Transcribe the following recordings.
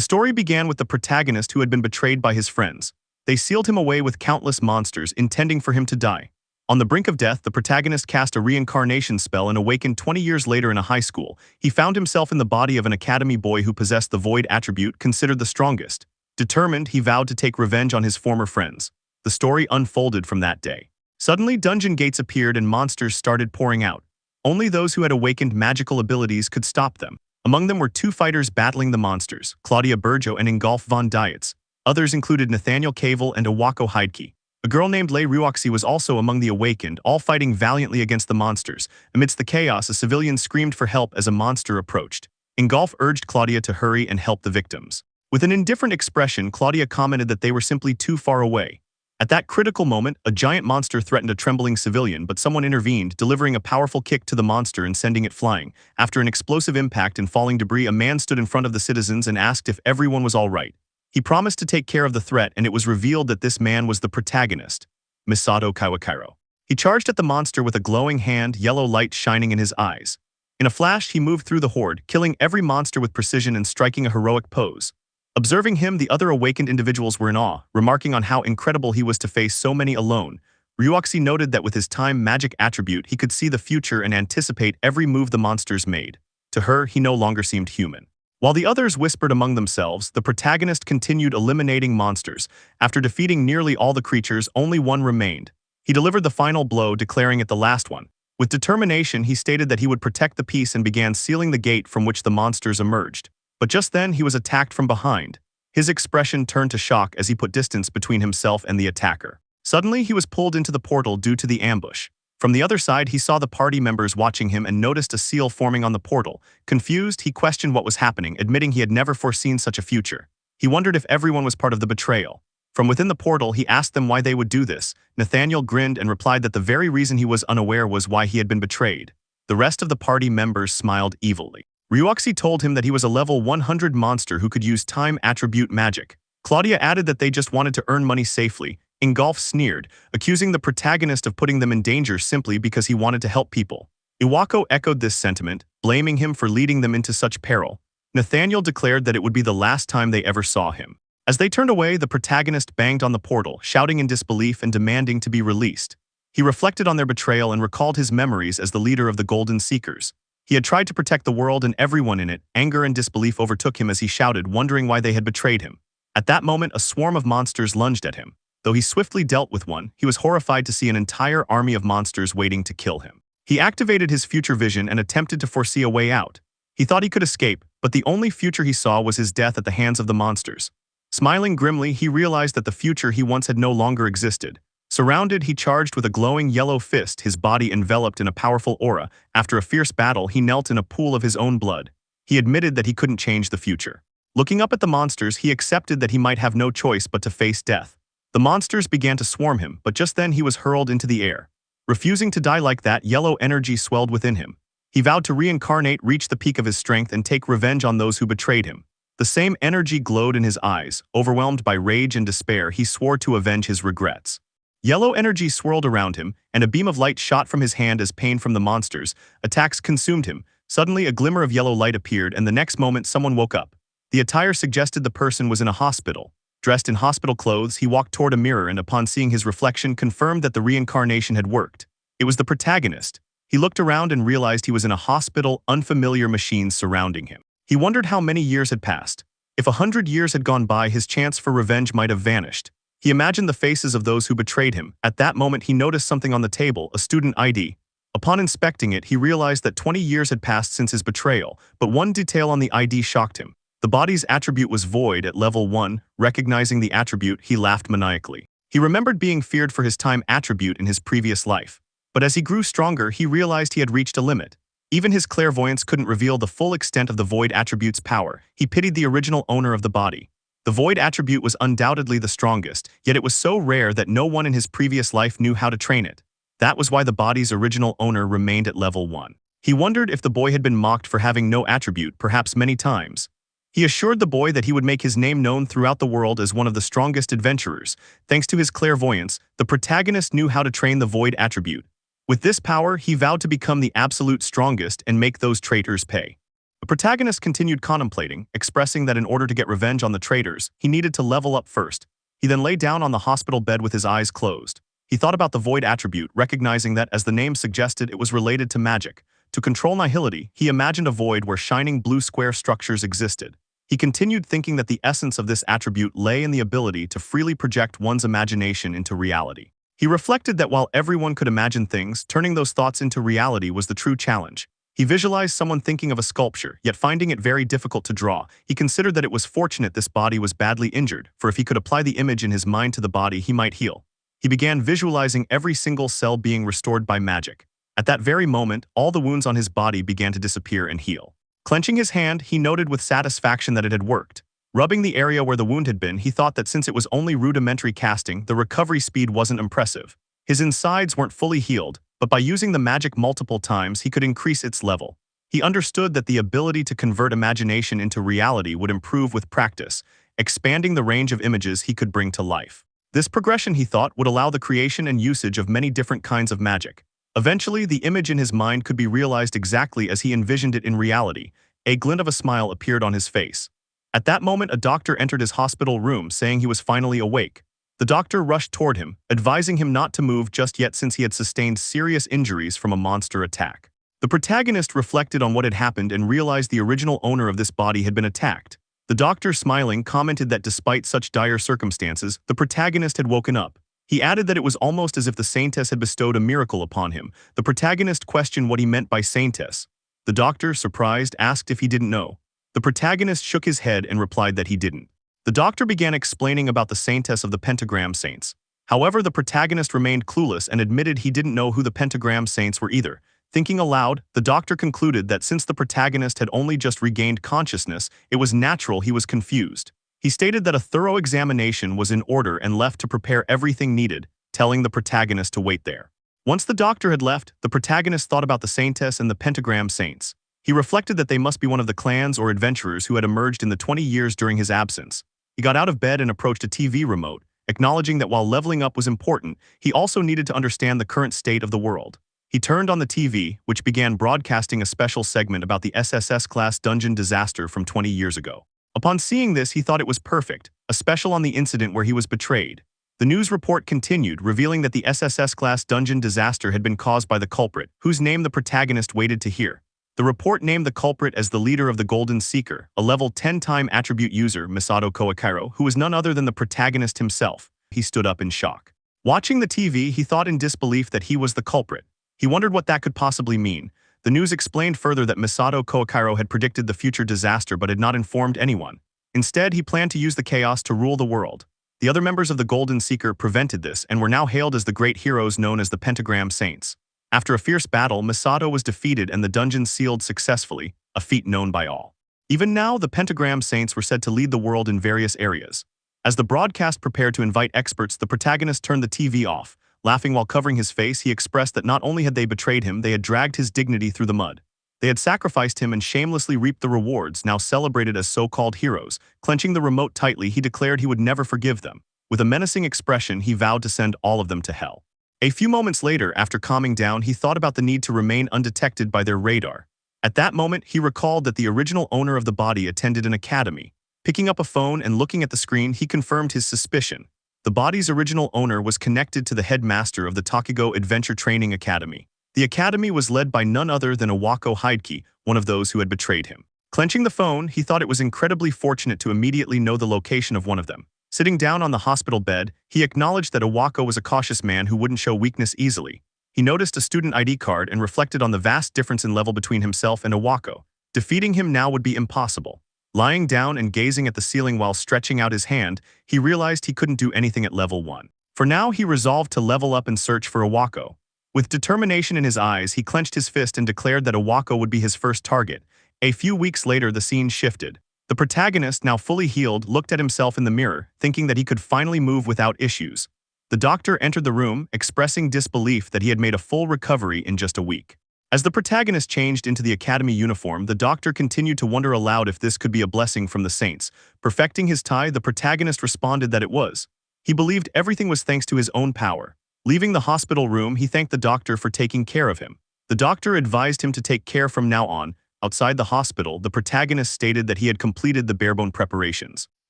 The story began with the protagonist who had been betrayed by his friends. They sealed him away with countless monsters, intending for him to die. On the brink of death, the protagonist cast a reincarnation spell and awakened 20 years later in a high school. He found himself in the body of an academy boy who possessed the void attribute considered the strongest. Determined, he vowed to take revenge on his former friends. The story unfolded from that day. Suddenly, dungeon gates appeared and monsters started pouring out. Only those who had awakened magical abilities could stop them. Among them were two fighters battling the monsters, Claudia Burjo and Ingolf von Dietz. Others included Nathaniel Cavell and Iwako Heidke. A girl named Lei Ruoxi was also among the awakened, all fighting valiantly against the monsters. Amidst the chaos, a civilian screamed for help as a monster approached. Ingolf urged Claudia to hurry and help the victims. With an indifferent expression, Claudia commented that they were simply too far away. At that critical moment, a giant monster threatened a trembling civilian, but someone intervened, delivering a powerful kick to the monster and sending it flying. After an explosive impact and falling debris, a man stood in front of the citizens and asked if everyone was all right. He promised to take care of the threat, and it was revealed that this man was the protagonist, Misato Kawakairo. He charged at the monster with a glowing hand, yellow light shining in his eyes. In a flash, he moved through the horde, killing every monster with precision and striking a heroic pose. Observing him, the other awakened individuals were in awe, remarking on how incredible he was to face so many alone. Ryuoxi noted that with his time magic attribute, he could see the future and anticipate every move the monsters made. To her, he no longer seemed human. While the others whispered among themselves, the protagonist continued eliminating monsters. After defeating nearly all the creatures, only one remained. He delivered the final blow, declaring it the last one. With determination, he stated that he would protect the peace and began sealing the gate from which the monsters emerged. But just then, he was attacked from behind. His expression turned to shock as he put distance between himself and the attacker. Suddenly, he was pulled into the portal due to the ambush. From the other side, he saw the party members watching him and noticed a seal forming on the portal. Confused, he questioned what was happening, admitting he had never foreseen such a future. He wondered if everyone was part of the betrayal. From within the portal, he asked them why they would do this. Nathaniel grinned and replied that the very reason he was unaware was why he had been betrayed. The rest of the party members smiled evilly. Ryuoxi told him that he was a level 100 monster who could use time attribute magic. Claudia added that they just wanted to earn money safely. Ingolf sneered, accusing the protagonist of putting them in danger simply because he wanted to help people. Iwako echoed this sentiment, blaming him for leading them into such peril. Nathaniel declared that it would be the last time they ever saw him. As they turned away, the protagonist banged on the portal, shouting in disbelief and demanding to be released. He reflected on their betrayal and recalled his memories as the leader of the Golden Seekers. He had tried to protect the world and everyone in it. Anger and disbelief overtook him as he shouted, wondering why they had betrayed him. At that moment, a swarm of monsters lunged at him. Though he swiftly dealt with one, he was horrified to see an entire army of monsters waiting to kill him. He activated his future vision and attempted to foresee a way out. He thought he could escape, but the only future he saw was his death at the hands of the monsters. Smiling grimly, he realized that the future he once had no longer existed. Surrounded, he charged with a glowing yellow fist, his body enveloped in a powerful aura. After a fierce battle, he knelt in a pool of his own blood. He admitted that he couldn't change the future. Looking up at the monsters, he accepted that he might have no choice but to face death. The monsters began to swarm him, but just then he was hurled into the air. Refusing to die like that, yellow energy swelled within him. He vowed to reincarnate, reach the peak of his strength, and take revenge on those who betrayed him. The same energy glowed in his eyes. Overwhelmed by rage and despair, he swore to avenge his regrets. Yellow energy swirled around him, and a beam of light shot from his hand as pain from the monsters' attacks consumed him. Suddenly, a glimmer of yellow light appeared, and the next moment someone woke up. The attire suggested the person was in a hospital. Dressed in hospital clothes, he walked toward a mirror and upon seeing his reflection confirmed that the reincarnation had worked. It was the protagonist. He looked around and realized he was in a hospital, unfamiliar machines surrounding him. He wondered how many years had passed. If 100 years had gone by, his chance for revenge might have vanished. He imagined the faces of those who betrayed him. At that moment, he noticed something on the table, a student ID. Upon inspecting it, he realized that 20 years had passed since his betrayal, but one detail on the ID shocked him. The body's attribute was void at level 1. Recognizing the attribute, he laughed maniacally. He remembered being feared for his time attribute in his previous life. But as he grew stronger, he realized he had reached a limit. Even his clairvoyance couldn't reveal the full extent of the void attribute's power. He pitied the original owner of the body. The void attribute was undoubtedly the strongest, yet it was so rare that no one in his previous life knew how to train it. That was why the body's original owner remained at level 1. He wondered if the boy had been mocked for having no attribute, perhaps many times. He assured the boy that he would make his name known throughout the world as one of the strongest adventurers. Thanks to his clairvoyance, the protagonist knew how to train the void attribute. With this power, he vowed to become the absolute strongest and make those traitors pay. The protagonist continued contemplating, expressing that in order to get revenge on the traitors, he needed to level up first. He then lay down on the hospital bed with his eyes closed. He thought about the void attribute, recognizing that, as the name suggested, it was related to magic. To control nihility, he imagined a void where shining blue square structures existed. He continued thinking that the essence of this attribute lay in the ability to freely project one's imagination into reality. He reflected that while everyone could imagine things, turning those thoughts into reality was the true challenge. He visualized someone thinking of a sculpture, yet finding it very difficult to draw. He considered that it was fortunate this body was badly injured, for if he could apply the image in his mind to the body, he might heal. He began visualizing every single cell being restored by magic. At that very moment, all the wounds on his body began to disappear and heal. Clenching his hand, he noted with satisfaction that it had worked. Rubbing the area where the wound had been, he thought that since it was only rudimentary casting, the recovery speed wasn't impressive. His insides weren't fully healed, but by using the magic multiple times, he could increase its level. He understood that the ability to convert imagination into reality would improve with practice, expanding the range of images he could bring to life. This progression, he thought, would allow the creation and usage of many different kinds of magic. Eventually, the image in his mind could be realized exactly as he envisioned it in reality. A glint of a smile appeared on his face. At that moment, a doctor entered his hospital room, saying he was finally awake. The doctor rushed toward him, advising him not to move just yet since he had sustained serious injuries from a monster attack. The protagonist reflected on what had happened and realized the original owner of this body had been attacked. The doctor, smiling, commented that despite such dire circumstances, the protagonist had woken up. He added that it was almost as if the saintess had bestowed a miracle upon him. The protagonist questioned what he meant by saintess. The doctor, surprised, asked if he didn't know. The protagonist shook his head and replied that he didn't. The doctor began explaining about the saintess of the pentagram saints. However, the protagonist remained clueless and admitted he didn't know who the pentagram saints were either. Thinking aloud, the doctor concluded that since the protagonist had only just regained consciousness, it was natural he was confused. He stated that a thorough examination was in order and left to prepare everything needed, telling the protagonist to wait there. Once the doctor had left, the protagonist thought about the saintess and the pentagram saints. He reflected that they must be one of the clans or adventurers who had emerged in the 20 years during his absence. He got out of bed and approached a TV remote, acknowledging that while leveling up was important, he also needed to understand the current state of the world. He turned on the TV, which began broadcasting a special segment about the SSS-class dungeon disaster from 20 years ago. Upon seeing this, he thought it was perfect, a special on the incident where he was betrayed. The news report continued, revealing that the SSS-class dungeon disaster had been caused by the culprit, whose name the protagonist waited to hear. The report named the culprit as the leader of the Golden Seeker, a level 10-time attribute user, Masato Koikaro, who was none other than the protagonist himself. He stood up in shock. Watching the TV, he thought in disbelief that he was the culprit. He wondered what that could possibly mean. The news explained further that Masato Koikaro had predicted the future disaster but had not informed anyone. Instead, he planned to use the chaos to rule the world. The other members of the Golden Seeker prevented this and were now hailed as the great heroes known as the Pentagram Saints. After a fierce battle, Masato was defeated and the dungeon sealed successfully, a feat known by all. Even now, the Pentagram Saints were said to lead the world in various areas. As the broadcast prepared to invite experts, the protagonist turned the TV off. Laughing while covering his face, he expressed that not only had they betrayed him, they had dragged his dignity through the mud. They had sacrificed him and shamelessly reaped the rewards, now celebrated as so-called heroes. Clenching the remote tightly, he declared he would never forgive them. With a menacing expression, he vowed to send all of them to hell. A few moments later, after calming down, he thought about the need to remain undetected by their radar. At that moment, he recalled that the original owner of the body attended an academy. Picking up a phone and looking at the screen, he confirmed his suspicion. The body's original owner was connected to the headmaster of the Takigo Adventure Training Academy. The academy was led by none other than Iwako Hideki, one of those who had betrayed him. Clenching the phone, he thought it was incredibly fortunate to immediately know the location of one of them. Sitting down on the hospital bed, he acknowledged that Iwako was a cautious man who wouldn't show weakness easily. He noticed a student ID card and reflected on the vast difference in level between himself and Iwako. Defeating him now would be impossible. Lying down and gazing at the ceiling while stretching out his hand, he realized he couldn't do anything at level 1. For now, he resolved to level up and search for Iwako. With determination in his eyes, he clenched his fist and declared that Iwako would be his first target. A few weeks later, the scene shifted. The protagonist, now fully healed, looked at himself in the mirror, thinking that he could finally move without issues. The doctor entered the room, expressing disbelief that he had made a full recovery in just a week. As the protagonist changed into the academy uniform, the doctor continued to wonder aloud if this could be a blessing from the saints. Perfecting his tie, the protagonist responded that it was. He believed everything was thanks to his own power. Leaving the hospital room, he thanked the doctor for taking care of him. The doctor advised him to take care from now on, Outside the hospital, the protagonist stated that he had completed the barebone preparations.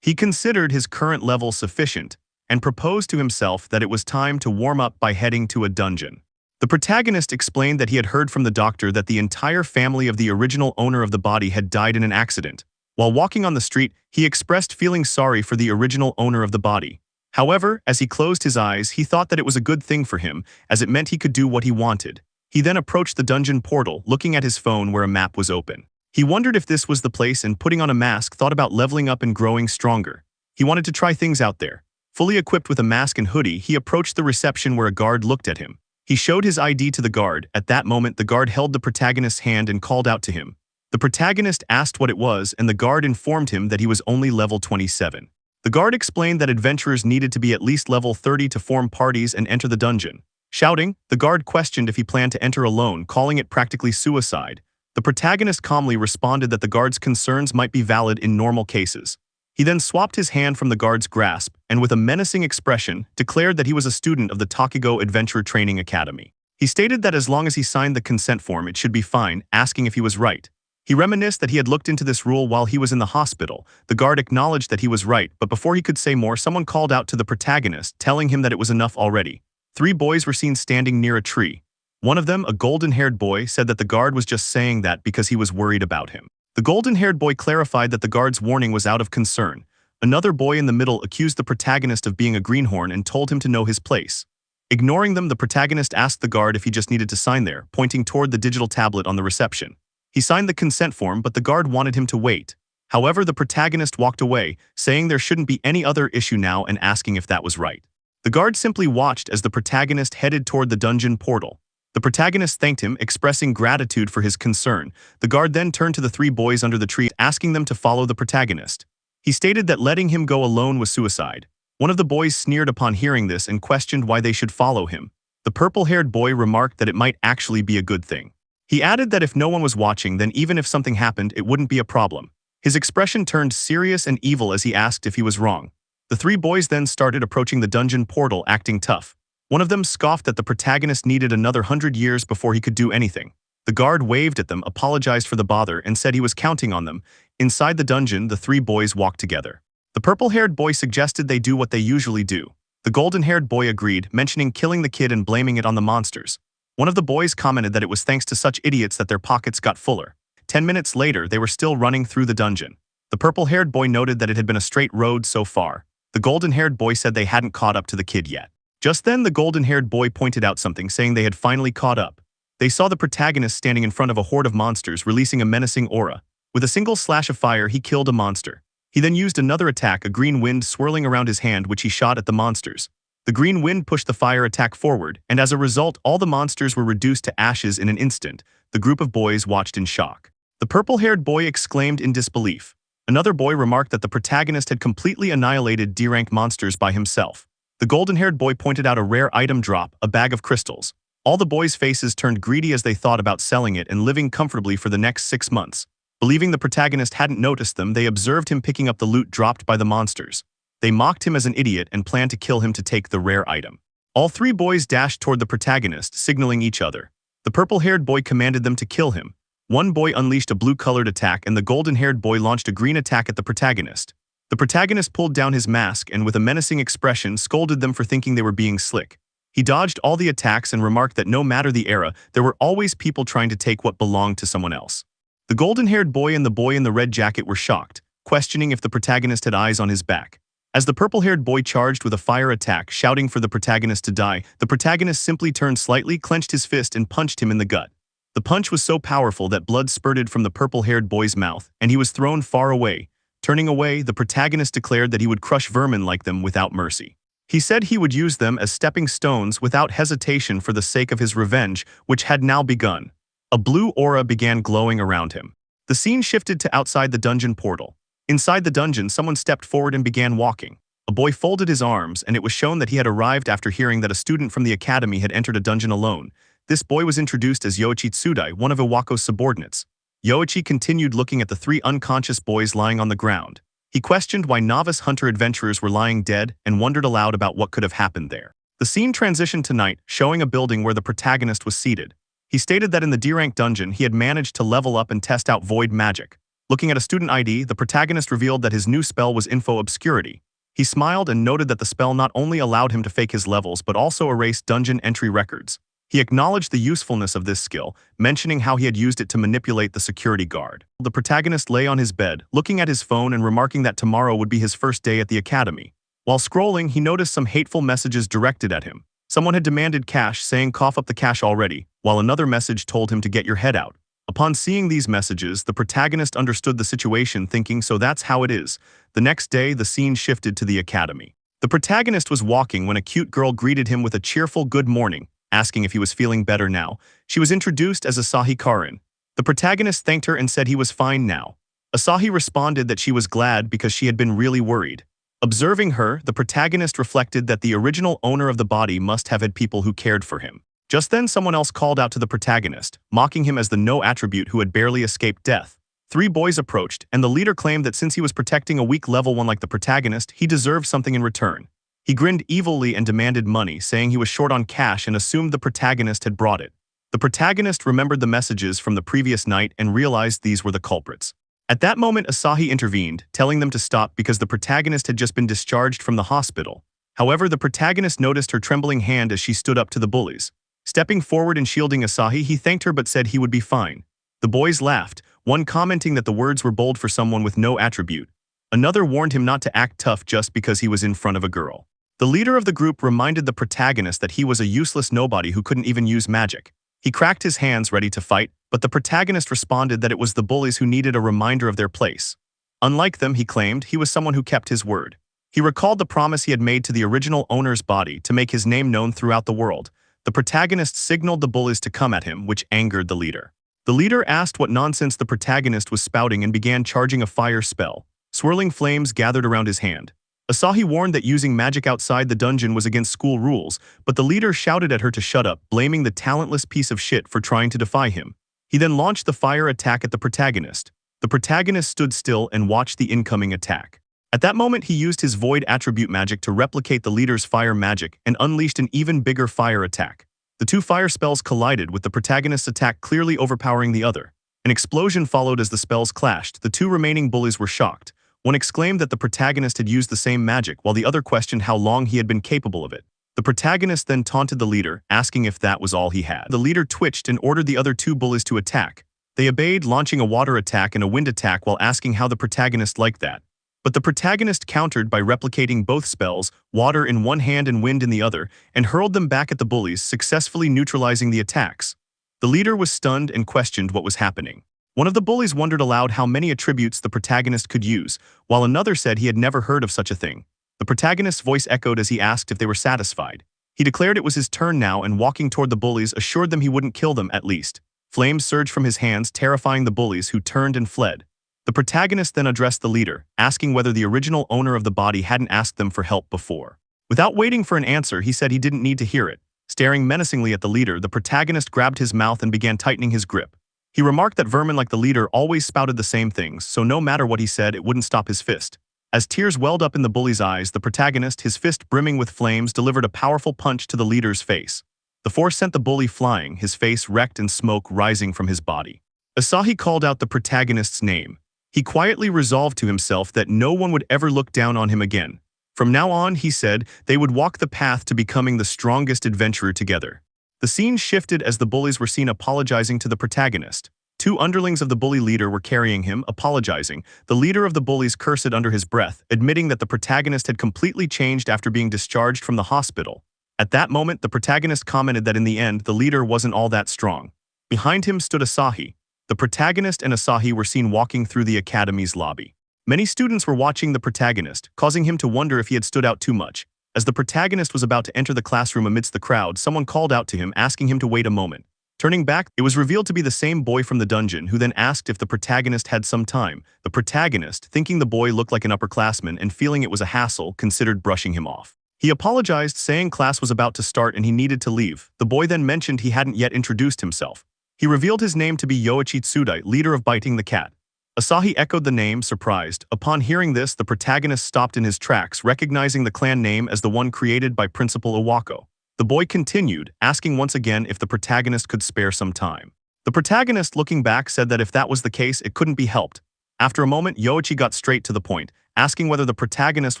He considered his current level sufficient and proposed to himself that it was time to warm up by heading to a dungeon. The protagonist explained that he had heard from the doctor that the entire family of the original owner of the body had died in an accident. While walking on the street, he expressed feeling sorry for the original owner of the body. However, as he closed his eyes, he thought that it was a good thing for him, as it meant he could do what he wanted. He then approached the dungeon portal, looking at his phone where a map was open. He wondered if this was the place, and putting on a mask, thought about leveling up and growing stronger. He wanted to try things out there. Fully equipped with a mask and hoodie, he approached the reception where a guard looked at him. He showed his ID to the guard. At that moment, the guard held the protagonist's hand and called out to him. The protagonist asked what it was, and the guard informed him that he was only level 27. The guard explained that adventurers needed to be at least level 30 to form parties and enter the dungeon. Shouting, the guard questioned if he planned to enter alone, calling it practically suicide. The protagonist calmly responded that the guard's concerns might be valid in normal cases. He then swapped his hand from the guard's grasp and, with a menacing expression, declared that he was a student of the Takigo Adventure Training Academy. He stated that as long as he signed the consent form, it should be fine, asking if he was right. He reminisced that he had looked into this rule while he was in the hospital. The guard acknowledged that he was right, but before he could say more, someone called out to the protagonist, telling him that it was enough already. 3 boys were seen standing near a tree. One of them, a golden-haired boy, said that the guard was just saying that because he was worried about him. The golden-haired boy clarified that the guard's warning was out of concern. Another boy in the middle accused the protagonist of being a greenhorn and told him to know his place. Ignoring them, the protagonist asked the guard if he just needed to sign there, pointing toward the digital tablet on the reception. He signed the consent form, but the guard wanted him to wait. However, the protagonist walked away, saying there shouldn't be any other issue now and asking if that was right. The guard simply watched as the protagonist headed toward the dungeon portal. The protagonist thanked him, expressing gratitude for his concern. The guard then turned to the 3 boys under the tree, asking them to follow the protagonist. He stated that letting him go alone was suicide. One of the boys sneered upon hearing this and questioned why they should follow him. The purple-haired boy remarked that it might actually be a good thing. He added that if no one was watching, then even if something happened, it wouldn't be a problem. His expression turned serious and evil as he asked if he was wrong. The 3 boys then started approaching the dungeon portal, acting tough. One of them scoffed that the protagonist needed another 100 years before he could do anything. The guard waved at them, apologized for the bother, and said he was counting on them. Inside the dungeon, the 3 boys walked together. The purple-haired boy suggested they do what they usually do. The golden-haired boy agreed, mentioning killing the kid and blaming it on the monsters. One of the boys commented that it was thanks to such idiots that their pockets got fuller. 10 minutes later, they were still running through the dungeon. The purple-haired boy noted that it had been a straight road so far. The golden-haired boy said they hadn't caught up to the kid yet. Just then, the golden-haired boy pointed out something, saying they had finally caught up. They saw the protagonist standing in front of a horde of monsters, releasing a menacing aura. With a single slash of fire, he killed a monster. He then used another attack, a green wind swirling around his hand, which he shot at the monsters. The green wind pushed the fire attack forward, and as a result, all the monsters were reduced to ashes in an instant. The group of boys watched in shock. The purple-haired boy exclaimed in disbelief. Another boy remarked that the protagonist had completely annihilated D-rank monsters by himself. The golden-haired boy pointed out a rare item drop, a bag of crystals. All the boys' faces turned greedy as they thought about selling it and living comfortably for the next 6 months. Believing the protagonist hadn't noticed them, they observed him picking up the loot dropped by the monsters. They mocked him as an idiot and planned to kill him to take the rare item. All 3 boys dashed toward the protagonist, signaling each other. The purple-haired boy commanded them to kill him. One boy unleashed a blue-colored attack, and the golden-haired boy launched a green attack at the protagonist. The protagonist pulled down his mask and, with a menacing expression, scolded them for thinking they were being slick. He dodged all the attacks and remarked that no matter the era, there were always people trying to take what belonged to someone else. The golden-haired boy and the boy in the red jacket were shocked, questioning if the protagonist had eyes on his back. As the purple-haired boy charged with a fire attack, shouting for the protagonist to die, the protagonist simply turned slightly, clenched his fist, and punched him in the gut. The punch was so powerful that blood spurted from the purple-haired boy's mouth, and he was thrown far away. Turning away, the protagonist declared that he would crush vermin like them without mercy. He said he would use them as stepping stones without hesitation for the sake of his revenge, which had now begun. A blue aura began glowing around him. The scene shifted to outside the dungeon portal. Inside the dungeon, someone stepped forward and began walking. A boy folded his arms, and it was shown that he had arrived after hearing that a student from the academy had entered a dungeon alone. This boy was introduced as Yoichi Tsudai, one of Iwako's subordinates. Yoichi continued looking at the 3 unconscious boys lying on the ground. He questioned why novice hunter adventurers were lying dead and wondered aloud about what could have happened there. The scene transitioned to night, showing a building where the protagonist was seated. He stated that in the D-rank dungeon, he had managed to level up and test out void magic. Looking at a student ID, the protagonist revealed that his new spell was Info Obscurity. He smiled and noted that the spell not only allowed him to fake his levels but also erased dungeon entry records. He acknowledged the usefulness of this skill, mentioning how he had used it to manipulate the security guard. The protagonist lay on his bed, looking at his phone and remarking that tomorrow would be his first day at the academy. While scrolling, he noticed some hateful messages directed at him. Someone had demanded cash, saying cough up the cash already, while another message told him to get your head out. Upon seeing these messages, the protagonist understood the situation, thinking, so that's how it is. The next day, the scene shifted to the academy. The protagonist was walking when a cute girl greeted him with a cheerful good morning, asking if he was feeling better now. She was introduced as Asahi Karin. The protagonist thanked her and said he was fine now. Asahi responded that she was glad because she had been really worried. Observing her, the protagonist reflected that the original owner of the body must have had people who cared for him. Just then, someone else called out to the protagonist, mocking him as the no-attribute who had barely escaped death. 3 boys approached, and the leader claimed that since he was protecting a weak level 1 like the protagonist, he deserved something in return. He grinned evilly and demanded money, saying he was short on cash and assumed the protagonist had brought it. The protagonist remembered the messages from the previous night and realized these were the culprits. At that moment, Asahi intervened, telling them to stop because the protagonist had just been discharged from the hospital. However, the protagonist noticed her trembling hand as she stood up to the bullies. Stepping forward and shielding Asahi, he thanked her but said he would be fine. The boys laughed, one commenting that the words were bold for someone with no attribute. Another warned him not to act tough just because he was in front of a girl. The leader of the group reminded the protagonist that he was a useless nobody who couldn't even use magic. He cracked his hands ready to fight, but the protagonist responded that it was the bullies who needed a reminder of their place. Unlike them, he claimed, he was someone who kept his word. He recalled the promise he had made to the original owner's body to make his name known throughout the world. The protagonist signaled the bullies to come at him, which angered the leader. The leader asked what nonsense the protagonist was spouting and began charging a fire spell. Swirling flames gathered around his hand. Asahi warned that using magic outside the dungeon was against school rules, but the leader shouted at her to shut up, blaming the talentless piece of shit for trying to defy him. He then launched the fire attack at the protagonist. The protagonist stood still and watched the incoming attack. At that moment, he used his void attribute magic to replicate the leader's fire magic and unleashed an even bigger fire attack. The 2 fire spells collided, with the protagonist's attack clearly overpowering the other. An explosion followed as the spells clashed. The 2 remaining bullies were shocked. One exclaimed that the protagonist had used the same magic, while the other questioned how long he had been capable of it. The protagonist then taunted the leader, asking if that was all he had. The leader twitched and ordered the other 2 bullies to attack. They obeyed, launching a water attack and a wind attack while asking how the protagonist liked that. But the protagonist countered by replicating both spells, water in one hand and wind in the other, and hurled them back at the bullies, successfully neutralizing the attacks. The leader was stunned and questioned what was happening. One of the bullies wondered aloud how many attributes the protagonist could use, while another said he had never heard of such a thing. The protagonist's voice echoed as he asked if they were satisfied. He declared it was his turn now and, walking toward the bullies, assured them he wouldn't kill them at least. Flames surged from his hands, terrifying the bullies, who turned and fled. The protagonist then addressed the leader, asking whether the original owner of the body hadn't asked them for help before. Without waiting for an answer, he said he didn't need to hear it. Staring menacingly at the leader, the protagonist grabbed his mouth and began tightening his grip. He remarked that vermin like the leader always spouted the same things, so no matter what he said, it wouldn't stop his fist. As tears welled up in the bully's eyes, the protagonist, his fist brimming with flames, delivered a powerful punch to the leader's face. The force sent the bully flying, his face wrecked and smoke rising from his body. Asahi called out the protagonist's name. He quietly resolved to himself that no one would ever look down on him again. From now on, he said, they would walk the path to becoming the strongest adventurer together. The scene shifted as the bullies were seen apologizing to the protagonist. 2 underlings of the bully leader were carrying him, apologizing. The leader of the bullies cursed under his breath, admitting that the protagonist had completely changed after being discharged from the hospital. At that moment, the protagonist commented that in the end, the leader wasn't all that strong. Behind him stood Asahi. The protagonist and Asahi were seen walking through the academy's lobby. Many students were watching the protagonist, causing him to wonder if he had stood out too much. As the protagonist was about to enter the classroom amidst the crowd, someone called out to him, asking him to wait a moment. Turning back, it was revealed to be the same boy from the dungeon, who then asked if the protagonist had some time. The protagonist, thinking the boy looked like an upperclassman and feeling it was a hassle, considered brushing him off. He apologized, saying class was about to start and he needed to leave. The boy then mentioned he hadn't yet introduced himself. He revealed his name to be Yoichi Tsudai, leader of Biting the Cat. Asahi echoed the name, surprised. Upon hearing this, the protagonist stopped in his tracks, recognizing the clan name as the one created by Principal Iwako. The boy continued, asking once again if the protagonist could spare some time. The protagonist, looking back, said that if that was the case, it couldn't be helped. After a moment, Yoichi got straight to the point, asking whether the protagonist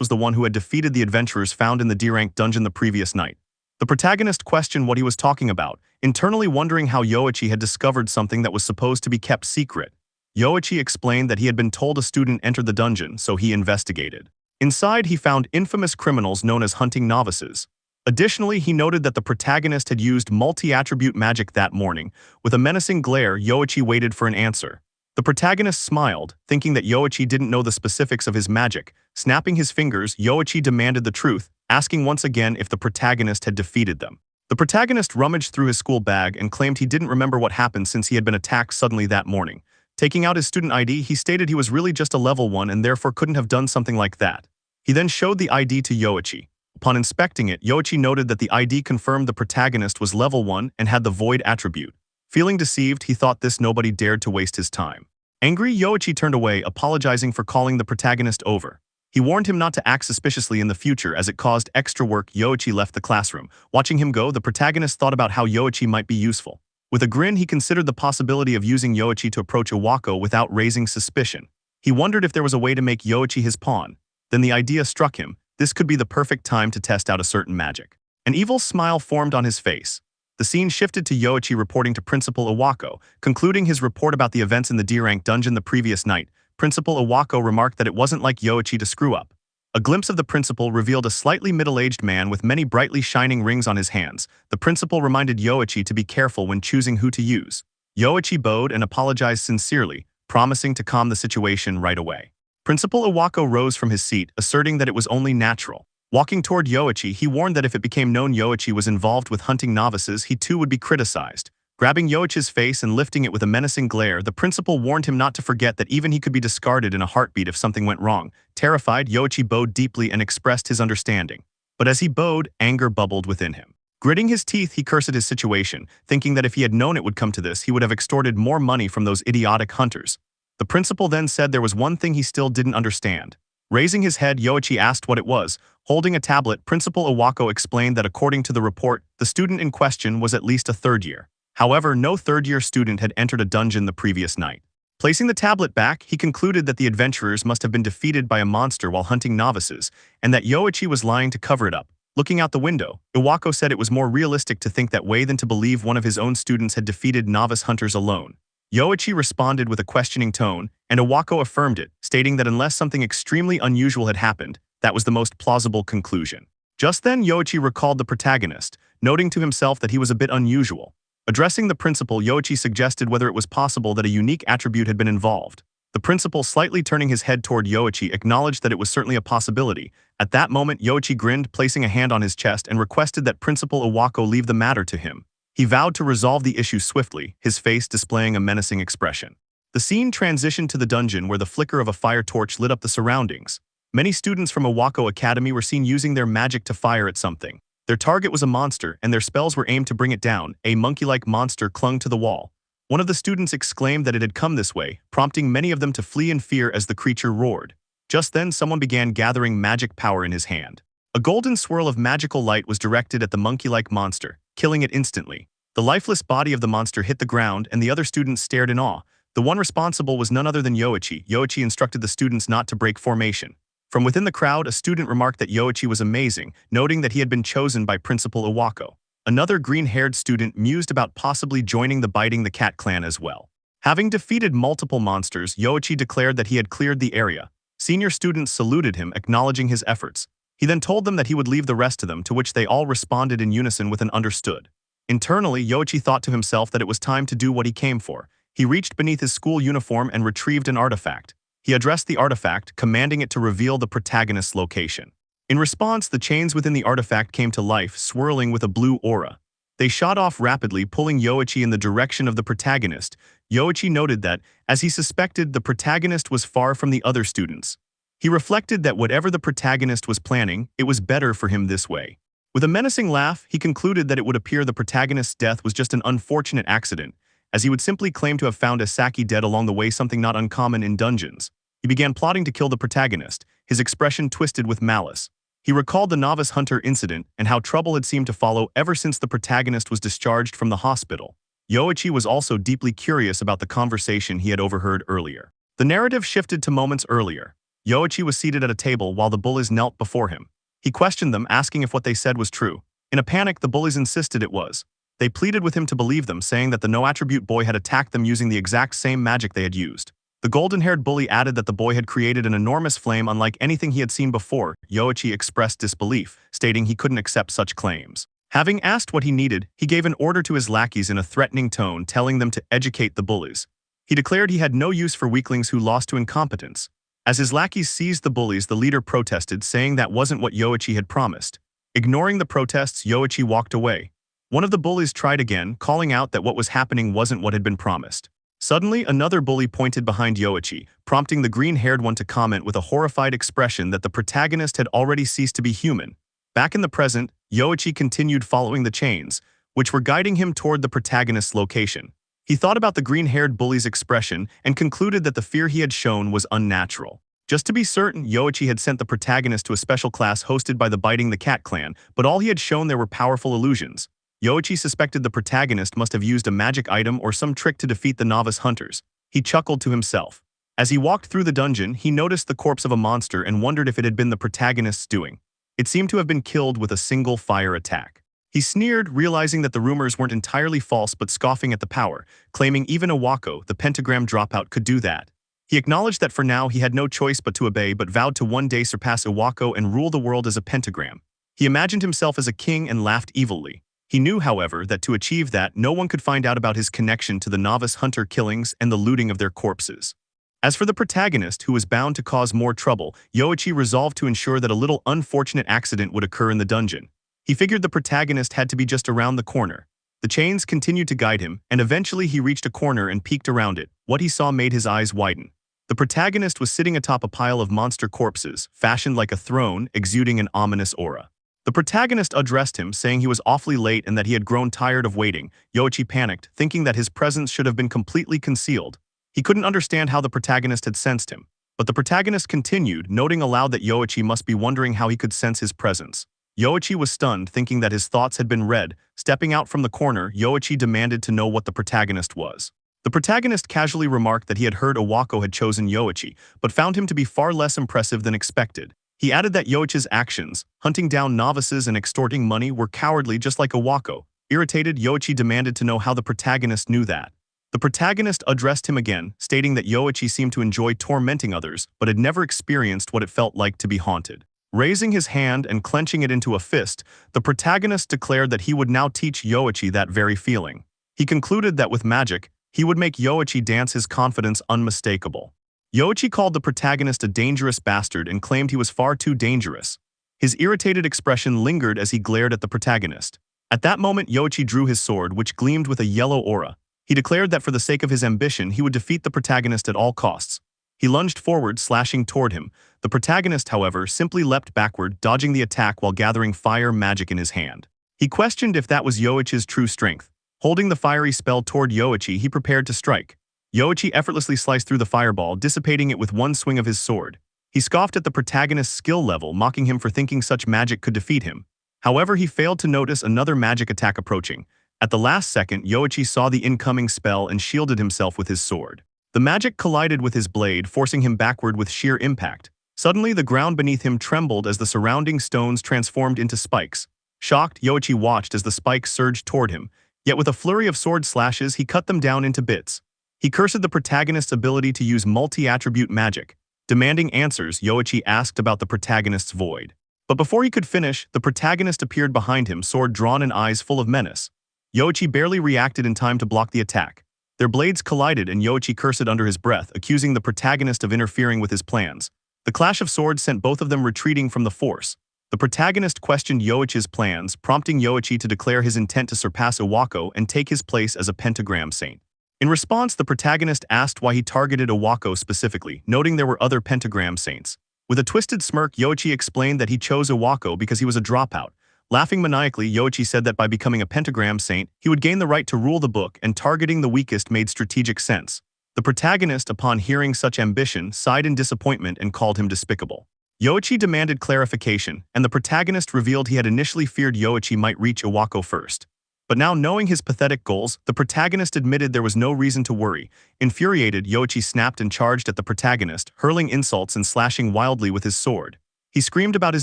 was the one who had defeated the adventurers found in the D-rank dungeon the previous night. The protagonist questioned what he was talking about, internally wondering how Yoichi had discovered something that was supposed to be kept secret. Yoichi explained that he had been told a student entered the dungeon, so he investigated. Inside, he found infamous criminals known as hunting novices. Additionally, he noted that the protagonist had used multi-attribute magic that morning. With a menacing glare, Yoichi waited for an answer. The protagonist smiled, thinking that Yoichi didn't know the specifics of his magic. Snapping his fingers, Yoichi demanded the truth, asking once again if the protagonist had defeated them. The protagonist rummaged through his school bag and claimed he didn't remember what happened since he had been attacked suddenly that morning. Taking out his student ID, he stated he was really just a level 1 and therefore couldn't have done something like that. He then showed the ID to Yoichi. Upon inspecting it, Yoichi noted that the ID confirmed the protagonist was level 1 and had the void attribute. Feeling deceived, he thought nobody dared to waste his time. Angry, Yoichi turned away, apologizing for calling the protagonist over. He warned him not to act suspiciously in the future as it caused extra work. Yoichi left the classroom. Watching him go, the protagonist thought about how Yoichi might be useful. With a grin, he considered the possibility of using Yoichi to approach Iwako without raising suspicion. He wondered if there was a way to make Yoichi his pawn. Then the idea struck him. This could be the perfect time to test out a certain magic. An evil smile formed on his face. The scene shifted to Yoichi reporting to Principal Iwako, concluding his report about the events in the D-rank dungeon the previous night. Principal Iwako remarked that it wasn't like Yoichi to screw up. A glimpse of the principal revealed a slightly middle-aged man with many brightly shining rings on his hands. The principal reminded Yoichi to be careful when choosing who to use. Yoichi bowed and apologized sincerely, promising to calm the situation right away. Principal Iwako rose from his seat, asserting that it was only natural. Walking toward Yoichi, he warned that if it became known Yoichi was involved with hunting novices, he too would be criticized. Grabbing Yoichi's face and lifting it with a menacing glare, the principal warned him not to forget that even he could be discarded in a heartbeat if something went wrong. Terrified, Yoichi bowed deeply and expressed his understanding. But as he bowed, anger bubbled within him. Gritting his teeth, he cursed his situation, thinking that if he had known it would come to this, he would have extorted more money from those idiotic hunters. The principal then said there was one thing he still didn't understand. Raising his head, Yoichi asked what it was. Holding a tablet, Principal Iwako explained that according to the report, the student in question was at least a third year. However, no third-year student had entered a dungeon the previous night. Placing the tablet back, he concluded that the adventurers must have been defeated by a monster while hunting novices, and that Yoichi was lying to cover it up. Looking out the window, Iwako said it was more realistic to think that way than to believe one of his own students had defeated novice hunters alone. Yoichi responded with a questioning tone, and Iwako affirmed it, stating that unless something extremely unusual had happened, that was the most plausible conclusion. Just then, Yoichi recalled the protagonist, noting to himself that he was a bit unusual. Addressing the principal, Yoichi suggested whether it was possible that a unique attribute had been involved. The principal, slightly turning his head toward Yoichi, acknowledged that it was certainly a possibility. At that moment, Yoichi grinned, placing a hand on his chest, and requested that Principal Iwako leave the matter to him. He vowed to resolve the issue swiftly, his face displaying a menacing expression. The scene transitioned to the dungeon where the flicker of a fire torch lit up the surroundings. Many students from Iwako Academy were seen using their magic to fire at something. Their target was a monster, and their spells were aimed to bring it down. A monkey-like monster clung to the wall. One of the students exclaimed that it had come this way, prompting many of them to flee in fear as the creature roared. Just then, someone began gathering magic power in his hand. A golden swirl of magical light was directed at the monkey-like monster, killing it instantly. The lifeless body of the monster hit the ground, and the other students stared in awe. The one responsible was none other than Yoichi. Yoichi instructed the students not to break formation. From within the crowd, a student remarked that Yoichi was amazing, noting that he had been chosen by Principal Iwako. Another green-haired student mused about possibly joining the Biting the Cat clan as well. Having defeated multiple monsters, Yoichi declared that he had cleared the area. Senior students saluted him, acknowledging his efforts. He then told them that he would leave the rest to them, to which they all responded in unison with an understood. Internally, Yoichi thought to himself that it was time to do what he came for. He reached beneath his school uniform and retrieved an artifact. He addressed the artifact, commanding it to reveal the protagonist's location. In response, the chains within the artifact came to life, swirling with a blue aura. They shot off rapidly, pulling Yoichi in the direction of the protagonist. Yoichi noted that, as he suspected, the protagonist was far from the other students. He reflected that whatever the protagonist was planning, it was better for him this way. With a menacing laugh, he concluded that it would appear the protagonist's death was just an unfortunate accident, as he would simply claim to have found Asaki dead along the way, something not uncommon in dungeons. He began plotting to kill the protagonist, his expression twisted with malice. He recalled the novice hunter incident and how trouble had seemed to follow ever since the protagonist was discharged from the hospital. Yoichi was also deeply curious about the conversation he had overheard earlier. The narrative shifted to moments earlier. Yoichi was seated at a table while the bullies knelt before him. He questioned them, asking if what they said was true. In a panic, the bullies insisted it was. They pleaded with him to believe them, saying that the no-attribute boy had attacked them using the exact same magic they had used. The golden-haired bully added that the boy had created an enormous flame unlike anything he had seen before. Yoichi expressed disbelief, stating he couldn't accept such claims. Having asked what he needed, he gave an order to his lackeys in a threatening tone, telling them to educate the bullies. He declared he had no use for weaklings who lost to incompetence. As his lackeys seized the bullies, the leader protested, saying that wasn't what Yoichi had promised. Ignoring the protests, Yoichi walked away. One of the bullies tried again, calling out that what was happening wasn't what had been promised. Suddenly, another bully pointed behind Yoichi, prompting the green-haired one to comment with a horrified expression that the protagonist had already ceased to be human. Back in the present, Yoichi continued following the chains, which were guiding him toward the protagonist's location. He thought about the green-haired bully's expression and concluded that the fear he had shown was unnatural. Just to be certain, Yoichi had sent the protagonist to a special class hosted by the Biting the Cat clan, but all he had shown there were powerful illusions. Yoichi suspected the protagonist must have used a magic item or some trick to defeat the novice hunters. He chuckled to himself. As he walked through the dungeon, he noticed the corpse of a monster and wondered if it had been the protagonist's doing. It seemed to have been killed with a single fire attack. He sneered, realizing that the rumors weren't entirely false but scoffing at the power, claiming even a Wako, the pentagram dropout, could do that. He acknowledged that for now he had no choice but to obey, but vowed to one day surpass Iwako and rule the world as a pentagram. He imagined himself as a king and laughed evilly. He knew, however, that to achieve that, no one could find out about his connection to the novice hunter killings and the looting of their corpses. As for the protagonist, who was bound to cause more trouble, Yoichi resolved to ensure that a little unfortunate accident would occur in the dungeon. He figured the protagonist had to be just around the corner. The chains continued to guide him, and eventually he reached a corner and peeked around it. What he saw made his eyes widen. The protagonist was sitting atop a pile of monster corpses, fashioned like a throne, exuding an ominous aura. The protagonist addressed him, saying he was awfully late and that he had grown tired of waiting. Yoichi panicked, thinking that his presence should have been completely concealed. He couldn't understand how the protagonist had sensed him. But the protagonist continued, noting aloud that Yoichi must be wondering how he could sense his presence. Yoichi was stunned, thinking that his thoughts had been read. Stepping out from the corner, Yoichi demanded to know what the protagonist was. The protagonist casually remarked that he had heard Iwako had chosen Yoichi, but found him to be far less impressive than expected. He added that Yoichi's actions, hunting down novices and extorting money, were cowardly just like Iwako. Irritated, Yoichi demanded to know how the protagonist knew that. The protagonist addressed him again, stating that Yoichi seemed to enjoy tormenting others, but had never experienced what it felt like to be haunted. Raising his hand and clenching it into a fist, the protagonist declared that he would now teach Yoichi that very feeling. He concluded that with magic, he would make Yoichi dance his confidence unmistakable. Yoichi called the protagonist a dangerous bastard and claimed he was far too dangerous. His irritated expression lingered as he glared at the protagonist. At that moment, Yoichi drew his sword, which gleamed with a yellow aura. He declared that for the sake of his ambition, he would defeat the protagonist at all costs. He lunged forward, slashing toward him. The protagonist, however, simply leapt backward, dodging the attack while gathering fire magic in his hand. He questioned if that was Yoichi's true strength. Holding the fiery spell toward Yoichi, he prepared to strike. Yoichi effortlessly sliced through the fireball, dissipating it with one swing of his sword. He scoffed at the protagonist's skill level, mocking him for thinking such magic could defeat him. However, he failed to notice another magic attack approaching. At the last second, Yoichi saw the incoming spell and shielded himself with his sword. The magic collided with his blade, forcing him backward with sheer impact. Suddenly, the ground beneath him trembled as the surrounding stones transformed into spikes. Shocked, Yoichi watched as the spikes surged toward him. Yet with a flurry of sword slashes, he cut them down into bits. He cursed the protagonist's ability to use multi-attribute magic. Demanding answers, Yoichi asked about the protagonist's void. But before he could finish, the protagonist appeared behind him, sword drawn and eyes full of menace. Yoichi barely reacted in time to block the attack. Their blades collided and Yoichi cursed under his breath, accusing the protagonist of interfering with his plans. The clash of swords sent both of them retreating from the force. The protagonist questioned Yoichi's plans, prompting Yoichi to declare his intent to surpass Iwako and take his place as a pentagram saint. In response, the protagonist asked why he targeted Iwako specifically, noting there were other pentagram saints. With a twisted smirk, Yoichi explained that he chose Iwako because he was a dropout. Laughing maniacally, Yoichi said that by becoming a pentagram saint, he would gain the right to rule the book, and targeting the weakest made strategic sense. The protagonist, upon hearing such ambition, sighed in disappointment and called him despicable. Yoichi demanded clarification, and the protagonist revealed he had initially feared Yoichi might reach Iwako first. But now knowing his pathetic goals, the protagonist admitted there was no reason to worry. Infuriated, Yoichi snapped and charged at the protagonist, hurling insults and slashing wildly with his sword. He screamed about his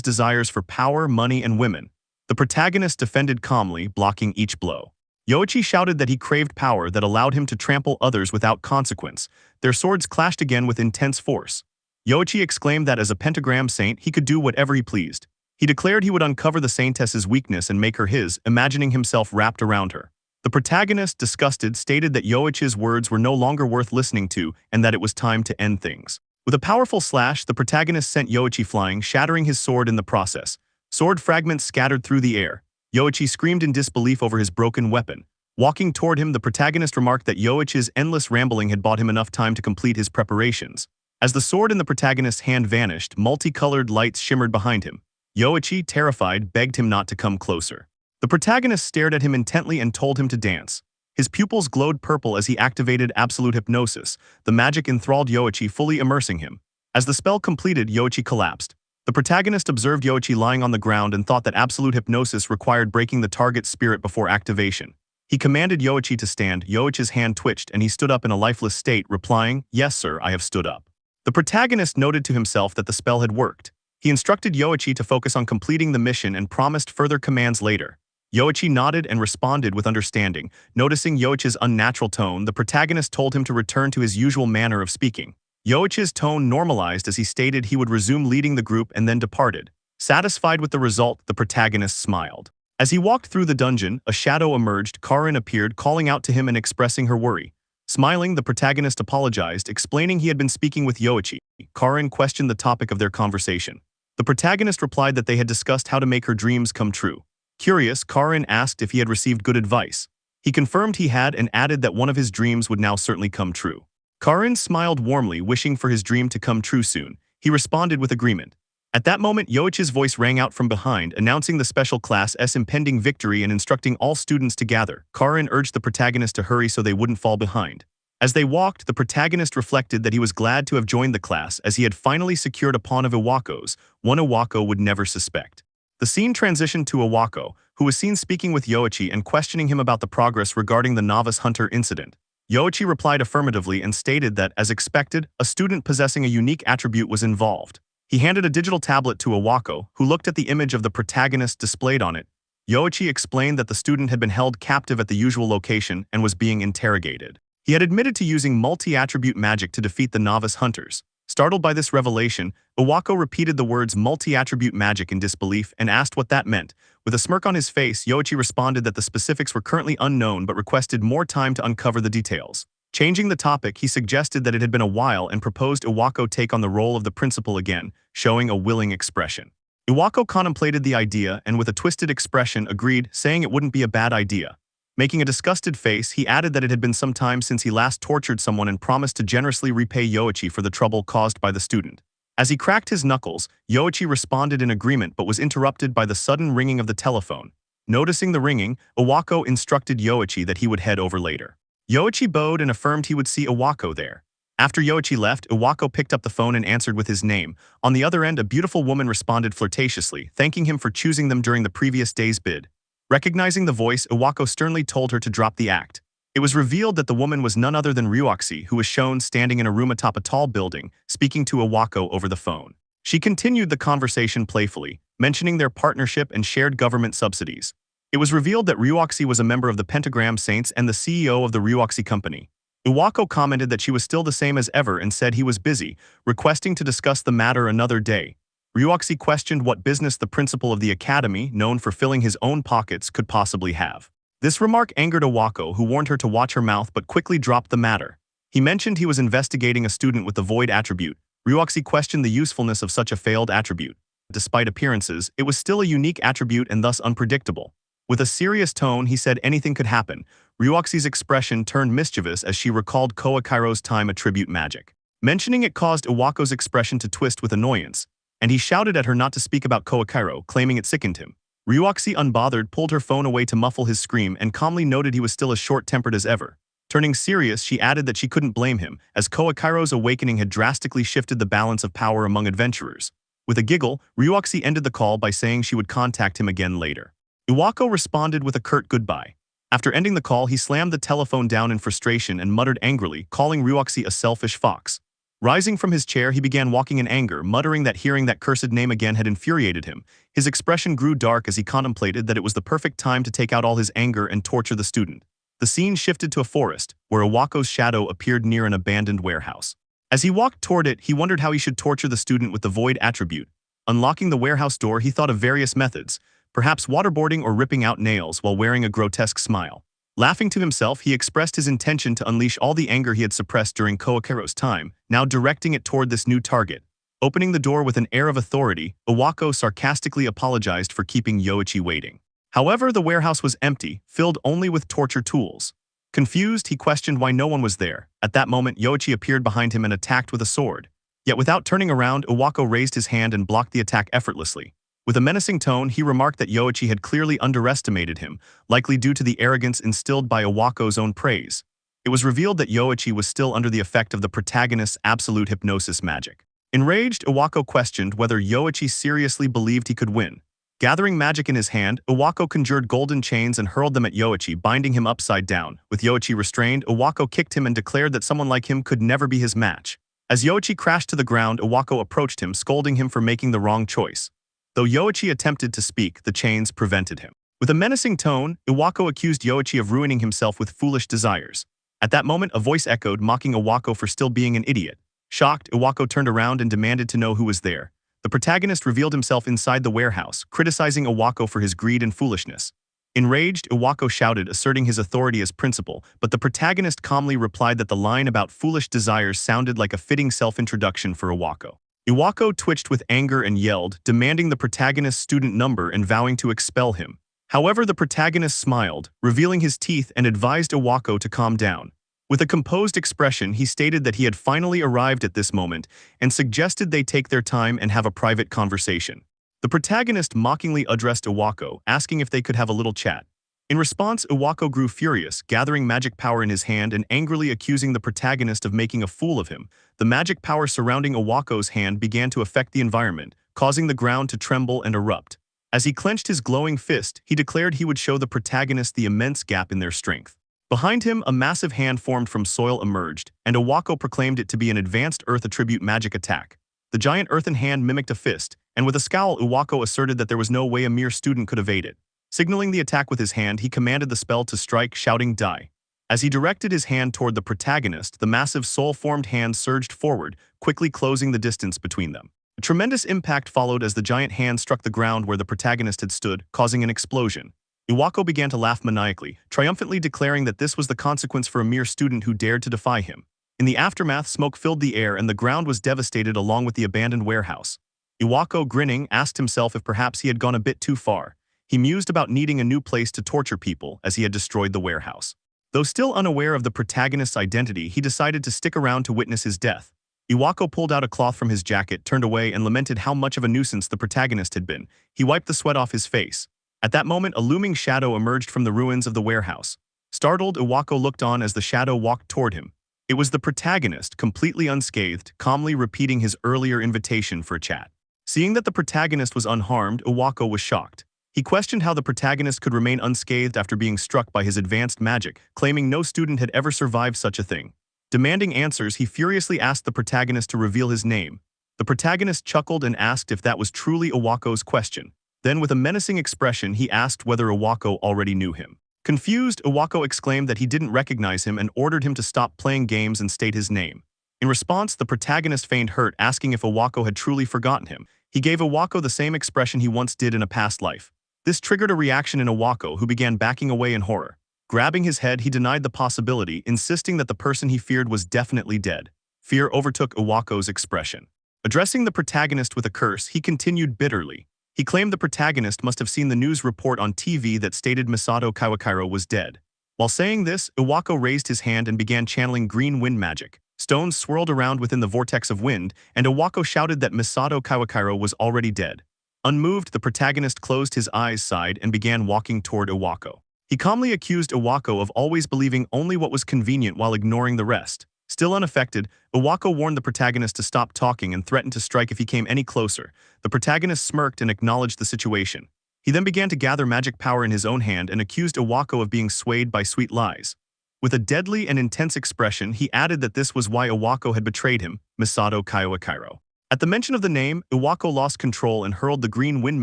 desires for power, money, and women. The protagonist defended calmly, blocking each blow. Yoichi shouted that he craved power that allowed him to trample others without consequence. Their swords clashed again with intense force. Yoichi exclaimed that as a pentagram saint, he could do whatever he pleased. He declared he would uncover the saintess's weakness and make her his, imagining himself wrapped around her. The protagonist, disgusted, stated that Yoichi's words were no longer worth listening to and that it was time to end things. With a powerful slash, the protagonist sent Yoichi flying, shattering his sword in the process. Sword fragments scattered through the air. Yoichi screamed in disbelief over his broken weapon. Walking toward him, the protagonist remarked that Yoichi's endless rambling had bought him enough time to complete his preparations. As the sword in the protagonist's hand vanished, multicolored lights shimmered behind him. Yoichi, terrified, begged him not to come closer. The protagonist stared at him intently and told him to dance. His pupils glowed purple as he activated absolute hypnosis. The magic enthralled Yoichi, fully immersing him. As the spell completed, Yoichi collapsed. The protagonist observed Yoichi lying on the ground and thought that absolute hypnosis required breaking the target's spirit before activation. He commanded Yoichi to stand. Yoichi's hand twitched and he stood up in a lifeless state, replying, "Yes, sir, I have stood up." The protagonist noted to himself that the spell had worked. He instructed Yoichi to focus on completing the mission and promised further commands later. Yoichi nodded and responded with understanding. Noticing Yoichi's unnatural tone, the protagonist told him to return to his usual manner of speaking. Yoichi's tone normalized as he stated he would resume leading the group and then departed. Satisfied with the result, the protagonist smiled. As he walked through the dungeon, a shadow emerged. Karin appeared, calling out to him and expressing her worry. Smiling, the protagonist apologized, explaining he had been speaking with Yoichi. Karin questioned the topic of their conversation. The protagonist replied that they had discussed how to make her dreams come true. Curious, Karin asked if he had received good advice. He confirmed he had and added that one of his dreams would now certainly come true. Karin smiled warmly, wishing for his dream to come true soon. He responded with agreement. At that moment, Yoichi's voice rang out from behind, announcing the special class's impending victory and instructing all students to gather. Karin urged the protagonist to hurry so they wouldn't fall behind. As they walked, the protagonist reflected that he was glad to have joined the class as he had finally secured a pawn of Iwako's, one Iwako would never suspect. The scene transitioned to Iwako, who was seen speaking with Yoichi and questioning him about the progress regarding the novice hunter incident. Yoichi replied affirmatively and stated that, as expected, a student possessing a unique attribute was involved. He handed a digital tablet to Iwako, who looked at the image of the protagonist displayed on it. Yoichi explained that the student had been held captive at the usual location and was being interrogated. He had admitted to using multi-attribute magic to defeat the novice hunters. Startled by this revelation, Iwako repeated the words multi-attribute magic in disbelief and asked what that meant. With a smirk on his face, Yoichi responded that the specifics were currently unknown but requested more time to uncover the details. Changing the topic, he suggested that it had been a while and proposed Iwako take on the role of the principal again, showing a willing expression. Iwako contemplated the idea and with a twisted expression agreed, saying it wouldn't be a bad idea. Making a disgusted face, he added that it had been some time since he last tortured someone and promised to generously repay Yoichi for the trouble caused by the student. As he cracked his knuckles, Yoichi responded in agreement but was interrupted by the sudden ringing of the telephone. Noticing the ringing, Iwako instructed Yoichi that he would head over later. Yoichi bowed and affirmed he would see Iwako there. After Yoichi left, Iwako picked up the phone and answered with his name. On the other end, a beautiful woman responded flirtatiously, thanking him for choosing them during the previous day's bid. Recognizing the voice, Iwako sternly told her to drop the act. It was revealed that the woman was none other than Ryuoxi, who was shown standing in a room atop a tall building, speaking to Iwako over the phone. She continued the conversation playfully, mentioning their partnership and shared government subsidies. It was revealed that Ryuoxi was a member of the Pentagram Saints and the CEO of the Ryuoxi Company. Iwako commented that she was still the same as ever and said he was busy, requesting to discuss the matter another day. Ryuoxi questioned what business the principal of the academy, known for filling his own pockets, could possibly have. This remark angered Iwako, who warned her to watch her mouth but quickly dropped the matter. He mentioned he was investigating a student with the void attribute. Ryuoxi questioned the usefulness of such a failed attribute. Despite appearances, it was still a unique attribute and thus unpredictable. With a serious tone, he said anything could happen. Ryuoxi's expression turned mischievous as she recalled Koakairo's time attribute magic. Mentioning it caused Iwako's expression to twist with annoyance, and he shouted at her not to speak about Koakairo, claiming it sickened him. Ryuoxi, unbothered, pulled her phone away to muffle his scream and calmly noted he was still as short-tempered as ever. Turning serious, she added that she couldn't blame him, as Koakairo's awakening had drastically shifted the balance of power among adventurers. With a giggle, Ryuoxi ended the call by saying she would contact him again later. Iwako responded with a curt goodbye. After ending the call, he slammed the telephone down in frustration and muttered angrily, calling Ryuoxi a selfish fox. Rising from his chair, he began walking in anger, muttering that hearing that cursed name again had infuriated him. His expression grew dark as he contemplated that it was the perfect time to take out all his anger and torture the student. The scene shifted to a forest, where Iwako's shadow appeared near an abandoned warehouse. As he walked toward it, he wondered how he should torture the student with the void attribute. Unlocking the warehouse door, he thought of various methods, perhaps waterboarding or ripping out nails while wearing a grotesque smile. Laughing to himself, he expressed his intention to unleash all the anger he had suppressed during Koakero's time, now directing it toward this new target. Opening the door with an air of authority, Iwako sarcastically apologized for keeping Yoichi waiting. However, the warehouse was empty, filled only with torture tools. Confused, he questioned why no one was there. At that moment, Yoichi appeared behind him and attacked with a sword. Yet without turning around, Iwako raised his hand and blocked the attack effortlessly. With a menacing tone, he remarked that Yoichi had clearly underestimated him, likely due to the arrogance instilled by Iwako's own praise. It was revealed that Yoichi was still under the effect of the protagonist's absolute hypnosis magic. Enraged, Iwako questioned whether Yoichi seriously believed he could win. Gathering magic in his hand, Iwako conjured golden chains and hurled them at Yoichi, binding him upside down. With Yoichi restrained, Iwako kicked him and declared that someone like him could never be his match. As Yoichi crashed to the ground, Iwako approached him, scolding him for making the wrong choice. Though Yoichi attempted to speak, the chains prevented him. With a menacing tone, Iwako accused Yoichi of ruining himself with foolish desires. At that moment, a voice echoed, mocking Iwako for still being an idiot. Shocked, Iwako turned around and demanded to know who was there. The protagonist revealed himself inside the warehouse, criticizing Iwako for his greed and foolishness. Enraged, Iwako shouted, asserting his authority as principal, but the protagonist calmly replied that the line about foolish desires sounded like a fitting self-introduction for Iwako. Iwako twitched with anger and yelled, demanding the protagonist's student number and vowing to expel him. However, the protagonist smiled, revealing his teeth, and advised Iwako to calm down. With a composed expression, he stated that he had finally arrived at this moment and suggested they take their time and have a private conversation. The protagonist mockingly addressed Iwako, asking if they could have a little chat. In response, Iwako grew furious, gathering magic power in his hand and angrily accusing the protagonist of making a fool of him. The magic power surrounding Iwako's hand began to affect the environment, causing the ground to tremble and erupt. As he clenched his glowing fist, he declared he would show the protagonist the immense gap in their strength. Behind him, a massive hand formed from soil emerged, and Iwako proclaimed it to be an advanced earth attribute magic attack. The giant earthen hand mimicked a fist, and with a scowl, Iwako asserted that there was no way a mere student could evade it. Signaling the attack with his hand, he commanded the spell to strike, shouting, "Die." As he directed his hand toward the protagonist, the massive soul-formed hand surged forward, quickly closing the distance between them. A tremendous impact followed as the giant hand struck the ground where the protagonist had stood, causing an explosion. Iwako began to laugh maniacally, triumphantly declaring that this was the consequence for a mere student who dared to defy him. In the aftermath, smoke filled the air and the ground was devastated along with the abandoned warehouse. Iwako, grinning, asked himself if perhaps he had gone a bit too far. He mused about needing a new place to torture people as he had destroyed the warehouse. Though still unaware of the protagonist's identity, he decided to stick around to witness his death. Iwako pulled out a cloth from his jacket, turned away, and lamented how much of a nuisance the protagonist had been. He wiped the sweat off his face. At that moment, a looming shadow emerged from the ruins of the warehouse. Startled, Iwako looked on as the shadow walked toward him. It was the protagonist, completely unscathed, calmly repeating his earlier invitation for a chat. Seeing that the protagonist was unharmed, Iwako was shocked. He questioned how the protagonist could remain unscathed after being struck by his advanced magic, claiming no student had ever survived such a thing. Demanding answers, he furiously asked the protagonist to reveal his name. The protagonist chuckled and asked if that was truly Iwako's question. Then, with a menacing expression, he asked whether Iwako already knew him. Confused, Iwako exclaimed that he didn't recognize him and ordered him to stop playing games and state his name. In response, the protagonist feigned hurt, asking if Iwako had truly forgotten him. He gave Iwako the same expression he once did in a past life. This triggered a reaction in Iwako, who began backing away in horror. Grabbing his head, he denied the possibility, insisting that the person he feared was definitely dead. Fear overtook Iwako's expression. Addressing the protagonist with a curse, he continued bitterly. He claimed the protagonist must have seen the news report on TV that stated Misato Kawakiro was dead. While saying this, Iwako raised his hand and began channeling green wind magic. Stones swirled around within the vortex of wind, and Iwako shouted that Misato Kawakiro was already dead. Unmoved, the protagonist closed his eyes, sighed, and began walking toward Iwako. He calmly accused Iwako of always believing only what was convenient while ignoring the rest. Still unaffected, Iwako warned the protagonist to stop talking and threatened to strike if he came any closer. The protagonist smirked and acknowledged the situation. He then began to gather magic power in his own hand and accused Iwako of being swayed by sweet lies. With a deadly and intense expression, he added that this was why Iwako had betrayed him, Misato Kawakairo. At the mention of the name, Iwako lost control and hurled the green wind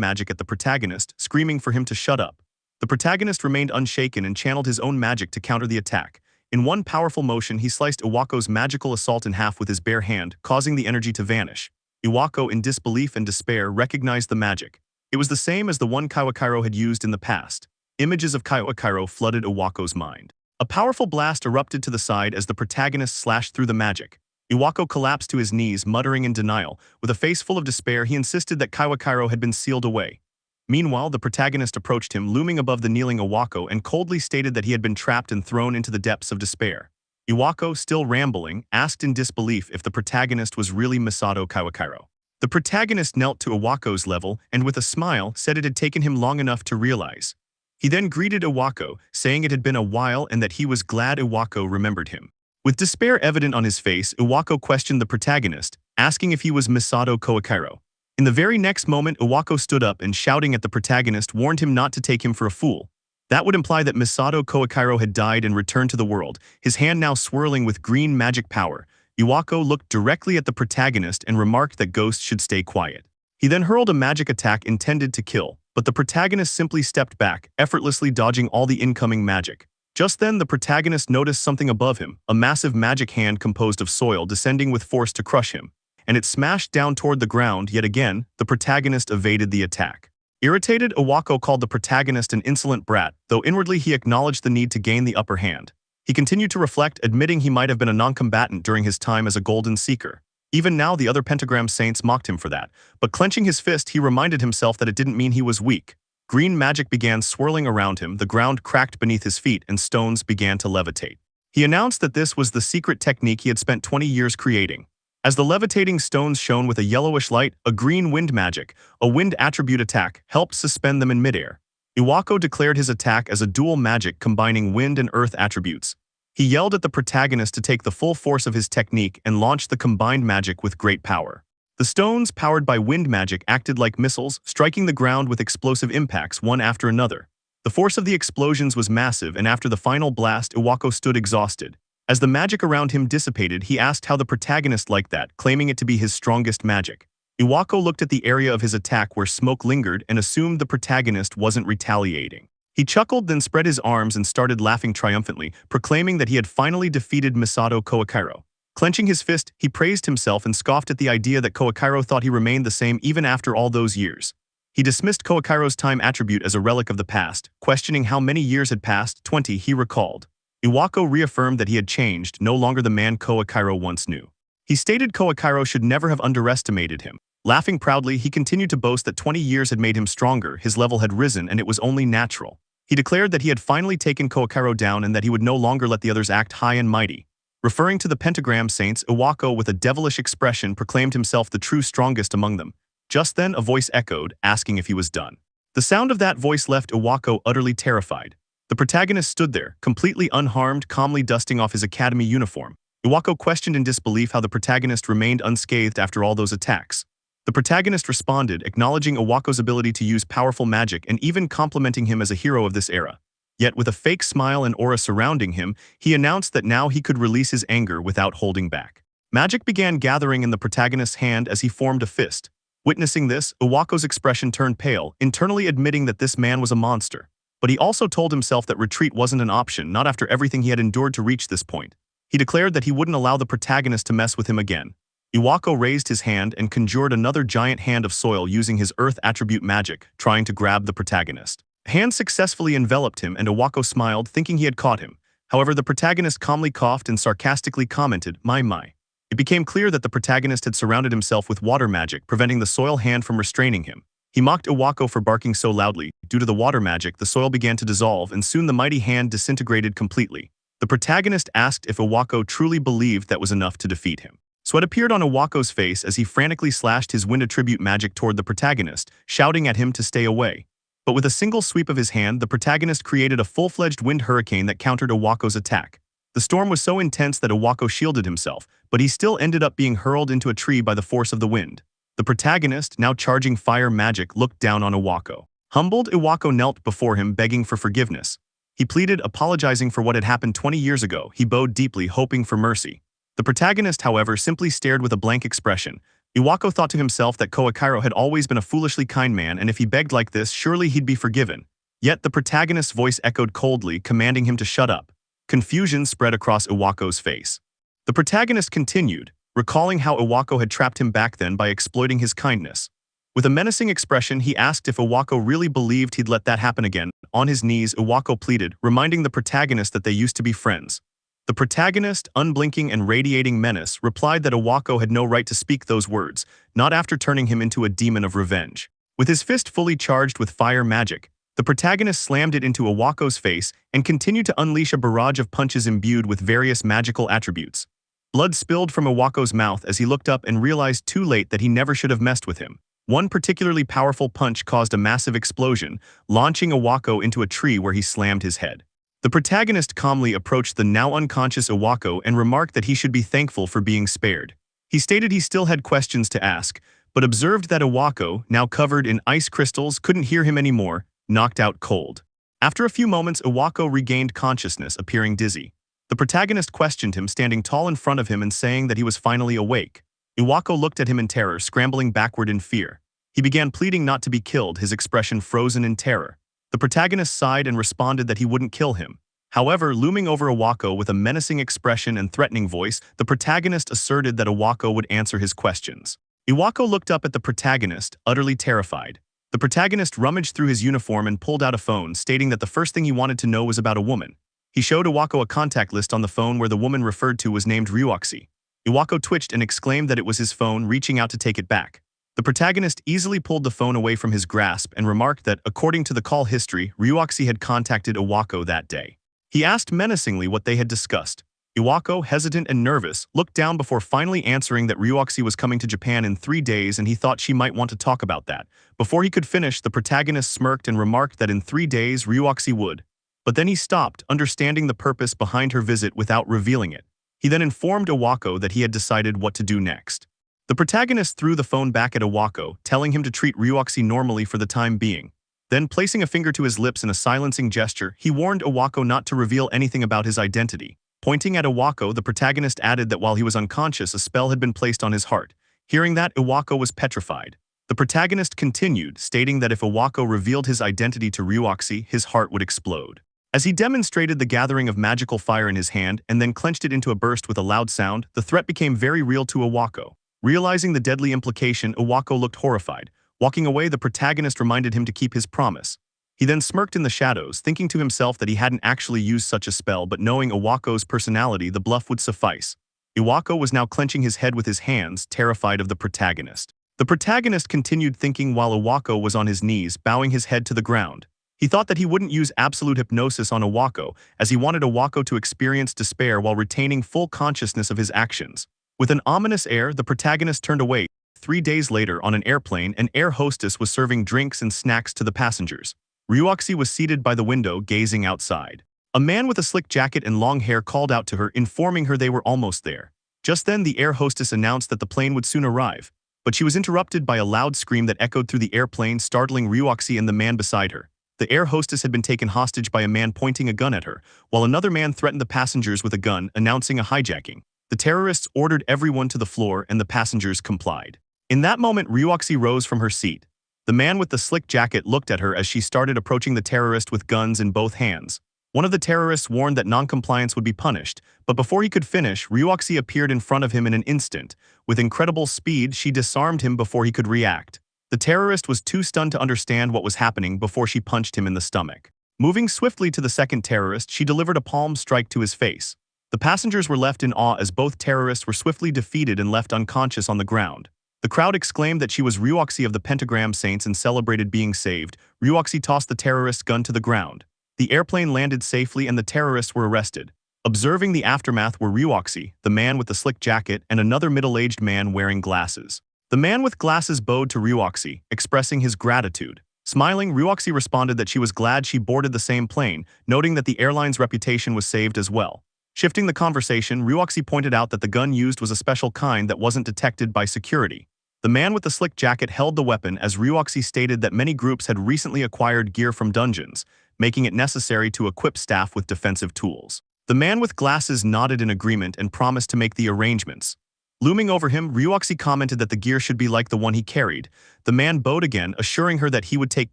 magic at the protagonist, screaming for him to shut up. The protagonist remained unshaken and channeled his own magic to counter the attack. In one powerful motion, he sliced Iwako's magical assault in half with his bare hand, causing the energy to vanish. Iwako, in disbelief and despair, recognized the magic. It was the same as the one Kawakairo had used in the past. Images of Kawakairo flooded Iwako's mind. A powerful blast erupted to the side as the protagonist slashed through the magic. Iwako collapsed to his knees, muttering in denial. With a face full of despair, he insisted that Kawakairo had been sealed away. Meanwhile, the protagonist approached him, looming above the kneeling Iwako, and coldly stated that he had been trapped and thrown into the depths of despair. Iwako, still rambling, asked in disbelief if the protagonist was really Misato Kawakairo. The protagonist knelt to Iwako's level and, with a smile, said it had taken him long enough to realize. He then greeted Iwako, saying it had been a while and that he was glad Iwako remembered him. With despair evident on his face, Iwako questioned the protagonist, asking if he was Misato Kawakairo. In the very next moment, Iwako stood up and, shouting at the protagonist, warned him not to take him for a fool. That would imply that Misato Kawakairo had died and returned to the world, his hand now swirling with green magic power. Iwako looked directly at the protagonist and remarked that ghosts should stay quiet. He then hurled a magic attack intended to kill, but the protagonist simply stepped back, effortlessly dodging all the incoming magic. Just then, the protagonist noticed something above him, a massive magic hand composed of soil descending with force to crush him, and it smashed down toward the ground. Yet again, the protagonist evaded the attack. Irritated, Iwako called the protagonist an insolent brat, though inwardly he acknowledged the need to gain the upper hand. He continued to reflect, admitting he might have been a non-combatant during his time as a golden seeker. Even now, the other pentagram saints mocked him for that, but clenching his fist, he reminded himself that it didn't mean he was weak. Green magic began swirling around him, the ground cracked beneath his feet, and stones began to levitate. He announced that this was the secret technique he had spent 20 years creating. As the levitating stones shone with a yellowish light, a green wind magic, a wind attribute attack, helped suspend them in midair. Iwako declared his attack as a dual magic combining wind and earth attributes. He yelled at the protagonist to take the full force of his technique and launched the combined magic with great power. The stones, powered by wind magic, acted like missiles, striking the ground with explosive impacts one after another. The force of the explosions was massive, and after the final blast, Iwako stood exhausted. As the magic around him dissipated, he asked how the protagonist liked that, claiming it to be his strongest magic. Iwako looked at the area of his attack where smoke lingered and assumed the protagonist wasn't retaliating. He chuckled, then spread his arms and started laughing triumphantly, proclaiming that he had finally defeated Misato Kawakairo. Clenching his fist, he praised himself and scoffed at the idea that Kawakairo thought he remained the same even after all those years. He dismissed Kawakairo's time attribute as a relic of the past, questioning how many years had passed. 20, he recalled. Iwako reaffirmed that he had changed, no longer the man Kawakairo once knew. He stated Kawakairo should never have underestimated him. Laughing proudly, he continued to boast that 20 years had made him stronger, his level had risen, and it was only natural. He declared that he had finally taken Kawakairo down and that he would no longer let the others act high and mighty. Referring to the pentagram saints, Iwako, with a devilish expression, proclaimed himself the true strongest among them. Just then, a voice echoed, asking if he was done. The sound of that voice left Iwako utterly terrified. The protagonist stood there, completely unharmed, calmly dusting off his academy uniform. Iwako questioned in disbelief how the protagonist remained unscathed after all those attacks. The protagonist responded, acknowledging Iwako's ability to use powerful magic and even complimenting him as a hero of this era. Yet, with a fake smile and aura surrounding him, he announced that now he could release his anger without holding back. Magic began gathering in the protagonist's hand as he formed a fist. Witnessing this, Iwako's expression turned pale, internally admitting that this man was a monster. But he also told himself that retreat wasn't an option, not after everything he had endured to reach this point. He declared that he wouldn't allow the protagonist to mess with him again. Iwako raised his hand and conjured another giant hand of soil using his earth attribute magic, trying to grab the protagonist. The hand successfully enveloped him, and Iwako smiled, thinking he had caught him. However, the protagonist calmly coughed and sarcastically commented, my. It became clear that the protagonist had surrounded himself with water magic, preventing the soil hand from restraining him. He mocked Iwako for barking so loudly. Due to the water magic, the soil began to dissolve, and soon the mighty hand disintegrated completely. The protagonist asked if Iwako truly believed that was enough to defeat him. Sweat appeared on Iwako's face as he frantically slashed his wind attribute magic toward the protagonist, shouting at him to stay away. But with a single sweep of his hand, the protagonist created a full-fledged wind hurricane that countered Iwako's attack. The storm was so intense that Iwako shielded himself, but he still ended up being hurled into a tree by the force of the wind. The protagonist, now charging fire magic, looked down on Iwako. Humbled, Iwako knelt before him, begging for forgiveness. He pleaded, apologizing for what had happened 20 years ago. He bowed deeply, hoping for mercy. The protagonist, however, simply stared with a blank expression. Iwako thought to himself that Koichiro had always been a foolishly kind man, and if he begged like this, surely he'd be forgiven. Yet the protagonist's voice echoed coldly, commanding him to shut up. Confusion spread across Iwako's face. The protagonist continued, recalling how Iwako had trapped him back then by exploiting his kindness. With a menacing expression, he asked if Iwako really believed he'd let that happen again. On his knees, Iwako pleaded, reminding the protagonist that they used to be friends. The protagonist, unblinking and radiating menace, replied that Iwako had no right to speak those words, not after turning him into a demon of revenge. With his fist fully charged with fire magic, the protagonist slammed it into Iwako's face and continued to unleash a barrage of punches imbued with various magical attributes. Blood spilled from Iwako's mouth as he looked up and realized too late that he never should have messed with him. One particularly powerful punch caused a massive explosion, launching Iwako into a tree where he slammed his head. The protagonist calmly approached the now unconscious Iwako and remarked that he should be thankful for being spared. He stated he still had questions to ask, but observed that Iwako, now covered in ice crystals, couldn't hear him anymore, knocked out cold. After a few moments, Iwako regained consciousness, appearing dizzy. The protagonist questioned him, standing tall in front of him and saying that he was finally awake. Iwako looked at him in terror, scrambling backward in fear. He began pleading not to be killed, his expression frozen in terror. The protagonist sighed and responded that he wouldn't kill him. However, looming over Iwako with a menacing expression and threatening voice, the protagonist asserted that Iwako would answer his questions. Iwako looked up at the protagonist, utterly terrified. The protagonist rummaged through his uniform and pulled out a phone, stating that the first thing he wanted to know was about a woman. He showed Iwako a contact list on the phone where the woman referred to was named Ryuoxi. Iwako twitched and exclaimed that it was his phone, reaching out to take it back. The protagonist easily pulled the phone away from his grasp and remarked that, according to the call history, Ryuoxi had contacted Iwako that day. He asked menacingly what they had discussed. Iwako, hesitant and nervous, looked down before finally answering that Ryuoxi was coming to Japan in 3 days and he thought she might want to talk about that. Before he could finish, the protagonist smirked and remarked that in 3 days Ryuoxi would. But then he stopped, understanding the purpose behind her visit without revealing it. He then informed Iwako that he had decided what to do next. The protagonist threw the phone back at Iwako, telling him to treat Ryuoxi normally for the time being. Then, placing a finger to his lips in a silencing gesture, he warned Iwako not to reveal anything about his identity. Pointing at Iwako, the protagonist added that while he was unconscious, a spell had been placed on his heart. Hearing that, Iwako was petrified. The protagonist continued, stating that if Iwako revealed his identity to Ryuoxi, his heart would explode. As he demonstrated the gathering of magical fire in his hand and then clenched it into a burst with a loud sound, the threat became very real to Iwako. Realizing the deadly implication, Iwako looked horrified. Walking away, the protagonist reminded him to keep his promise. He then smirked in the shadows, thinking to himself that he hadn't actually used such a spell, but knowing Iwako's personality, the bluff would suffice. Iwako was now clenching his head with his hands, terrified of the protagonist. The protagonist continued thinking while Iwako was on his knees, bowing his head to the ground. He thought that he wouldn't use absolute hypnosis on Iwako, as he wanted Iwako to experience despair while retaining full consciousness of his actions. With an ominous air, the protagonist turned away. 3 days later, on an airplane, an air hostess was serving drinks and snacks to the passengers. Ryuoxi was seated by the window, gazing outside. A man with a slick jacket and long hair called out to her, informing her they were almost there. Just then, the air hostess announced that the plane would soon arrive, but she was interrupted by a loud scream that echoed through the airplane, startling Ryuoxi and the man beside her. The air hostess had been taken hostage by a man pointing a gun at her, while another man threatened the passengers with a gun, announcing a hijacking. The terrorists ordered everyone to the floor and the passengers complied. In that moment, Ryuoxi rose from her seat. The man with the slick jacket looked at her as she started approaching the terrorist with guns in both hands. One of the terrorists warned that non-compliance would be punished, but before he could finish, Ryuoxi appeared in front of him in an instant. With incredible speed, she disarmed him before he could react. The terrorist was too stunned to understand what was happening before she punched him in the stomach. Moving swiftly to the second terrorist, she delivered a palm strike to his face. The passengers were left in awe as both terrorists were swiftly defeated and left unconscious on the ground. The crowd exclaimed that she was Ryuoxi of the Pentagram Saints and celebrated being saved. Ryuoxi tossed the terrorist's gun to the ground. The airplane landed safely and the terrorists were arrested. Observing the aftermath were Ryuoxi, the man with the slick jacket, and another middle-aged man wearing glasses. The man with glasses bowed to Ryuoxi, expressing his gratitude. Smiling, Ryuoxi responded that she was glad she boarded the same plane, noting that the airline's reputation was saved as well. Shifting the conversation, Ryuoxi pointed out that the gun used was a special kind that wasn't detected by security. The man with the slick jacket held the weapon as Ryuoxi stated that many groups had recently acquired gear from dungeons, making it necessary to equip staff with defensive tools. The man with glasses nodded in agreement and promised to make the arrangements. Looming over him, Ryuoxi commented that the gear should be like the one he carried. The man bowed again, assuring her that he would take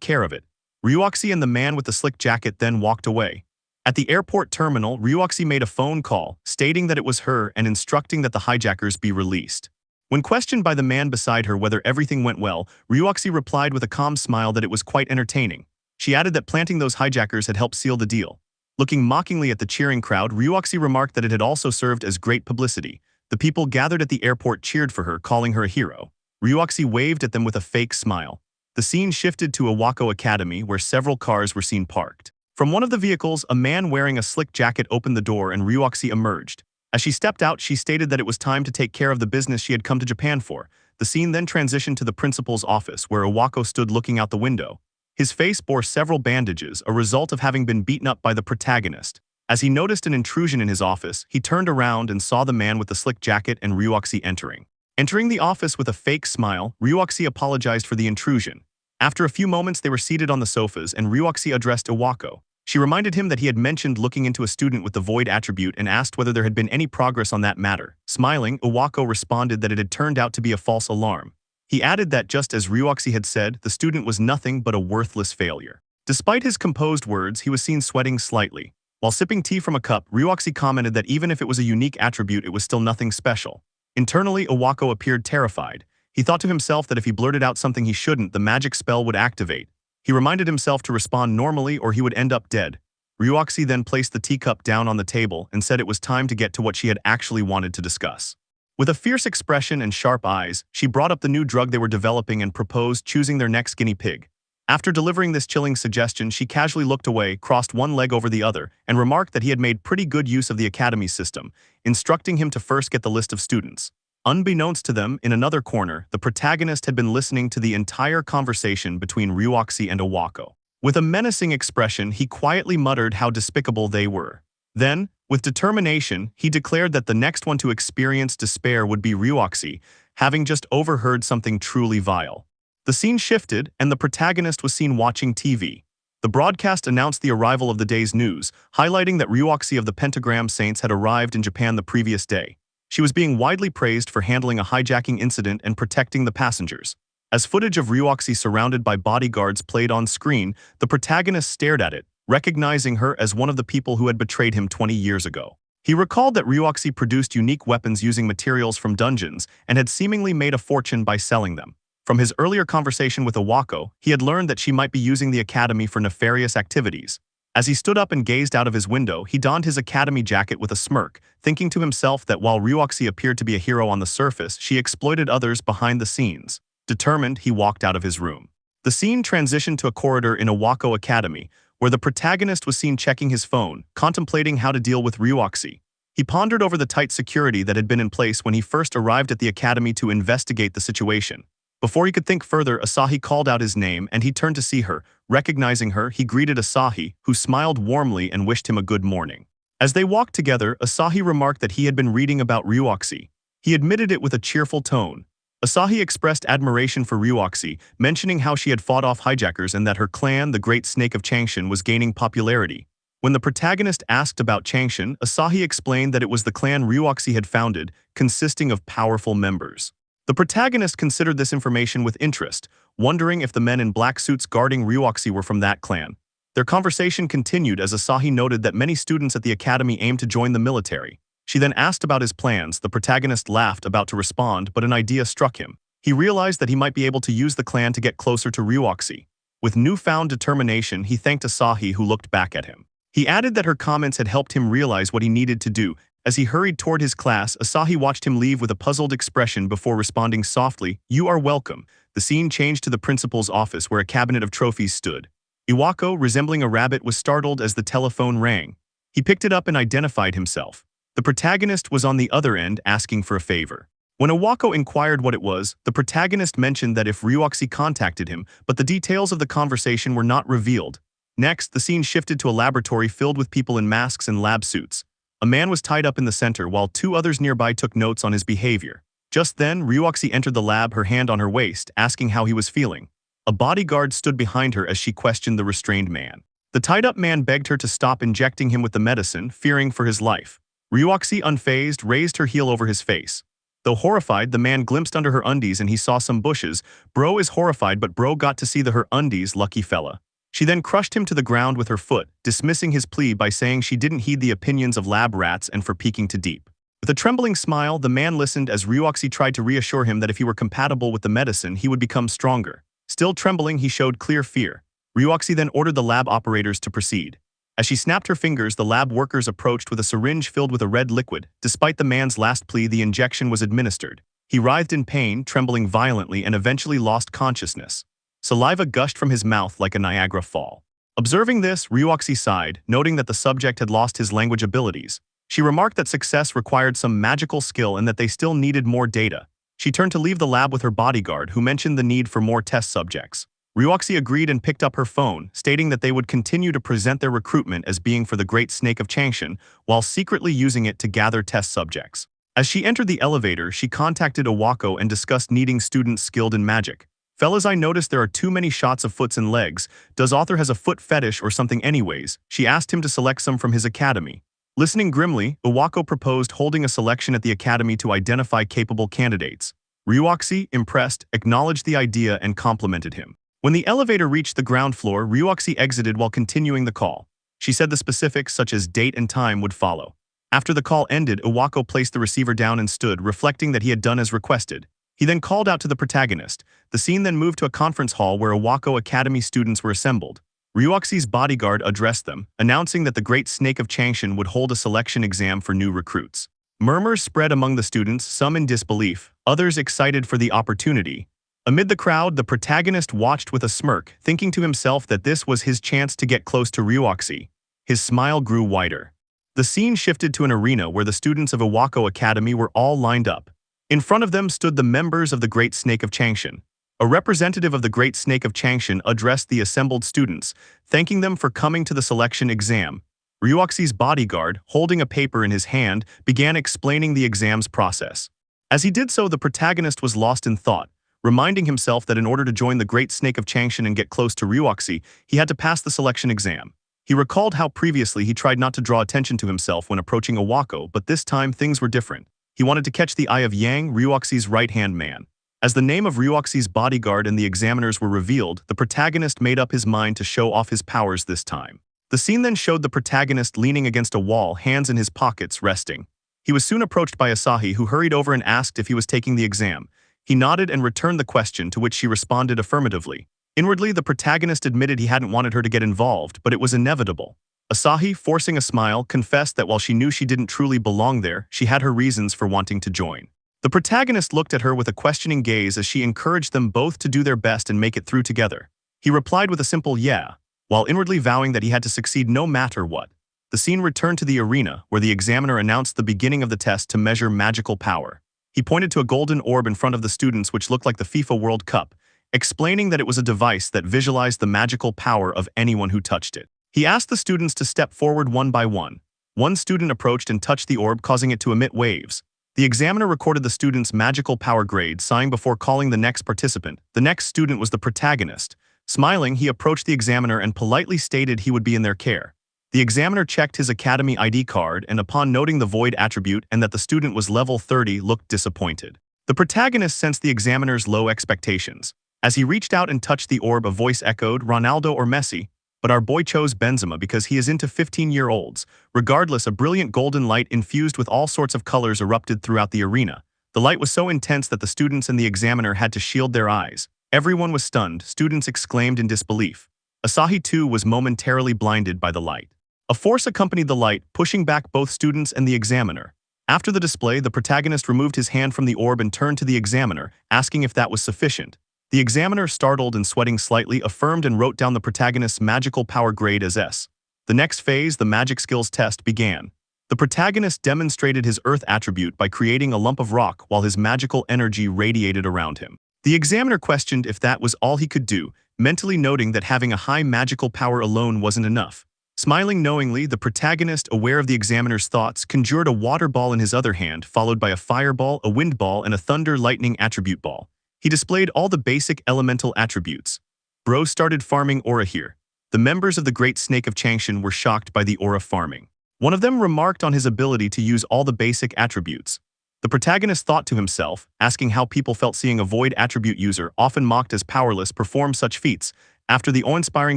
care of it. Ryuoxi and the man with the slick jacket then walked away. At the airport terminal, Ryuoxi made a phone call, stating that it was her and instructing that the hijackers be released. When questioned by the man beside her whether everything went well, Ryuoxi replied with a calm smile that it was quite entertaining. She added that planting those hijackers had helped seal the deal. Looking mockingly at the cheering crowd, Ryuoxi remarked that it had also served as great publicity. The people gathered at the airport cheered for her, calling her a hero. Ryuoxi waved at them with a fake smile. The scene shifted to Iwako Academy, where several cars were seen parked. From one of the vehicles, a man wearing a slick jacket opened the door and Ryuoxi emerged. As she stepped out, she stated that it was time to take care of the business she had come to Japan for. The scene then transitioned to the principal's office, where Iwako stood looking out the window. His face bore several bandages, a result of having been beaten up by the protagonist. As he noticed an intrusion in his office, he turned around and saw the man with the slick jacket and Ryuoxi entering. Entering the office with a fake smile, Ryuoxi apologized for the intrusion. After a few moments, they were seated on the sofas and Ryuoxi addressed Iwako. She reminded him that he had mentioned looking into a student with the void attribute and asked whether there had been any progress on that matter. Smiling, Iwako responded that it had turned out to be a false alarm. He added that just as Ryuoxi had said, the student was nothing but a worthless failure. Despite his composed words, he was seen sweating slightly. While sipping tea from a cup, Ryuoxi commented that even if it was a unique attribute, it was still nothing special. Internally, Iwako appeared terrified. He thought to himself that if he blurted out something he shouldn't, the magic spell would activate. He reminded himself to respond normally or he would end up dead. Ryuoxi then placed the teacup down on the table and said it was time to get to what she had actually wanted to discuss. With a fierce expression and sharp eyes, she brought up the new drug they were developing and proposed choosing their next guinea pig. After delivering this chilling suggestion, she casually looked away, crossed one leg over the other, and remarked that he had made pretty good use of the academy system, instructing him to first get the list of students. Unbeknownst to them, in another corner, the protagonist had been listening to the entire conversation between Ryuoxi and Iwako. With a menacing expression, he quietly muttered how despicable they were. Then, with determination, he declared that the next one to experience despair would be Ryuoxi, having just overheard something truly vile. The scene shifted, and the protagonist was seen watching TV. The broadcast announced the arrival of the day's news, highlighting that Ryuoxi of the Pentagram Saints had arrived in Japan the previous day. She was being widely praised for handling a hijacking incident and protecting the passengers. As footage of Ryuoxi surrounded by bodyguards played on screen, the protagonist stared at it, recognizing her as one of the people who had betrayed him 20 years ago. He recalled that Ryuoxi produced unique weapons using materials from dungeons and had seemingly made a fortune by selling them. From his earlier conversation with Iwako, he had learned that she might be using the academy for nefarious activities. As he stood up and gazed out of his window, he donned his academy jacket with a smirk, thinking to himself that while Ryuoxi appeared to be a hero on the surface, she exploited others behind the scenes. Determined, he walked out of his room. The scene transitioned to a corridor in Iwako Academy, where the protagonist was seen checking his phone, contemplating how to deal with Ryuoxi. He pondered over the tight security that had been in place when he first arrived at the academy to investigate the situation. Before he could think further, Asahi called out his name and he turned to see her. Recognizing her, he greeted Asahi, who smiled warmly and wished him a good morning. As they walked together, Asahi remarked that he had been reading about Ryuoxi. He admitted it with a cheerful tone. Asahi expressed admiration for Ryuoxi, mentioning how she had fought off hijackers and that her clan, the Great Snake of Changshan, was gaining popularity. When the protagonist asked about Changshan, Asahi explained that it was the clan Ryuoxi had founded, consisting of powerful members. The protagonist considered this information with interest, wondering if the men in black suits guarding Ryuoxi were from that clan. Their conversation continued as Asahi noted that many students at the academy aimed to join the military. She then asked about his plans. The protagonist laughed, about to respond, but an idea struck him. He realized that he might be able to use the clan to get closer to Ryuoxi. With newfound determination, he thanked Asahi, who looked back at him. He added that her comments had helped him realize what he needed to do. As he hurried toward his class, Asahi watched him leave with a puzzled expression before responding softly, "You are welcome." The scene changed to the principal's office, where a cabinet of trophies stood. Iwako, resembling a rabbit, was startled as the telephone rang. He picked it up and identified himself. The protagonist was on the other end, asking for a favor. When Iwako inquired what it was, the protagonist mentioned that if Ryuoxi contacted him, but the details of the conversation were not revealed. Next, the scene shifted to a laboratory filled with people in masks and lab suits. A man was tied up in the center while two others nearby took notes on his behavior. Just then, Ryuoxi entered the lab, her hand on her waist, asking how he was feeling. A bodyguard stood behind her as she questioned the restrained man. The tied-up man begged her to stop injecting him with the medicine, fearing for his life. Ryuoxi, unfazed, raised her heel over his face. Though horrified, the man glimpsed under her undies and he saw some bushes. Bro is horrified, but Bro got to see her undies, lucky fella. She then crushed him to the ground with her foot, dismissing his plea by saying she didn't heed the opinions of lab rats and for peeking too deep. With a trembling smile, the man listened as Ryuoxi tried to reassure him that if he were compatible with the medicine, he would become stronger. Still trembling, he showed clear fear. Ryuoxi then ordered the lab operators to proceed. As she snapped her fingers, the lab workers approached with a syringe filled with a red liquid. Despite the man's last plea, the injection was administered. He writhed in pain, trembling violently, and eventually lost consciousness. Saliva gushed from his mouth like a Niagara fall. Observing this, Ryuoxi sighed, noting that the subject had lost his language abilities. She remarked that success required some magical skill and that they still needed more data. She turned to leave the lab with her bodyguard, who mentioned the need for more test subjects. Ryuoxi agreed and picked up her phone, stating that they would continue to present their recruitment as being for the Great Snake of Changshan, while secretly using it to gather test subjects. As she entered the elevator, she contacted Iwako and discussed needing students skilled in magic. Fellas, I noticed there are too many shots of foots and legs. Does author has a foot fetish or something anyways? She asked him to select some from his academy. Listening grimly, Iwako proposed holding a selection at the academy to identify capable candidates. Ryuoxi, impressed, acknowledged the idea and complimented him. When the elevator reached the ground floor, Ryuoxi exited while continuing the call. She said the specifics such as date and time would follow. After the call ended, Iwako placed the receiver down and stood, reflecting that he had done as requested. He then called out to the protagonist. The scene then moved to a conference hall where Iwako Academy students were assembled. Ryuoxi's bodyguard addressed them, announcing that the Great Snake of Changshan would hold a selection exam for new recruits. Murmurs spread among the students, some in disbelief, others excited for the opportunity. Amid the crowd, the protagonist watched with a smirk, thinking to himself that this was his chance to get close to Ryuoxi. His smile grew wider. The scene shifted to an arena where the students of Iwako Academy were all lined up. In front of them stood the members of the Great Snake of Changshan. A representative of the Great Snake of Changshan addressed the assembled students, thanking them for coming to the selection exam. Ryuoxi's bodyguard, holding a paper in his hand, began explaining the exam's process. As he did so, the protagonist was lost in thought, reminding himself that in order to join the Great Snake of Changshan and get close to Ryuoxi, he had to pass the selection exam. He recalled how previously he tried not to draw attention to himself when approaching Iwako, but this time things were different. He wanted to catch the eye of Yang, Ryuoxi's right-hand man. As the name of Ryuoxi's bodyguard and the examiners were revealed, the protagonist made up his mind to show off his powers this time. The scene then showed the protagonist leaning against a wall, hands in his pockets, resting. He was soon approached by Asahi, who hurried over and asked if he was taking the exam. He nodded and returned the question, to which she responded affirmatively. Inwardly, the protagonist admitted he hadn't wanted her to get involved, but it was inevitable. Asahi, forcing a smile, confessed that while she knew she didn't truly belong there, she had her reasons for wanting to join. The protagonist looked at her with a questioning gaze as she encouraged them both to do their best and make it through together. He replied with a simple yeah, while inwardly vowing that he had to succeed no matter what. The scene returned to the arena, where the examiner announced the beginning of the test to measure magical power. He pointed to a golden orb in front of the students which looked like the FIFA World Cup, explaining that it was a device that visualized the magical power of anyone who touched it. He asked the students to step forward one by one. One student approached and touched the orb, causing it to emit waves. The examiner recorded the student's magical power grade, sighing before calling the next participant. The next student was the protagonist. Smiling, he approached the examiner and politely stated he would be in their care. The examiner checked his academy ID card and, upon noting the void attribute and that the student was level 30, looked disappointed. The protagonist sensed the examiner's low expectations. As he reached out and touched the orb, a voice echoed, "Ronaldo or Messi?" But our boy chose Benzema because he is into 15-year-olds. Regardless, a brilliant golden light infused with all sorts of colors erupted throughout the arena. The light was so intense that the students and the examiner had to shield their eyes. Everyone was stunned. Students exclaimed in disbelief. Asahi too was momentarily blinded by the light. A force accompanied the light, pushing back both students and the examiner. After the display, the protagonist removed his hand from the orb and turned to the examiner, asking if that was sufficient. The examiner, startled and sweating slightly, affirmed and wrote down the protagonist's magical power grade as S. The next phase, the magic skills test, began. The protagonist demonstrated his earth attribute by creating a lump of rock while his magical energy radiated around him. The examiner questioned if that was all he could do, mentally noting that having a high magical power alone wasn't enough. Smiling knowingly, the protagonist, aware of the examiner's thoughts, conjured a water ball in his other hand, followed by a fireball, a wind ball, and a thunder lightning attribute ball. He displayed all the basic elemental attributes. Bro started farming aura here. The members of the Great Snake of Changshan were shocked by the aura farming. One of them remarked on his ability to use all the basic attributes. The protagonist thought to himself, asking how people felt seeing a void attribute user, often mocked as powerless, perform such feats. After the awe-inspiring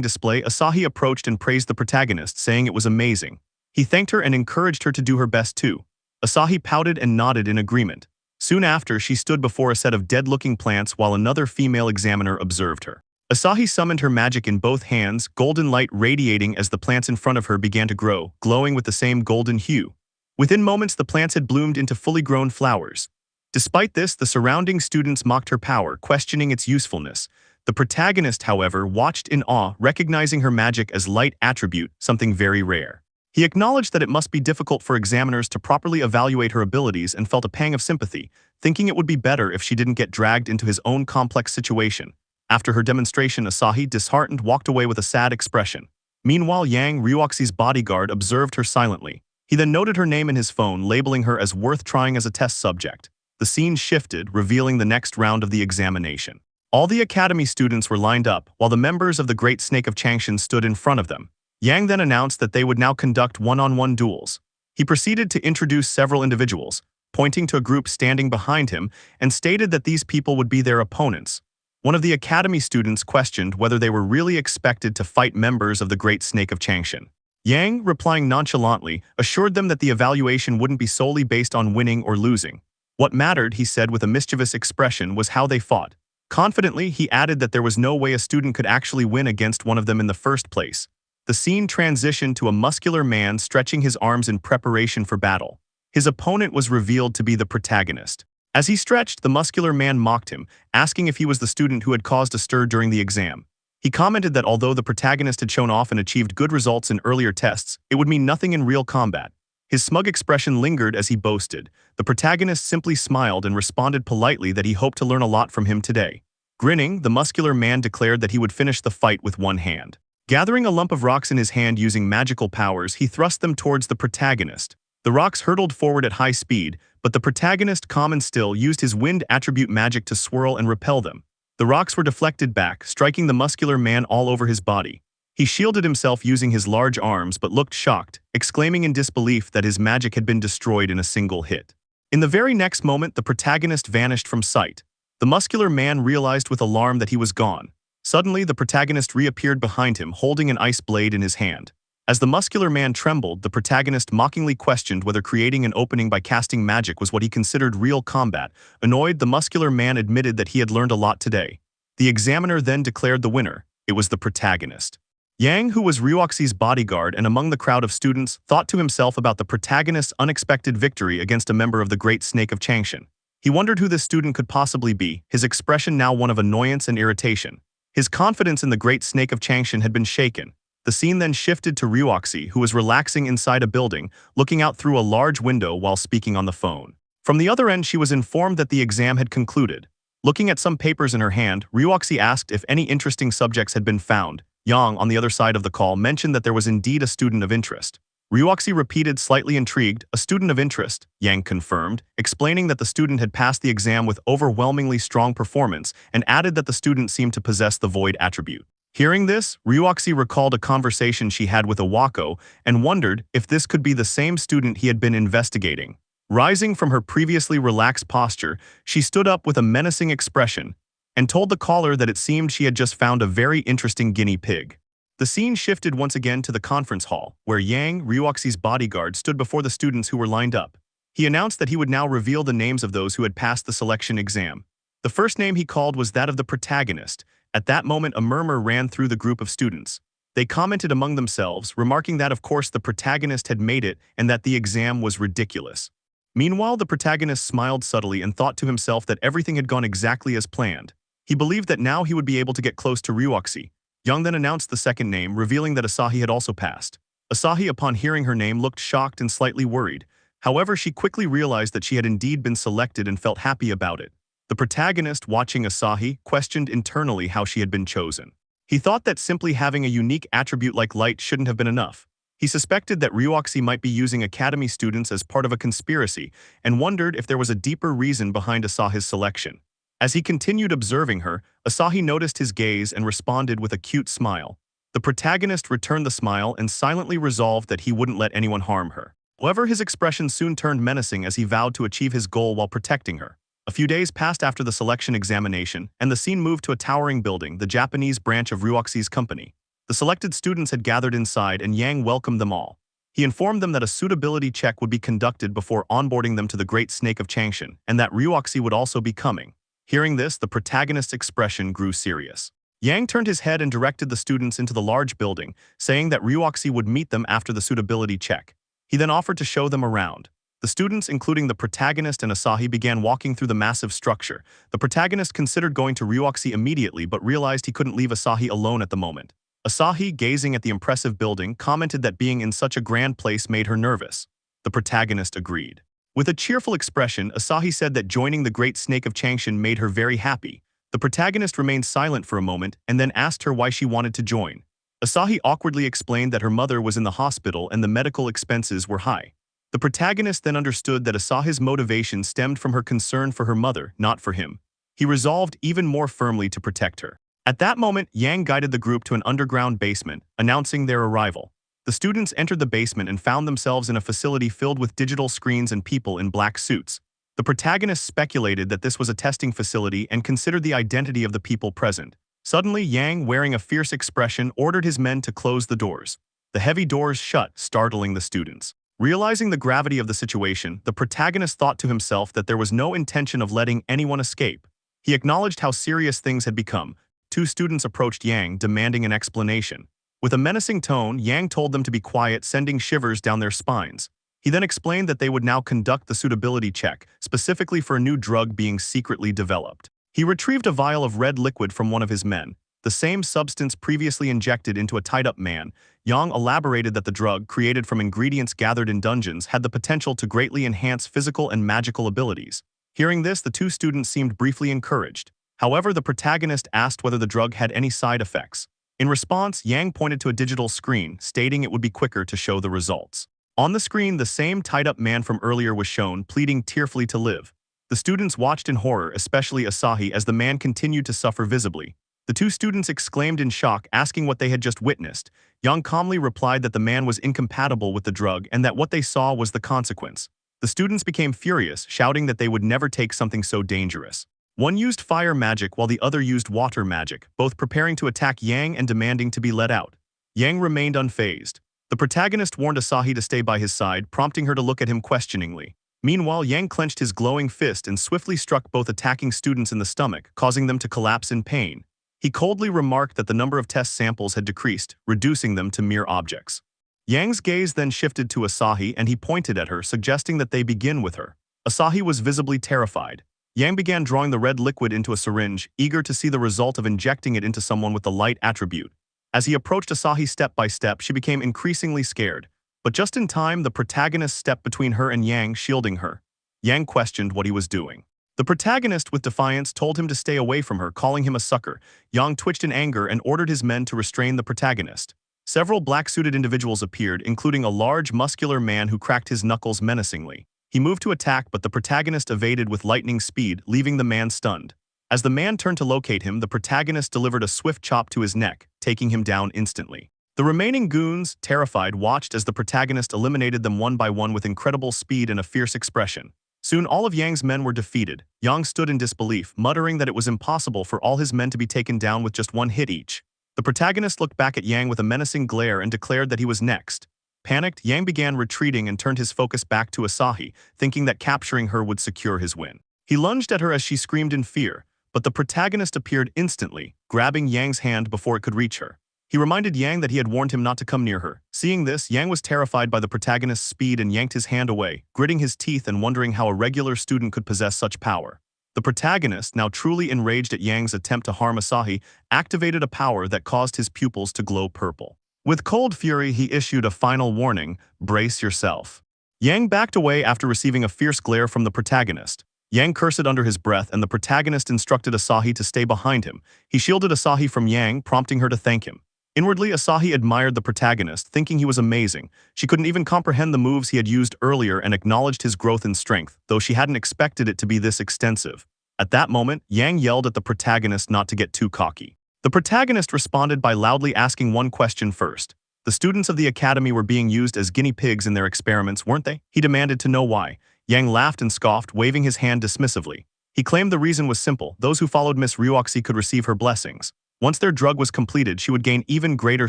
display, Asahi approached and praised the protagonist, saying it was amazing. He thanked her and encouraged her to do her best too. Asahi pouted and nodded in agreement. Soon after, she stood before a set of dead-looking plants while another female examiner observed her. Asahi summoned her magic in both hands, golden light radiating as the plants in front of her began to grow, glowing with the same golden hue. Within moments, the plants had bloomed into fully grown flowers. Despite this, the surrounding students mocked her power, questioning its usefulness. The protagonist, however, watched in awe, recognizing her magic as light attribute, something very rare. He acknowledged that it must be difficult for examiners to properly evaluate her abilities and felt a pang of sympathy, thinking it would be better if she didn't get dragged into his own complex situation. After her demonstration, Asahi, disheartened, walked away with a sad expression. Meanwhile, Yang, Ryuoxi's bodyguard, observed her silently. He then noted her name in his phone, labeling her as worth trying as a test subject. The scene shifted, revealing the next round of the examination. All the academy students were lined up, while the members of the Great Snake of Changshan stood in front of them. Yang then announced that they would now conduct one-on-one duels. He proceeded to introduce several individuals, pointing to a group standing behind him, and stated that these people would be their opponents. One of the academy students questioned whether they were really expected to fight members of the Great Snake of Changshan. Yang, replying nonchalantly, assured them that the evaluation wouldn't be solely based on winning or losing. What mattered, he said with a mischievous expression, was how they fought. Confidently, he added that there was no way a student could actually win against one of them in the first place. The scene transitioned to a muscular man stretching his arms in preparation for battle. His opponent was revealed to be the protagonist. As he stretched, the muscular man mocked him, asking if he was the student who had caused a stir during the exam. He commented that although the protagonist had shown off and achieved good results in earlier tests, it would mean nothing in real combat. His smug expression lingered as he boasted. The protagonist simply smiled and responded politely that he hoped to learn a lot from him today. Grinning, the muscular man declared that he would finish the fight with one hand. Gathering a lump of rocks in his hand using magical powers, he thrust them towards the protagonist. The rocks hurtled forward at high speed, but the protagonist, calm and still, used his wind attribute magic to swirl and repel them. The rocks were deflected back, striking the muscular man all over his body. He shielded himself using his large arms but looked shocked, exclaiming in disbelief that his magic had been destroyed in a single hit. In the very next moment, the protagonist vanished from sight. The muscular man realized with alarm that he was gone. Suddenly, the protagonist reappeared behind him, holding an ice blade in his hand. As the muscular man trembled, the protagonist mockingly questioned whether creating an opening by casting magic was what he considered real combat. Annoyed, the muscular man admitted that he had learned a lot today. The examiner then declared the winner. It was the protagonist. Yang, who was Ryuoxi's bodyguard and among the crowd of students, thought to himself about the protagonist's unexpected victory against a member of the Great Snake of Changshan. He wondered who this student could possibly be, his expression now one of annoyance and irritation. His confidence in the Great Snake of Changshan had been shaken. The scene then shifted to Ryuoxi, who was relaxing inside a building, looking out through a large window while speaking on the phone. From the other end, she was informed that the exam had concluded. Looking at some papers in her hand, Ryuoxi asked if any interesting subjects had been found. Yang, on the other side of the call, mentioned that there was indeed a student of interest. Ryuoxi repeated, slightly intrigued, "A student of interest," Yang confirmed, explaining that the student had passed the exam with overwhelmingly strong performance and added that the student seemed to possess the void attribute. Hearing this, Ryuoxi recalled a conversation she had with Iwako and wondered if this could be the same student he had been investigating. Rising from her previously relaxed posture, she stood up with a menacing expression and told the caller that it seemed she had just found a very interesting guinea pig. The scene shifted once again to the conference hall, where Yang, Ryuoxi's bodyguard, stood before the students who were lined up. He announced that he would now reveal the names of those who had passed the selection exam. The first name he called was that of the protagonist. At that moment, a murmur ran through the group of students. They commented among themselves, remarking that of course the protagonist had made it and that the exam was ridiculous. Meanwhile, the protagonist smiled subtly and thought to himself that everything had gone exactly as planned. He believed that now he would be able to get close to Ryuoxi. Young then announced the second name, revealing that Asahi had also passed. Asahi, upon hearing her name, looked shocked and slightly worried. However, she quickly realized that she had indeed been selected and felt happy about it. The protagonist, watching Asahi, questioned internally how she had been chosen. He thought that simply having a unique attribute like light shouldn't have been enough. He suspected that Ryuoxi might be using Academy students as part of a conspiracy and wondered if there was a deeper reason behind Asahi's selection. As he continued observing her, Asahi noticed his gaze and responded with a cute smile. The protagonist returned the smile and silently resolved that he wouldn't let anyone harm her. However, his expression soon turned menacing as he vowed to achieve his goal while protecting her. A few days passed after the selection examination, and the scene moved to a towering building, the Japanese branch of Ryuoxi's company. The selected students had gathered inside and Yang welcomed them all. He informed them that a suitability check would be conducted before onboarding them to the Great Snake of Changshan, and that Ryuoxi would also be coming. Hearing this, the protagonist's expression grew serious. Yang turned his head and directed the students into the large building, saying that Ryuoxi would meet them after the suitability check. He then offered to show them around. The students, including the protagonist and Asahi, began walking through the massive structure. The protagonist considered going to Ryuoxi immediately but realized he couldn't leave Asahi alone at the moment. Asahi, gazing at the impressive building, commented that being in such a grand place made her nervous. The protagonist agreed. With a cheerful expression, Asahi said that joining the Great Snake of Changshan made her very happy. The protagonist remained silent for a moment and then asked her why she wanted to join. Asahi awkwardly explained that her mother was in the hospital and the medical expenses were high. The protagonist then understood that Asahi's motivation stemmed from her concern for her mother, not for him. He resolved even more firmly to protect her. At that moment, Yang guided the group to an underground basement, announcing their arrival. The students entered the basement and found themselves in a facility filled with digital screens and people in black suits. The protagonist speculated that this was a testing facility and considered the identity of the people present. Suddenly, Yang, wearing a fierce expression, ordered his men to close the doors. The heavy doors shut, startling the students. Realizing the gravity of the situation, the protagonist thought to himself that there was no intention of letting anyone escape. He acknowledged how serious things had become. Two students approached Yang, demanding an explanation. With a menacing tone, Yang told them to be quiet, sending shivers down their spines. He then explained that they would now conduct the suitability check, specifically for a new drug being secretly developed. He retrieved a vial of red liquid from one of his men, the same substance previously injected into a tied-up man. Yang elaborated that the drug, created from ingredients gathered in dungeons, had the potential to greatly enhance physical and magical abilities. Hearing this, the two students seemed briefly encouraged. However, the protagonist asked whether the drug had any side effects. In response, Yang pointed to a digital screen, stating it would be quicker to show the results. On the screen, the same tied-up man from earlier was shown, pleading tearfully to live. The students watched in horror, especially Asahi, as the man continued to suffer visibly. The two students exclaimed in shock, asking what they had just witnessed. Yang calmly replied that the man was incompatible with the drug and that what they saw was the consequence. The students became furious, shouting that they would never take something so dangerous. One used fire magic while the other used water magic, both preparing to attack Yang and demanding to be let out. Yang remained unfazed. The protagonist warned Asahi to stay by his side, prompting her to look at him questioningly. Meanwhile, Yang clenched his glowing fist and swiftly struck both attacking students in the stomach, causing them to collapse in pain. He coldly remarked that the number of test samples had decreased, reducing them to mere objects. Yang's gaze then shifted to Asahi and he pointed at her, suggesting that they begin with her. Asahi was visibly terrified. Yang began drawing the red liquid into a syringe, eager to see the result of injecting it into someone with the light attribute. As he approached Asahi step by step, she became increasingly scared. But just in time, the protagonist stepped between her and Yang, shielding her. Yang questioned what he was doing. The protagonist, with defiance, told him to stay away from her, calling him a sucker. Yang twitched in anger and ordered his men to restrain the protagonist. Several black-suited individuals appeared, including a large, muscular man who cracked his knuckles menacingly. He moved to attack, but the protagonist evaded with lightning speed, leaving the man stunned. As the man turned to locate him, the protagonist delivered a swift chop to his neck, taking him down instantly. The remaining goons, terrified, watched as the protagonist eliminated them one by one with incredible speed and a fierce expression. Soon all of Yang's men were defeated. Yang stood in disbelief, muttering that it was impossible for all his men to be taken down with just one hit each. The protagonist looked back at Yang with a menacing glare and declared that he was next. Panicked, Yang began retreating and turned his focus back to Asahi, thinking that capturing her would secure his win. He lunged at her as she screamed in fear, but the protagonist appeared instantly, grabbing Yang's hand before it could reach her. He reminded Yang that he had warned him not to come near her. Seeing this, Yang was terrified by the protagonist's speed and yanked his hand away, gritting his teeth and wondering how a regular student could possess such power. The protagonist, now truly enraged at Yang's attempt to harm Asahi, activated a power that caused his pupils to glow purple. With cold fury, he issued a final warning: brace yourself. Yang backed away after receiving a fierce glare from the protagonist. Yang cursed under his breath and the protagonist instructed Asahi to stay behind him. He shielded Asahi from Yang, prompting her to thank him. Inwardly, Asahi admired the protagonist, thinking he was amazing. She couldn't even comprehend the moves he had used earlier and acknowledged his growth in strength, though she hadn't expected it to be this extensive. At that moment, Yang yelled at the protagonist not to get too cocky. The protagonist responded by loudly asking one question first. The students of the academy were being used as guinea pigs in their experiments, weren't they? He demanded to know why. Yang laughed and scoffed, waving his hand dismissively. He claimed the reason was simple. Those who followed Miss Ryuoxi could receive her blessings. Once their drug was completed, she would gain even greater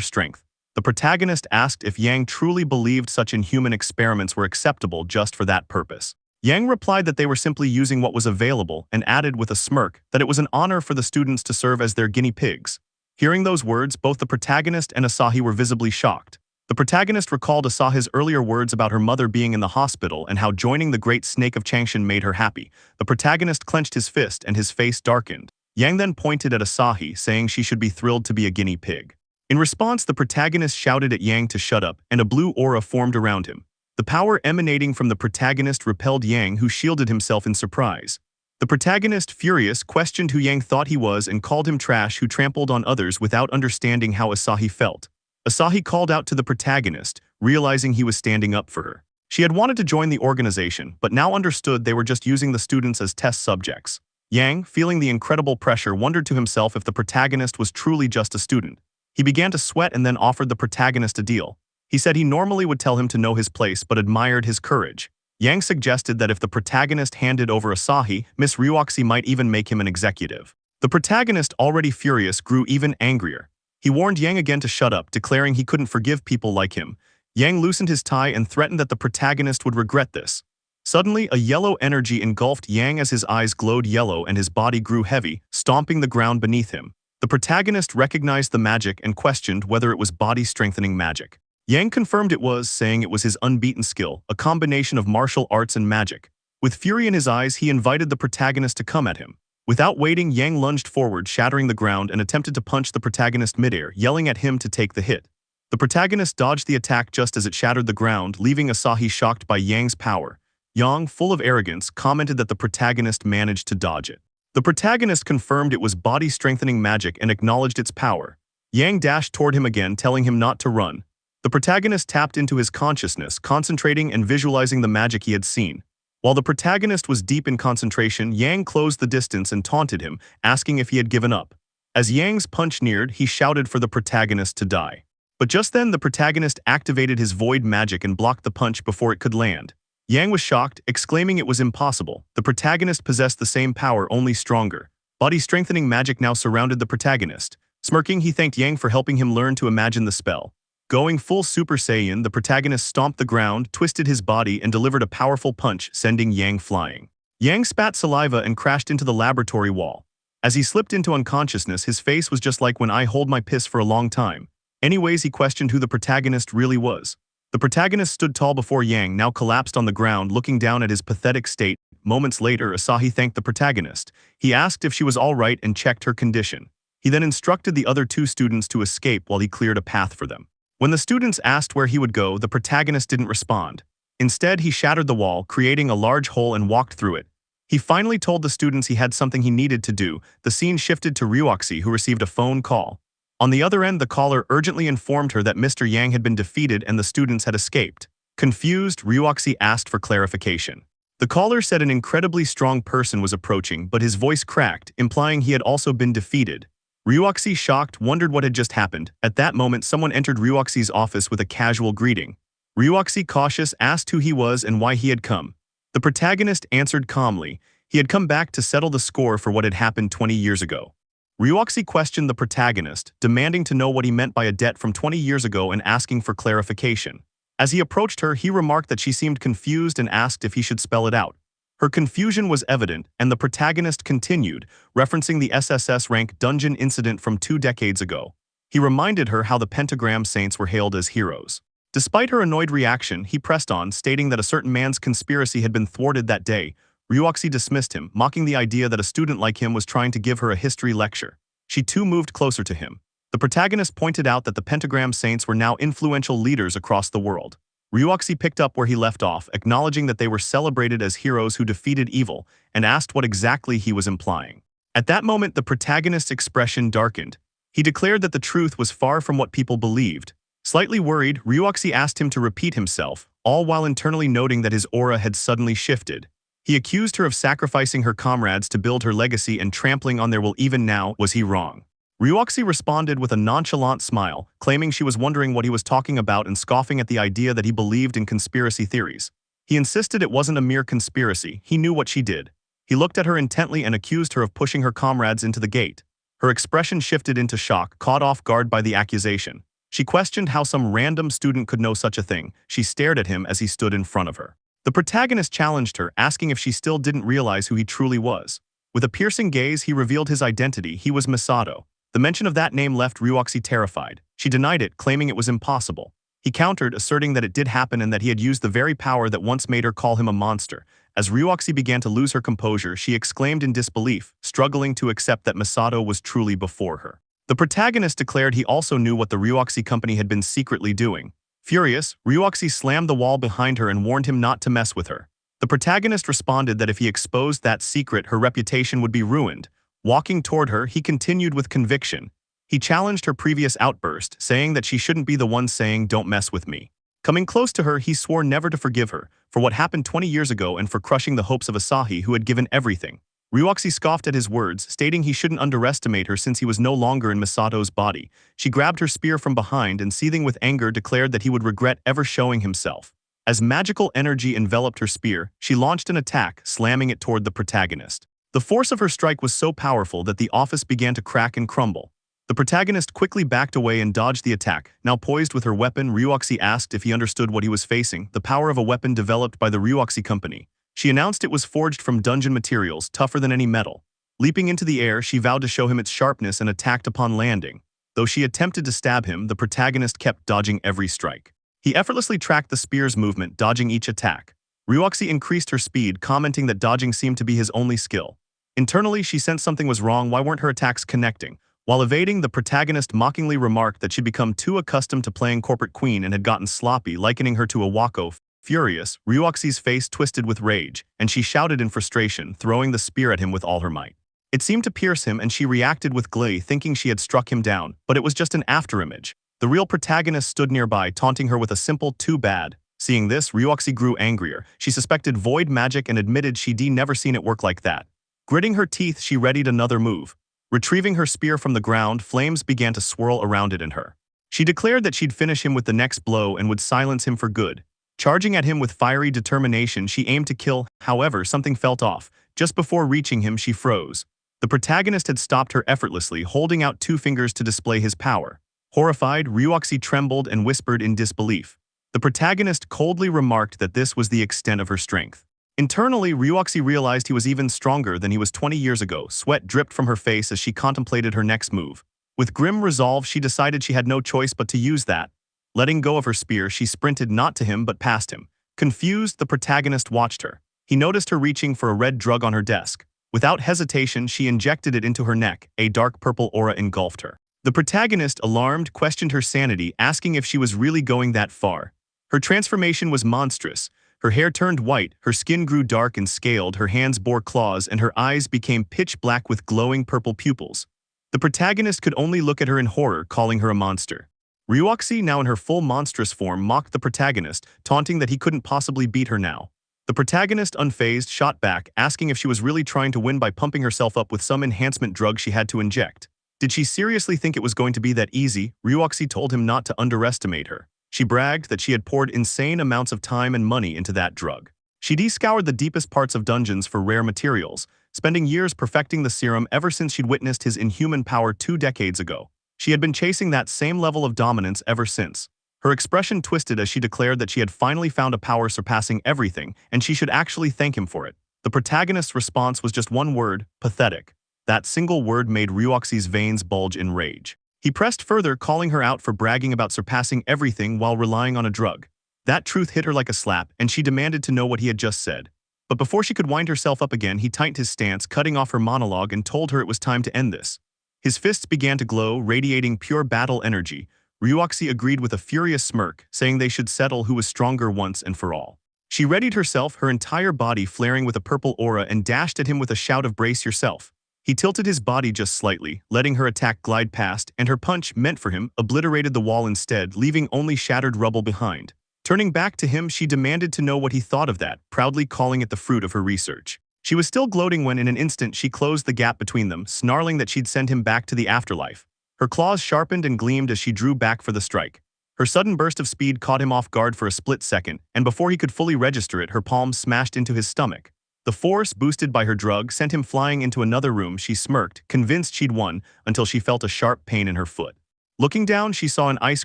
strength. The protagonist asked if Yang truly believed such inhuman experiments were acceptable just for that purpose. Yang replied that they were simply using what was available and added with a smirk that it was an honor for the students to serve as their guinea pigs. Hearing those words, both the protagonist and Asahi were visibly shocked. The protagonist recalled Asahi's earlier words about her mother being in the hospital and how joining the great snake of Changshan made her happy. The protagonist clenched his fist and his face darkened. Yang then pointed at Asahi, saying she should be thrilled to be a guinea pig. In response, the protagonist shouted at Yang to shut up, and a blue aura formed around him. The power emanating from the protagonist repelled Yang, who shielded himself in surprise. The protagonist, furious, questioned who Yang thought he was and called him trash who trampled on others without understanding how Asahi felt. Asahi called out to the protagonist, realizing he was standing up for her. She had wanted to join the organization, but now understood they were just using the students as test subjects. Yang, feeling the incredible pressure, wondered to himself if the protagonist was truly just a student. He began to sweat and then offered the protagonist a deal. He said he normally would tell him to know his place but admired his courage. Yang suggested that if the protagonist handed over Asahi, Miss Ryuoxi might even make him an executive. The protagonist, already furious, grew even angrier. He warned Yang again to shut up, declaring he couldn't forgive people like him. Yang loosened his tie and threatened that the protagonist would regret this. Suddenly, a yellow energy engulfed Yang as his eyes glowed yellow and his body grew heavy, stomping the ground beneath him. The protagonist recognized the magic and questioned whether it was body-strengthening magic. Yang confirmed it was, saying it was his unbeaten skill, a combination of martial arts and magic. With fury in his eyes, he invited the protagonist to come at him. Without waiting, Yang lunged forward, shattering the ground, and attempted to punch the protagonist midair, yelling at him to take the hit. The protagonist dodged the attack just as it shattered the ground, leaving Asahi shocked by Yang's power. Yang, full of arrogance, commented that the protagonist managed to dodge it. The protagonist confirmed it was body-strengthening magic and acknowledged its power. Yang dashed toward him again, telling him not to run. The protagonist tapped into his consciousness, concentrating and visualizing the magic he had seen. While the protagonist was deep in concentration, Yang closed the distance and taunted him, asking if he had given up. As Yang's punch neared, he shouted for the protagonist to die. But just then, the protagonist activated his void magic and blocked the punch before it could land. Yang was shocked, exclaiming it was impossible. The protagonist possessed the same power, only stronger. Body-strengthening magic now surrounded the protagonist. Smirking, he thanked Yang for helping him learn to imagine the spell. Going full Super Saiyan, the protagonist stomped the ground, twisted his body, and delivered a powerful punch, sending Yang flying. Yang spat saliva and crashed into the laboratory wall. As he slipped into unconsciousness, his face was just like when I hold my piss for a long time. Anyways, he questioned who the protagonist really was. The protagonist stood tall before Yang, now collapsed on the ground, looking down at his pathetic state. Moments later, Asahi thanked the protagonist. He asked if she was all right and checked her condition. He then instructed the other two students to escape while he cleared a path for them. When the students asked where he would go, the protagonist didn't respond. Instead, he shattered the wall, creating a large hole and walked through it. He finally told the students he had something he needed to do. The scene shifted to Ryuoxi, who received a phone call. On the other end, the caller urgently informed her that Mr. Yang had been defeated and the students had escaped. Confused, Ryuoxi asked for clarification. The caller said an incredibly strong person was approaching, but his voice cracked, implying he had also been defeated. Ryuoxi, shocked, wondered what had just happened. At that moment, someone entered Ryuoxi's office with a casual greeting. Ryuoxi, cautious, asked who he was and why he had come. The protagonist answered calmly. He had come back to settle the score for what had happened 20 years ago. Ryuoxi questioned the protagonist, demanding to know what he meant by a debt from 20 years ago and asking for clarification. As he approached her, he remarked that she seemed confused and asked if he should spell it out. Her confusion was evident, and the protagonist continued, referencing the SSS rank dungeon incident from 2 decades ago. He reminded her how the Pentagram Saints were hailed as heroes. Despite her annoyed reaction, he pressed on, stating that a certain man's conspiracy had been thwarted that day. Ryuoxi dismissed him, mocking the idea that a student like him was trying to give her a history lecture. She too moved closer to him. The protagonist pointed out that the Pentagram Saints were now influential leaders across the world. Ryuoxi picked up where he left off, acknowledging that they were celebrated as heroes who defeated evil, and asked what exactly he was implying. At that moment, the protagonist's expression darkened. He declared that the truth was far from what people believed. Slightly worried, Ryuoxi asked him to repeat himself, all while internally noting that his aura had suddenly shifted. He accused her of sacrificing her comrades to build her legacy and trampling on their will. Even now, was he wrong? Ryuoxi responded with a nonchalant smile, claiming she was wondering what he was talking about and scoffing at the idea that he believed in conspiracy theories. He insisted it wasn't a mere conspiracy, he knew what she did. He looked at her intently and accused her of pushing her comrades into the gate. Her expression shifted into shock, caught off guard by the accusation. She questioned how some random student could know such a thing. She stared at him as he stood in front of her. The protagonist challenged her, asking if she still didn't realize who he truly was. With a piercing gaze, he revealed his identity. He was Misato. The mention of that name left Ryuoxi terrified. She denied it, claiming it was impossible. He countered, asserting that it did happen and that he had used the very power that once made her call him a monster. As Ryuoxi began to lose her composure, she exclaimed in disbelief, struggling to accept that Misato was truly before her. The protagonist declared he also knew what the Ryuoxi company had been secretly doing. Furious, Ryuoxi slammed the wall behind her and warned him not to mess with her. The protagonist responded that if he exposed that secret, her reputation would be ruined. Walking toward her, he continued with conviction. He challenged her previous outburst, saying that she shouldn't be the one saying, "Don't mess with me." Coming close to her, he swore never to forgive her, for what happened 20 years ago and for crushing the hopes of Asahi, who had given everything. Ryuoxi scoffed at his words, stating he shouldn't underestimate her since he was no longer in Misato's body. She grabbed her spear from behind and, seething with anger, declared that he would regret ever showing himself. As magical energy enveloped her spear, she launched an attack, slamming it toward the protagonist. The force of her strike was so powerful that the office began to crack and crumble. The protagonist quickly backed away and dodged the attack. Now poised with her weapon, Ryuoxi asked if he understood what he was facing, the power of a weapon developed by the Ryuoxi company. She announced it was forged from dungeon materials, tougher than any metal. Leaping into the air, she vowed to show him its sharpness and attacked upon landing. Though she attempted to stab him, the protagonist kept dodging every strike. He effortlessly tracked the spear's movement, dodging each attack. Ryuoxi increased her speed, commenting that dodging seemed to be his only skill. Internally, she sensed something was wrong. Why weren't her attacks connecting? While evading, the protagonist mockingly remarked that she'd become too accustomed to playing corporate queen and had gotten sloppy, likening her to a wako. Furious, Ryuoxi's face twisted with rage, and she shouted in frustration, throwing the spear at him with all her might. It seemed to pierce him, and she reacted with glee, thinking she had struck him down, but it was just an afterimage. The real protagonist stood nearby, taunting her with a simple "too bad." Seeing this, Ryuoxi grew angrier. She suspected void magic and admitted she'd never seen it work like that. Gritting her teeth, she readied another move. Retrieving her spear from the ground, flames began to swirl around it and her. She declared that she'd finish him with the next blow and would silence him for good. Charging at him with fiery determination, she aimed to kill. However, something felt off. Just before reaching him, she froze. The protagonist had stopped her effortlessly, holding out two fingers to display his power. Horrified, Ryuoxi trembled and whispered in disbelief. The protagonist coldly remarked that this was the extent of her strength. Internally, Ryuoxi realized he was even stronger than he was 20 years ago. Sweat dripped from her face as she contemplated her next move. With grim resolve, she decided she had no choice but to use that. Letting go of her spear, she sprinted not to him but past him. Confused, the protagonist watched her. He noticed her reaching for a red drug on her desk. Without hesitation, she injected it into her neck. A dark purple aura engulfed her. The protagonist, alarmed, questioned her sanity, asking if she was really going that far. Her transformation was monstrous. Her hair turned white, her skin grew dark and scaled, her hands bore claws, and her eyes became pitch black with glowing purple pupils. The protagonist could only look at her in horror, calling her a monster. Ryuoxi, now in her full monstrous form, mocked the protagonist, taunting that he couldn't possibly beat her now. The protagonist, unfazed, shot back, asking if she was really trying to win by pumping herself up with some enhancement drug she had to inject. Did she seriously think it was going to be that easy? Ryuoxi told him not to underestimate her. She bragged that she had poured insane amounts of time and money into that drug. She'd scoured the deepest parts of dungeons for rare materials, spending years perfecting the serum ever since she'd witnessed his inhuman power 2 decades ago. She had been chasing that same level of dominance ever since. Her expression twisted as she declared that she had finally found a power surpassing everything, and she should actually thank him for it. The protagonist's response was just one word: pathetic. That single word made Ryuoxi's veins bulge in rage. He pressed further, calling her out for bragging about surpassing everything while relying on a drug. That truth hit her like a slap, and she demanded to know what he had just said. But before she could wind herself up again, he tightened his stance, cutting off her monologue, and told her it was time to end this. His fists began to glow, radiating pure battle energy. Ryuoxi agreed with a furious smirk, saying they should settle who was stronger once and for all. She readied herself, her entire body flaring with a purple aura, and dashed at him with a shout of "Brace yourself." He tilted his body just slightly, letting her attack glide past, and her punch, meant for him, obliterated the wall instead, leaving only shattered rubble behind. Turning back to him, she demanded to know what he thought of that, proudly calling it the fruit of her research. She was still gloating when in an instant she closed the gap between them, snarling that she'd send him back to the afterlife. Her claws sharpened and gleamed as she drew back for the strike. Her sudden burst of speed caught him off guard for a split second, and before he could fully register it, her palm smashed into his stomach. The force, boosted by her drug, sent him flying into another room. She smirked, convinced she'd won, until she felt a sharp pain in her foot. Looking down, she saw an ice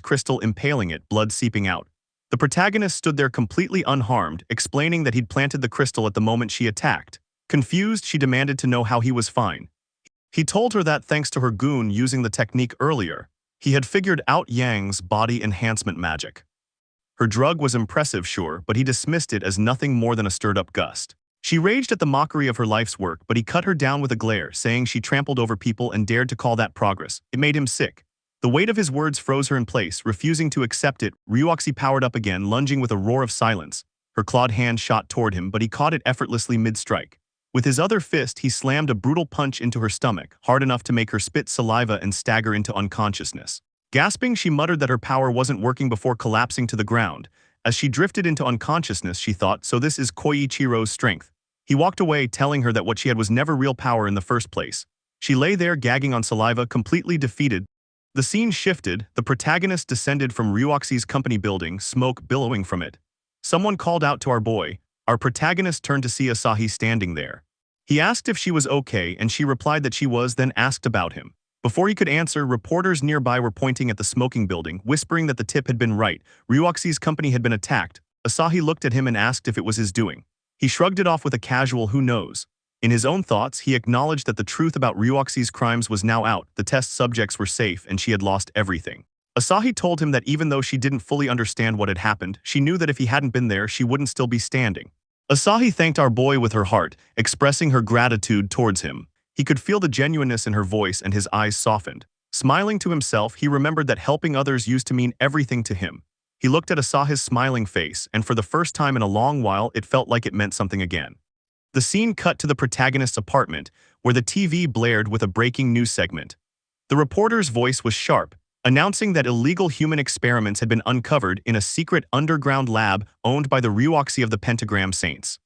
crystal impaling it, blood seeping out. The protagonist stood there completely unharmed, explaining that he'd planted the crystal at the moment she attacked. Confused, she demanded to know how he was fine. He told her that thanks to her goon using the technique earlier, he had figured out Yang's body enhancement magic. Her drug was impressive, sure, but he dismissed it as nothing more than a stirred-up gust. She raged at the mockery of her life's work, but he cut her down with a glare, saying she trampled over people and dared to call that progress. It made him sick. The weight of his words froze her in place, refusing to accept it. Ryuoxi powered up again, lunging with a roar of silence. Her clawed hand shot toward him, but he caught it effortlessly mid-strike. With his other fist, he slammed a brutal punch into her stomach, hard enough to make her spit saliva and stagger into unconsciousness. Gasping, she muttered that her power wasn't working before collapsing to the ground. As she drifted into unconsciousness, she thought, so this is Koichiro's strength. He walked away, telling her that what she had was never real power in the first place. She lay there, gagging on saliva, completely defeated. The scene shifted. The protagonist descended from Ryuoxi's company building, smoke billowing from it. Someone called out to our boy. Our protagonist turned to see Asahi standing there. He asked if she was okay, and she replied that she was, then asked about him. Before he could answer, reporters nearby were pointing at the smoking building, whispering that the tip had been right. Ryuoxi's company had been attacked. Asahi looked at him and asked if it was his doing. He shrugged it off with a casual "who knows." In his own thoughts, he acknowledged that the truth about Ryuoxi's crimes was now out. The test subjects were safe, and she had lost everything. Asahi told him that even though she didn't fully understand what had happened, she knew that if he hadn't been there, she wouldn't still be standing. Asahi thanked our boy with her heart, expressing her gratitude towards him. He could feel the genuineness in her voice, and his eyes softened. Smiling to himself, he remembered that helping others used to mean everything to him. He looked at Asahi's smiling face, and for the first time in a long while, it felt like it meant something again. The scene cut to the protagonist's apartment, where the TV blared with a breaking news segment. The reporter's voice was sharp, announcing that illegal human experiments had been uncovered in a secret underground lab owned by the Ryuoxi of the Pentagram Saints.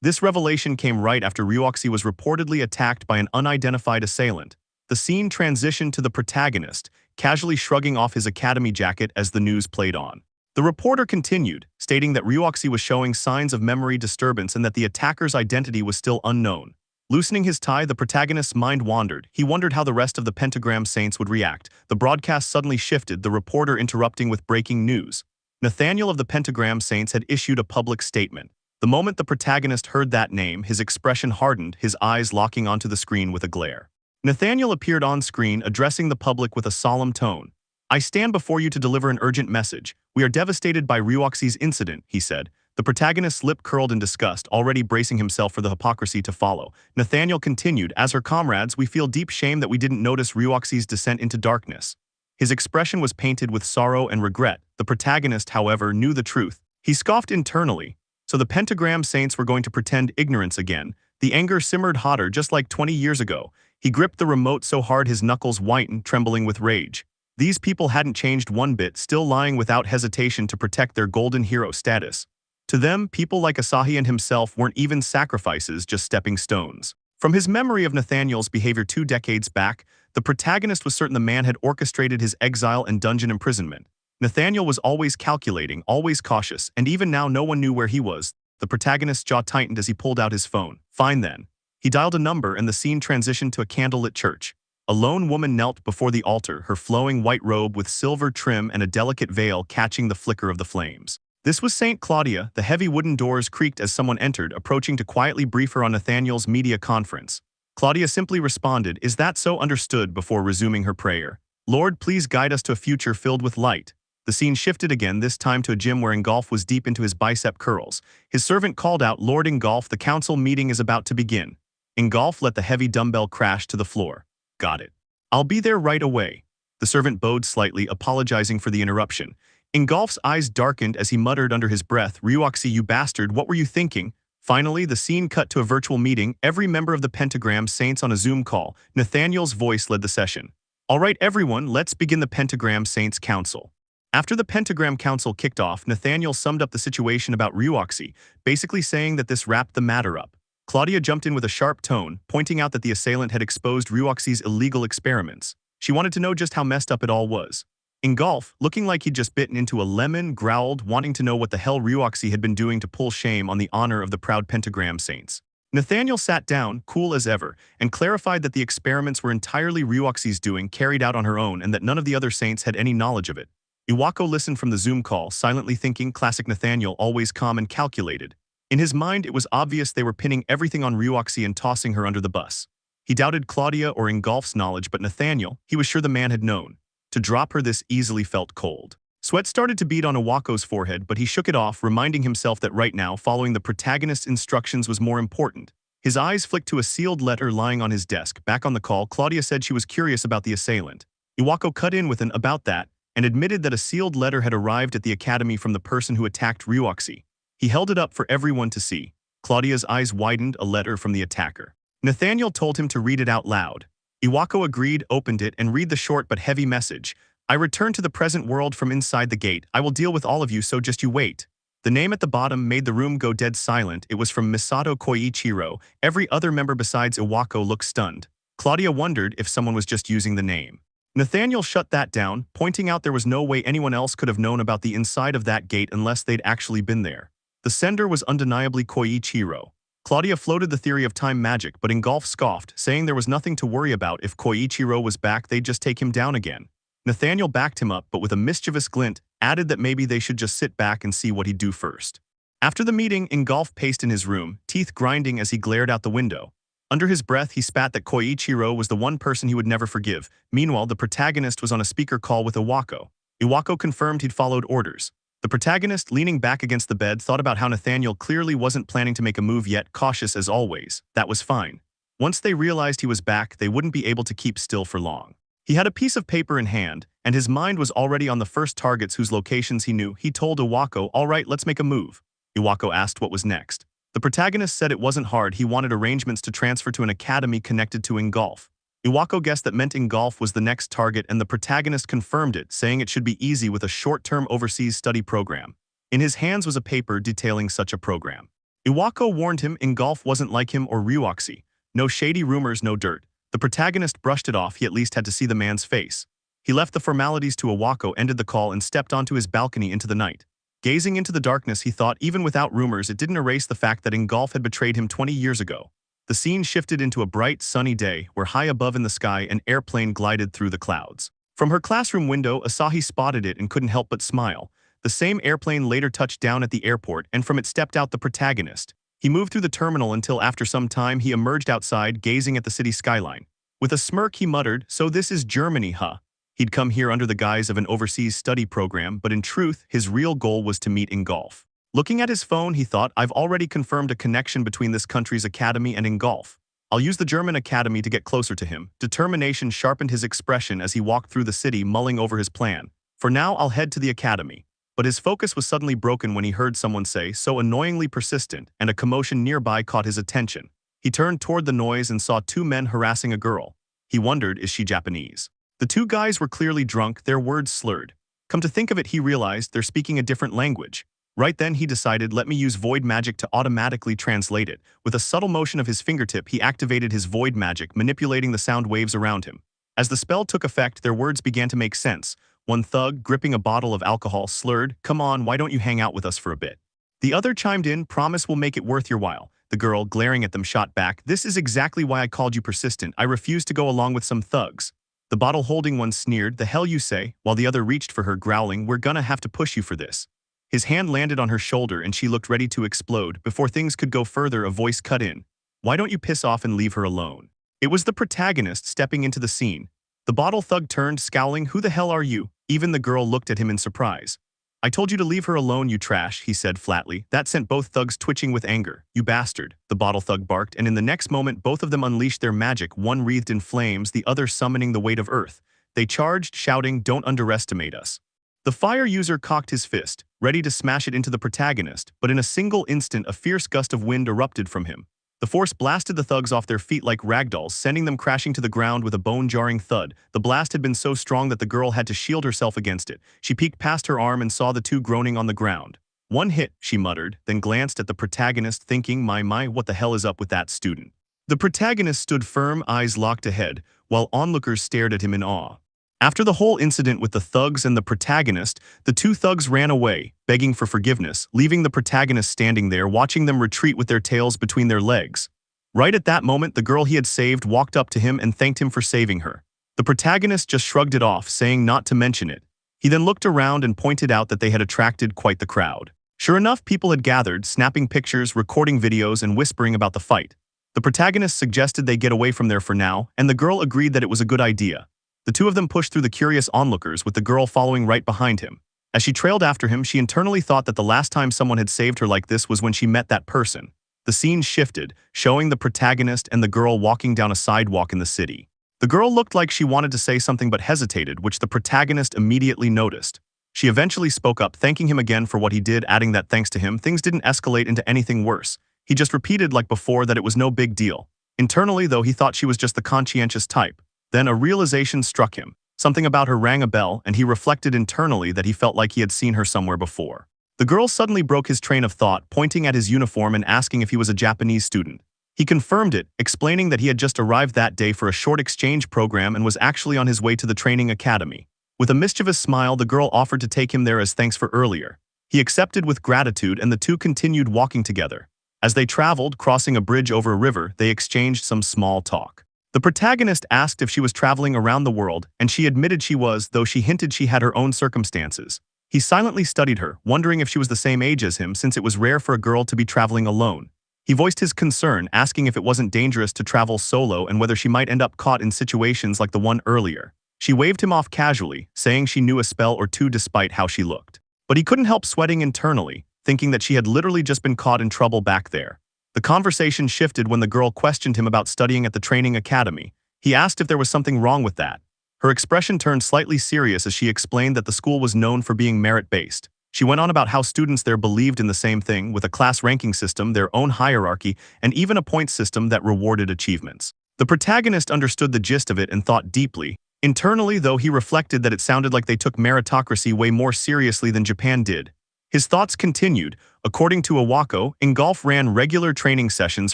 This revelation came right after Ryuoxi was reportedly attacked by an unidentified assailant. The scene transitioned to the protagonist, casually shrugging off his academy jacket as the news played on. The reporter continued, stating that Ryuoxi was showing signs of memory disturbance and that the attacker's identity was still unknown. Loosening his tie, the protagonist's mind wandered. He wondered how the rest of the Pentagram Saints would react. The broadcast suddenly shifted, the reporter interrupting with breaking news. Nathaniel of the Pentagram Saints had issued a public statement. The moment the protagonist heard that name, his expression hardened, his eyes locking onto the screen with a glare. Nathaniel appeared on screen, addressing the public with a solemn tone. "I stand before you to deliver an urgent message. We are devastated by Ryuoxi's incident," he said. The protagonist's lip curled in disgust, already bracing himself for the hypocrisy to follow. Nathaniel continued, "As her comrades, we feel deep shame that we didn't notice Ryuoxi's descent into darkness." His expression was painted with sorrow and regret. The protagonist, however, knew the truth. He scoffed internally. So the Pentagram Saints were going to pretend ignorance again. The anger simmered hotter, just like 20 years ago. He gripped the remote so hard his knuckles whitened, trembling with rage. These people hadn't changed one bit, still lying without hesitation to protect their golden hero status. To them, people like Asahi and himself weren't even sacrifices, just stepping stones. From his memory of Nathaniel's behavior 2 decades back, the protagonist was certain the man had orchestrated his exile and dungeon imprisonment. Nathaniel was always calculating, always cautious, and even now no one knew where he was. The protagonist's jaw tightened as he pulled out his phone. Fine then. He dialed a number and the scene transitioned to a candlelit church. A lone woman knelt before the altar, her flowing white robe with silver trim and a delicate veil catching the flicker of the flames. This was Saint Claudia. The heavy wooden doors creaked as someone entered, approaching to quietly brief her on Nathaniel's media conference. Claudia simply responded, "Is that so?" understood, before resuming her prayer. "Lord, please guide us to a future filled with light." The scene shifted again, this time to a gym where Ingolf was deep into his bicep curls. His servant called out, "Lord Ingolf, the council meeting is about to begin." Ingolf let the heavy dumbbell crash to the floor. "Got it. I'll be there right away." The servant bowed slightly, apologizing for the interruption. Ingolf's eyes darkened as he muttered under his breath, Ryuoxi, you bastard, what were you thinking? Finally, the scene cut to a virtual meeting, every member of the Pentagram Saints on a Zoom call. Nathaniel's voice led the session. All right, everyone, let's begin the Pentagram Saints Council. After the Pentagram Council kicked off, Nathaniel summed up the situation about Ryuoxi, basically saying that this wrapped the matter up. Claudia jumped in with a sharp tone, pointing out that the assailant had exposed Ryuoxi's illegal experiments. She wanted to know just how messed up it all was. Ingolf, looking like he'd just bitten into a lemon, growled, wanting to know what the hell Ryuoxi had been doing to pull shame on the honor of the proud Pentagram Saints. Nathaniel sat down, cool as ever, and clarified that the experiments were entirely Ryuoxi's doing, carried out on her own, and that none of the other saints had any knowledge of it. Iwako listened from the Zoom call, silently thinking, classic Nathaniel, always calm and calculated. In his mind, it was obvious they were pinning everything on Ryuoxi and tossing her under the bus. He doubted Claudia or Ingolf's knowledge, but Nathaniel, he was sure the man had known. To drop her this easily felt cold. Sweat started to bead on Iwako's forehead, but he shook it off, reminding himself that right now, following the protagonist's instructions was more important. His eyes flicked to a sealed letter lying on his desk. Back on the call, Claudia said she was curious about the assailant. Iwako cut in with an "about that," and admitted that a sealed letter had arrived at the academy from the person who attacked Ryuoxi. He held it up for everyone to see. Claudia's eyes widened, a letter from the attacker. Nathaniel told him to read it out loud. Iwako agreed, opened it, and read the short but heavy message. I return to the present world from inside the gate. I will deal with all of you, so just you wait. The name at the bottom made the room go dead silent. It was from Misato Koichiro. Every other member besides Iwako looked stunned. Claudia wondered if someone was just using the name. Nathaniel shut that down, pointing out there was no way anyone else could have known about the inside of that gate unless they'd actually been there. The sender was undeniably Koichiro. Claudia floated the theory of time magic, but Ingolf scoffed, saying there was nothing to worry about. If Koichiro was back, they'd just take him down again. Nathaniel backed him up, but with a mischievous glint, added that maybe they should just sit back and see what he'd do first. After the meeting, Ingolf paced in his room, teeth grinding as he glared out the window. Under his breath, he spat that Koichiro was the one person he would never forgive. Meanwhile, the protagonist was on a speaker call with Iwako. Iwako confirmed he'd followed orders. The protagonist, leaning back against the bed, thought about how Nathaniel clearly wasn't planning to make a move yet, cautious as always. That was fine. Once they realized he was back, they wouldn't be able to keep still for long. He had a piece of paper in hand, and his mind was already on the first targets whose locations he knew. He told Iwako, all right, let's make a move. Iwako asked what was next. The protagonist said it wasn't hard. He wanted arrangements to transfer to an academy connected to Ingolf. Iwako guessed that meant Ingolf was the next target, and the protagonist confirmed it, saying it should be easy with a short-term overseas study program. In his hands was a paper detailing such a program. Iwako warned him Ingolf wasn't like him or Ryuoxi. No shady rumors, no dirt. The protagonist brushed it off. He at least had to see the man's face. He left the formalities to Iwako, ended the call, and stepped onto his balcony into the night. Gazing into the darkness, he thought even without rumors, it didn't erase the fact that Ingolf had betrayed him 20 years ago. The scene shifted into a bright, sunny day where high above in the sky an airplane glided through the clouds. From her classroom window, Asahi spotted it and couldn't help but smile. The same airplane later touched down at the airport, and from it stepped out the protagonist. He moved through the terminal until after some time he emerged outside, gazing at the city skyline. With a smirk, he muttered, so this is Germany, huh? He'd come here under the guise of an overseas study program, but in truth, his real goal was to meet Ingolf. Looking at his phone, he thought, I've already confirmed a connection between this country's academy and Ingolf. I'll use the German academy to get closer to him. Determination sharpened his expression as he walked through the city, mulling over his plan. For now, I'll head to the academy. But his focus was suddenly broken when he heard someone say, so annoyingly persistent, and a commotion nearby caught his attention. He turned toward the noise and saw two men harassing a girl. He wondered, is she Japanese? The two guys were clearly drunk, their words slurred. Come to think of it, he realized they're speaking a different language. Right then he decided, let me use void magic to automatically translate it. With a subtle motion of his fingertip, he activated his void magic, manipulating the sound waves around him. As the spell took effect, their words began to make sense. One thug, gripping a bottle of alcohol, slurred, come on, why don't you hang out with us for a bit? The other chimed in, promise we'll make it worth your while. The girl, glaring at them, shot back, this is exactly why I called you persistent. I refuse to go along with some thugs. The bottle-holding one sneered, the hell you say, while the other reached for her, growling, we're gonna have to push you for this. His hand landed on her shoulder and she looked ready to explode. Before things could go further, a voice cut in. Why don't you piss off and leave her alone? It was the protagonist stepping into the scene. The bottle thug turned, scowling, who the hell are you? Even the girl looked at him in surprise. I told you to leave her alone, you trash, he said flatly. That sent both thugs twitching with anger. You bastard, the bottle thug barked, and in the next moment both of them unleashed their magic, one wreathed in flames, the other summoning the weight of earth. They charged, shouting, "Don't underestimate us." The fire user cocked his fist, ready to smash it into the protagonist, but in a single instant a fierce gust of wind erupted from him. The force blasted the thugs off their feet like ragdolls, sending them crashing to the ground with a bone-jarring thud. The blast had been so strong that the girl had to shield herself against it. She peeked past her arm and saw the two groaning on the ground. "One hit," she muttered, then glanced at the protagonist, thinking, my, what the hell is up with that student?" The protagonist stood firm, eyes locked ahead, while onlookers stared at him in awe. After the whole incident with the thugs and the protagonist, the two thugs ran away, begging for forgiveness, leaving the protagonist standing there, watching them retreat with their tails between their legs. Right at that moment, the girl he had saved walked up to him and thanked him for saving her. The protagonist just shrugged it off, saying not to mention it. He then looked around and pointed out that they had attracted quite the crowd. Sure enough, people had gathered, snapping pictures, recording videos, and whispering about the fight. The protagonist suggested they get away from there for now, and the girl agreed that it was a good idea. The two of them pushed through the curious onlookers, with the girl following right behind him. As she trailed after him, she internally thought that the last time someone had saved her like this was when she met that person. The scene shifted, showing the protagonist and the girl walking down a sidewalk in the city. The girl looked like she wanted to say something but hesitated, which the protagonist immediately noticed. She eventually spoke up, thanking him again for what he did, adding that thanks to him, things didn't escalate into anything worse. He just repeated like before that it was no big deal. Internally, though, he thought she was just the conscientious type. Then a realization struck him. Something about her rang a bell, and he reflected internally that he felt like he had seen her somewhere before. The girl suddenly broke his train of thought, pointing at his uniform and asking if he was a Japanese student. He confirmed it, explaining that he had just arrived that day for a short exchange program and was actually on his way to the training academy. With a mischievous smile, the girl offered to take him there as thanks for earlier. He accepted with gratitude, and the two continued walking together. As they traveled, crossing a bridge over a river, they exchanged some small talk. The protagonist asked if she was traveling around the world, and she admitted she was, though she hinted she had her own circumstances. He silently studied her, wondering if she was the same age as him, since it was rare for a girl to be traveling alone. He voiced his concern, asking if it wasn't dangerous to travel solo and whether she might end up caught in situations like the one earlier. She waved him off casually, saying she knew a spell or two despite how she looked. But he couldn't help sweating internally, thinking that she had literally just been caught in trouble back there. The conversation shifted when the girl questioned him about studying at the training academy. He asked if there was something wrong with that. Her expression turned slightly serious as she explained that the school was known for being merit-based. She went on about how students there believed in the same thing, with a class ranking system, their own hierarchy, and even a point system that rewarded achievements. The protagonist understood the gist of it and thought deeply. Internally, though, he reflected that it sounded like they took meritocracy way more seriously than Japan did. His thoughts continued. According to Iwako, Ingolf ran regular training sessions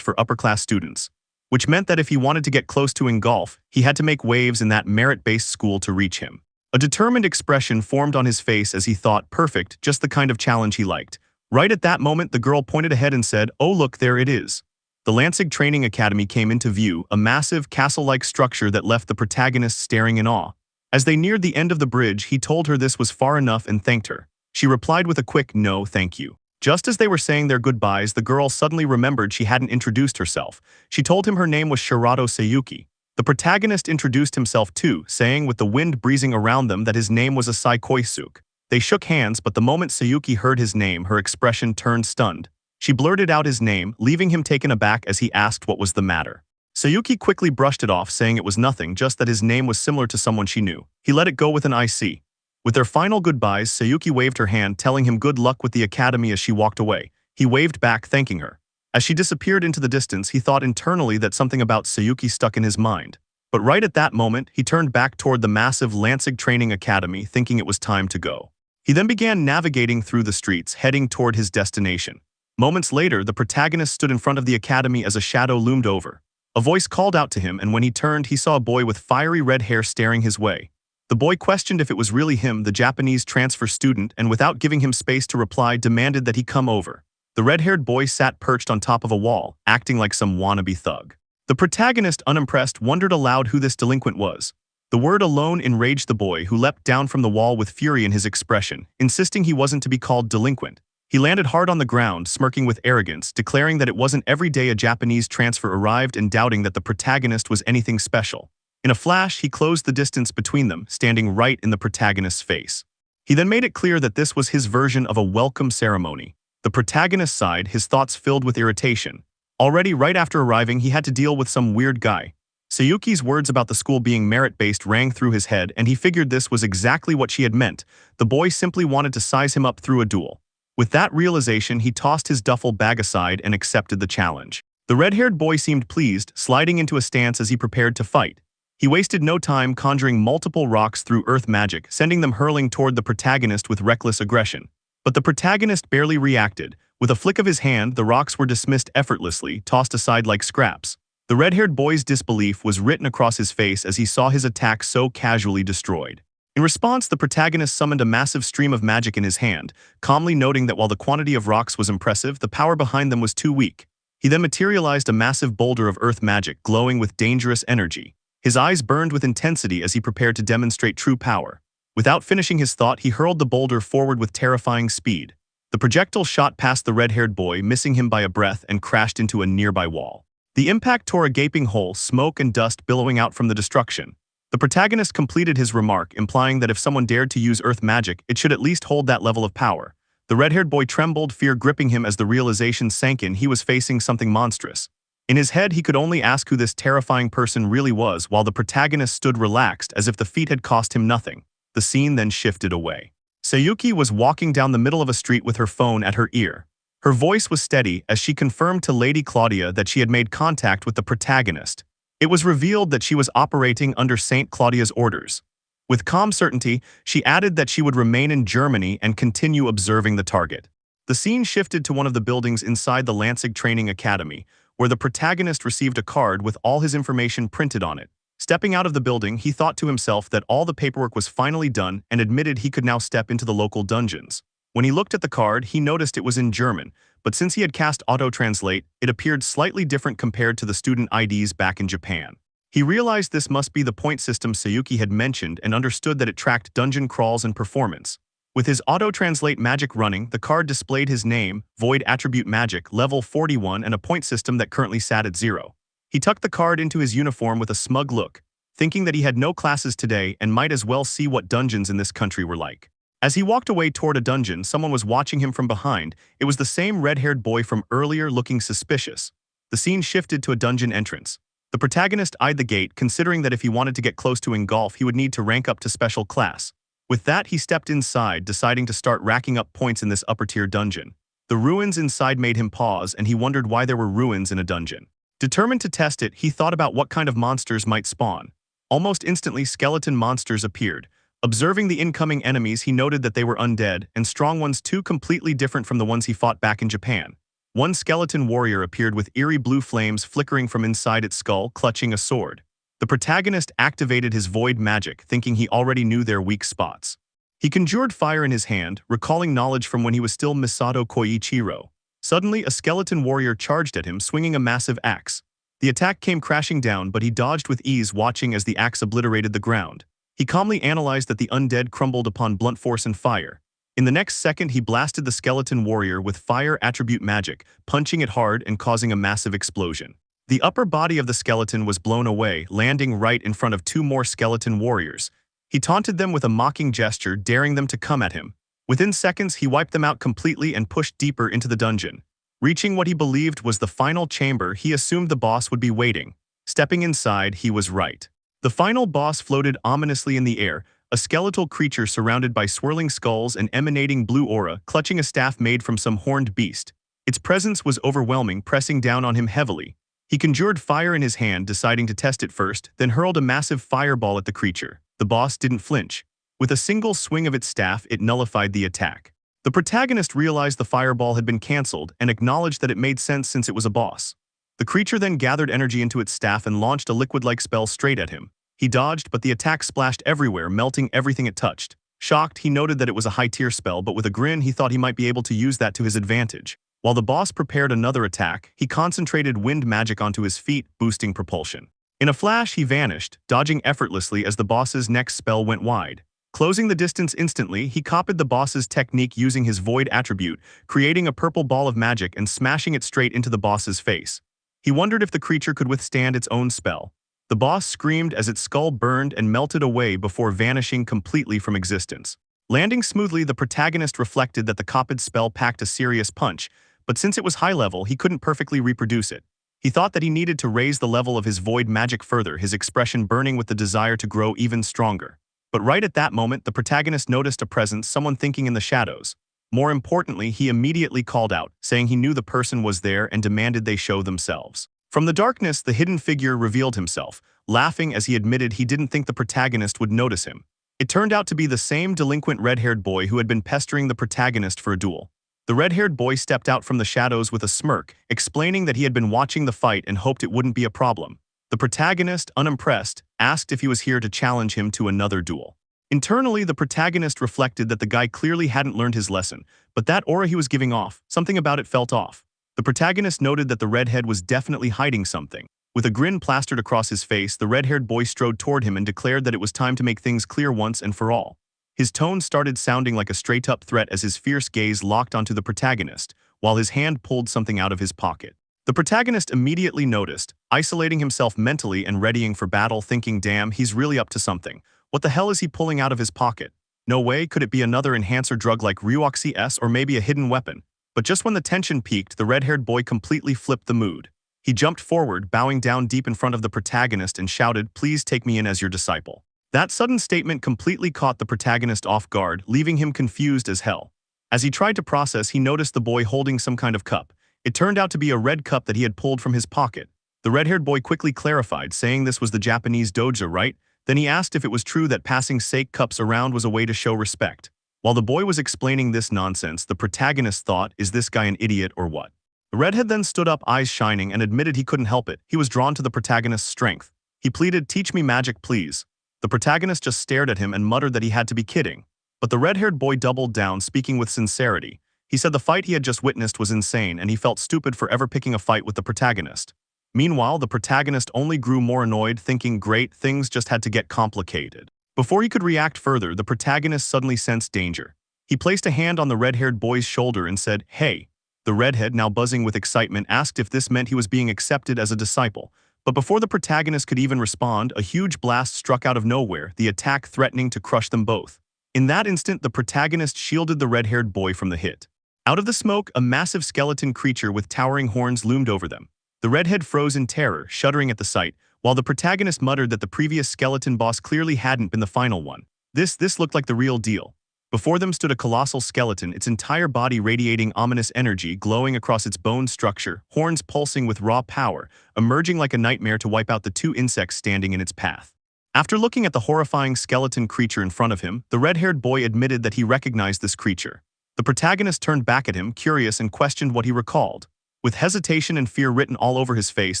for upper-class students, which meant that if he wanted to get close to Ingolf, he had to make waves in that merit-based school to reach him. A determined expression formed on his face as he thought, perfect, just the kind of challenge he liked. Right at that moment, the girl pointed ahead and said, "Oh look, there it is." The Lansing Training Academy came into view, a massive, castle-like structure that left the protagonist staring in awe. As they neared the end of the bridge, he told her this was far enough and thanked her. She replied with a quick, "No, thank you." Just as they were saying their goodbyes, the girl suddenly remembered she hadn't introduced herself. She told him her name was Shirato Sayuki. The protagonist introduced himself too, saying with the wind breezing around them that his name was Asai Koisuk. They shook hands, but the moment Sayuki heard his name, her expression turned stunned. She blurted out his name, leaving him taken aback as he asked what was the matter. Sayuki quickly brushed it off, saying it was nothing, just that his name was similar to someone she knew. He let it go with an "I see." With their final goodbyes, Sayuki waved her hand, telling him good luck with the academy as she walked away. He waved back, thanking her. As she disappeared into the distance, he thought internally that something about Sayuki stuck in his mind. But right at that moment, he turned back toward the massive Lansing Training Academy, thinking it was time to go. He then began navigating through the streets, heading toward his destination. Moments later, the protagonist stood in front of the academy as a shadow loomed over. A voice called out to him, and when he turned, he saw a boy with fiery red hair staring his way. The boy questioned if it was really him, the Japanese transfer student, and without giving him space to reply, demanded that he come over. The red-haired boy sat perched on top of a wall, acting like some wannabe thug. The protagonist, unimpressed, wondered aloud who this delinquent was. The word alone enraged the boy, who leapt down from the wall with fury in his expression, insisting he wasn't to be called delinquent. He landed hard on the ground, smirking with arrogance, declaring that it wasn't every day a Japanese transfer arrived and doubting that the protagonist was anything special. In a flash, he closed the distance between them, standing right in the protagonist's face. He then made it clear that this was his version of a welcome ceremony. The protagonist sighed, his thoughts filled with irritation. Already right after arriving, he had to deal with some weird guy. Sayuki's words about the school being merit-based rang through his head, and he figured this was exactly what she had meant. The boy simply wanted to size him up through a duel. With that realization, he tossed his duffel bag aside and accepted the challenge. The red-haired boy seemed pleased, sliding into a stance as he prepared to fight. He wasted no time conjuring multiple rocks through earth magic, sending them hurling toward the protagonist with reckless aggression. But the protagonist barely reacted. With a flick of his hand, the rocks were dismissed effortlessly, tossed aside like scraps. The red-haired boy's disbelief was written across his face as he saw his attack so casually destroyed. In response, the protagonist summoned a massive stream of magic in his hand, calmly noting that while the quantity of rocks was impressive, the power behind them was too weak. He then materialized a massive boulder of earth magic glowing with dangerous energy. His eyes burned with intensity as he prepared to demonstrate true power. Without finishing his thought, he hurled the boulder forward with terrifying speed. The projectile shot past the red-haired boy, missing him by a breath, and crashed into a nearby wall. The impact tore a gaping hole, smoke and dust billowing out from the destruction. The protagonist completed his remark, implying that if someone dared to use earth magic, it should at least hold that level of power. The red-haired boy trembled, fear gripping him as the realization sank in he was facing something monstrous. In his head, he could only ask who this terrifying person really was, while the protagonist stood relaxed as if the feat had cost him nothing. The scene then shifted away. Sayuki was walking down the middle of a street with her phone at her ear. Her voice was steady as she confirmed to Lady Claudia that she had made contact with the protagonist. It was revealed that she was operating under Saint Claudia's orders. With calm certainty, she added that she would remain in Germany and continue observing the target. The scene shifted to one of the buildings inside the Lansing Training Academy, where the protagonist received a card with all his information printed on it. Stepping out of the building, he thought to himself that all the paperwork was finally done and admitted he could now step into the local dungeons. When he looked at the card, he noticed it was in German, but since he had cast auto-translate, it appeared slightly different compared to the student IDs back in Japan. He realized this must be the point system Sayuki had mentioned and understood that it tracked dungeon crawls and performance. With his auto-translate magic running, the card displayed his name, Void Attribute Magic, level 41, and a point system that currently sat at 0. He tucked the card into his uniform with a smug look, thinking that he had no classes today and might as well see what dungeons in this country were like. As he walked away toward a dungeon, someone was watching him from behind. It was the same red-haired boy from earlier, looking suspicious. The scene shifted to a dungeon entrance. The protagonist eyed the gate, considering that if he wanted to get close to Ingolf, he would need to rank up to special class. With that, he stepped inside, deciding to start racking up points in this upper-tier dungeon. The ruins inside made him pause, and he wondered why there were ruins in a dungeon. Determined to test it, he thought about what kind of monsters might spawn. Almost instantly, skeleton monsters appeared. Observing the incoming enemies, he noted that they were undead, and strong ones too, completely different from the ones he fought back in Japan. One skeleton warrior appeared with eerie blue flames flickering from inside its skull, clutching a sword. The protagonist activated his void magic, thinking he already knew their weak spots. He conjured fire in his hand, recalling knowledge from when he was still Misato Koichiro. Suddenly, a skeleton warrior charged at him, swinging a massive axe. The attack came crashing down, but he dodged with ease, watching as the axe obliterated the ground. He calmly analyzed that the undead crumbled upon blunt force and fire. In the next second, he blasted the skeleton warrior with fire attribute magic, punching it hard and causing a massive explosion. The upper body of the skeleton was blown away, landing right in front of two more skeleton warriors. He taunted them with a mocking gesture, daring them to come at him. Within seconds, he wiped them out completely and pushed deeper into the dungeon. Reaching what he believed was the final chamber, he assumed the boss would be waiting. Stepping inside, he was right. The final boss floated ominously in the air, a skeletal creature surrounded by swirling skulls and emanating blue aura, clutching a staff made from some horned beast. Its presence was overwhelming, pressing down on him heavily. He conjured fire in his hand, deciding to test it first, then hurled a massive fireball at the creature. The boss didn't flinch. With a single swing of its staff, it nullified the attack. The protagonist realized the fireball had been cancelled and acknowledged that it made sense since it was a boss. The creature then gathered energy into its staff and launched a liquid-like spell straight at him. He dodged, but the attack splashed everywhere, melting everything it touched. Shocked, he noted that it was a high-tier spell, but with a grin, he thought he might be able to use that to his advantage. While the boss prepared another attack, he concentrated wind magic onto his feet, boosting propulsion. In a flash, he vanished, dodging effortlessly as the boss's next spell went wide. Closing the distance instantly, he copied the boss's technique using his void attribute, creating a purple ball of magic and smashing it straight into the boss's face. He wondered if the creature could withstand its own spell. The boss screamed as its skull burned and melted away before vanishing completely from existence. Landing smoothly, the protagonist reflected that the copied spell packed a serious punch, but since it was high level, he couldn't perfectly reproduce it. He thought that he needed to raise the level of his void magic further, his expression burning with the desire to grow even stronger. But right at that moment, the protagonist noticed a presence, someone thinking in the shadows. More importantly, he immediately called out, saying he knew the person was there and demanded they show themselves. From the darkness, the hidden figure revealed himself, laughing as he admitted he didn't think the protagonist would notice him. It turned out to be the same delinquent red-haired boy who had been pestering the protagonist for a duel. The red-haired boy stepped out from the shadows with a smirk, explaining that he had been watching the fight and hoped it wouldn't be a problem. The protagonist, unimpressed, asked if he was here to challenge him to another duel. Internally, the protagonist reflected that the guy clearly hadn't learned his lesson, but that aura he was giving off, something about it felt off. The protagonist noted that the redhead was definitely hiding something. With a grin plastered across his face, the red-haired boy strode toward him and declared that it was time to make things clear once and for all. His tone started sounding like a straight-up threat as his fierce gaze locked onto the protagonist, while his hand pulled something out of his pocket. The protagonist immediately noticed, isolating himself mentally and readying for battle, thinking, damn, he's really up to something. What the hell is he pulling out of his pocket? No way, could it be another enhancer drug like Ryuoxi S or maybe a hidden weapon? But just when the tension peaked, the red-haired boy completely flipped the mood. He jumped forward, bowing down deep in front of the protagonist and shouted, please take me in as your disciple. That sudden statement completely caught the protagonist off guard, leaving him confused as hell. As he tried to process, he noticed the boy holding some kind of cup. It turned out to be a red cup that he had pulled from his pocket. The red-haired boy quickly clarified, saying this was the Japanese doja, right? Then he asked if it was true that passing sake cups around was a way to show respect. While the boy was explaining this nonsense, the protagonist thought, is this guy an idiot or what? The redhead then stood up, eyes shining, and admitted he couldn't help it. He was drawn to the protagonist's strength. He pleaded, teach me magic, please. The protagonist just stared at him and muttered that he had to be kidding. But the red-haired boy doubled down, speaking with sincerity. He said the fight he had just witnessed was insane and he felt stupid for ever picking a fight with the protagonist. Meanwhile, the protagonist only grew more annoyed, thinking, great, things just had to get complicated. Before he could react further, the protagonist suddenly sensed danger. He placed a hand on the red-haired boy's shoulder and said, hey. The redhead, now buzzing with excitement, asked if this meant he was being accepted as a disciple. But before the protagonist could even respond, a huge blast struck out of nowhere, the attack threatening to crush them both. In that instant, the protagonist shielded the red-haired boy from the hit. Out of the smoke, a massive skeleton creature with towering horns loomed over them. The redhead froze in terror, shuddering at the sight, while the protagonist muttered that the previous skeleton boss clearly hadn't been the final one. This looked like the real deal. Before them stood a colossal skeleton, its entire body radiating ominous energy, glowing across its bone structure, horns pulsing with raw power, emerging like a nightmare to wipe out the two insects standing in its path. After looking at the horrifying skeleton creature in front of him, the red-haired boy admitted that he recognized this creature. The protagonist turned back at him, curious, and questioned what he recalled. With hesitation and fear written all over his face,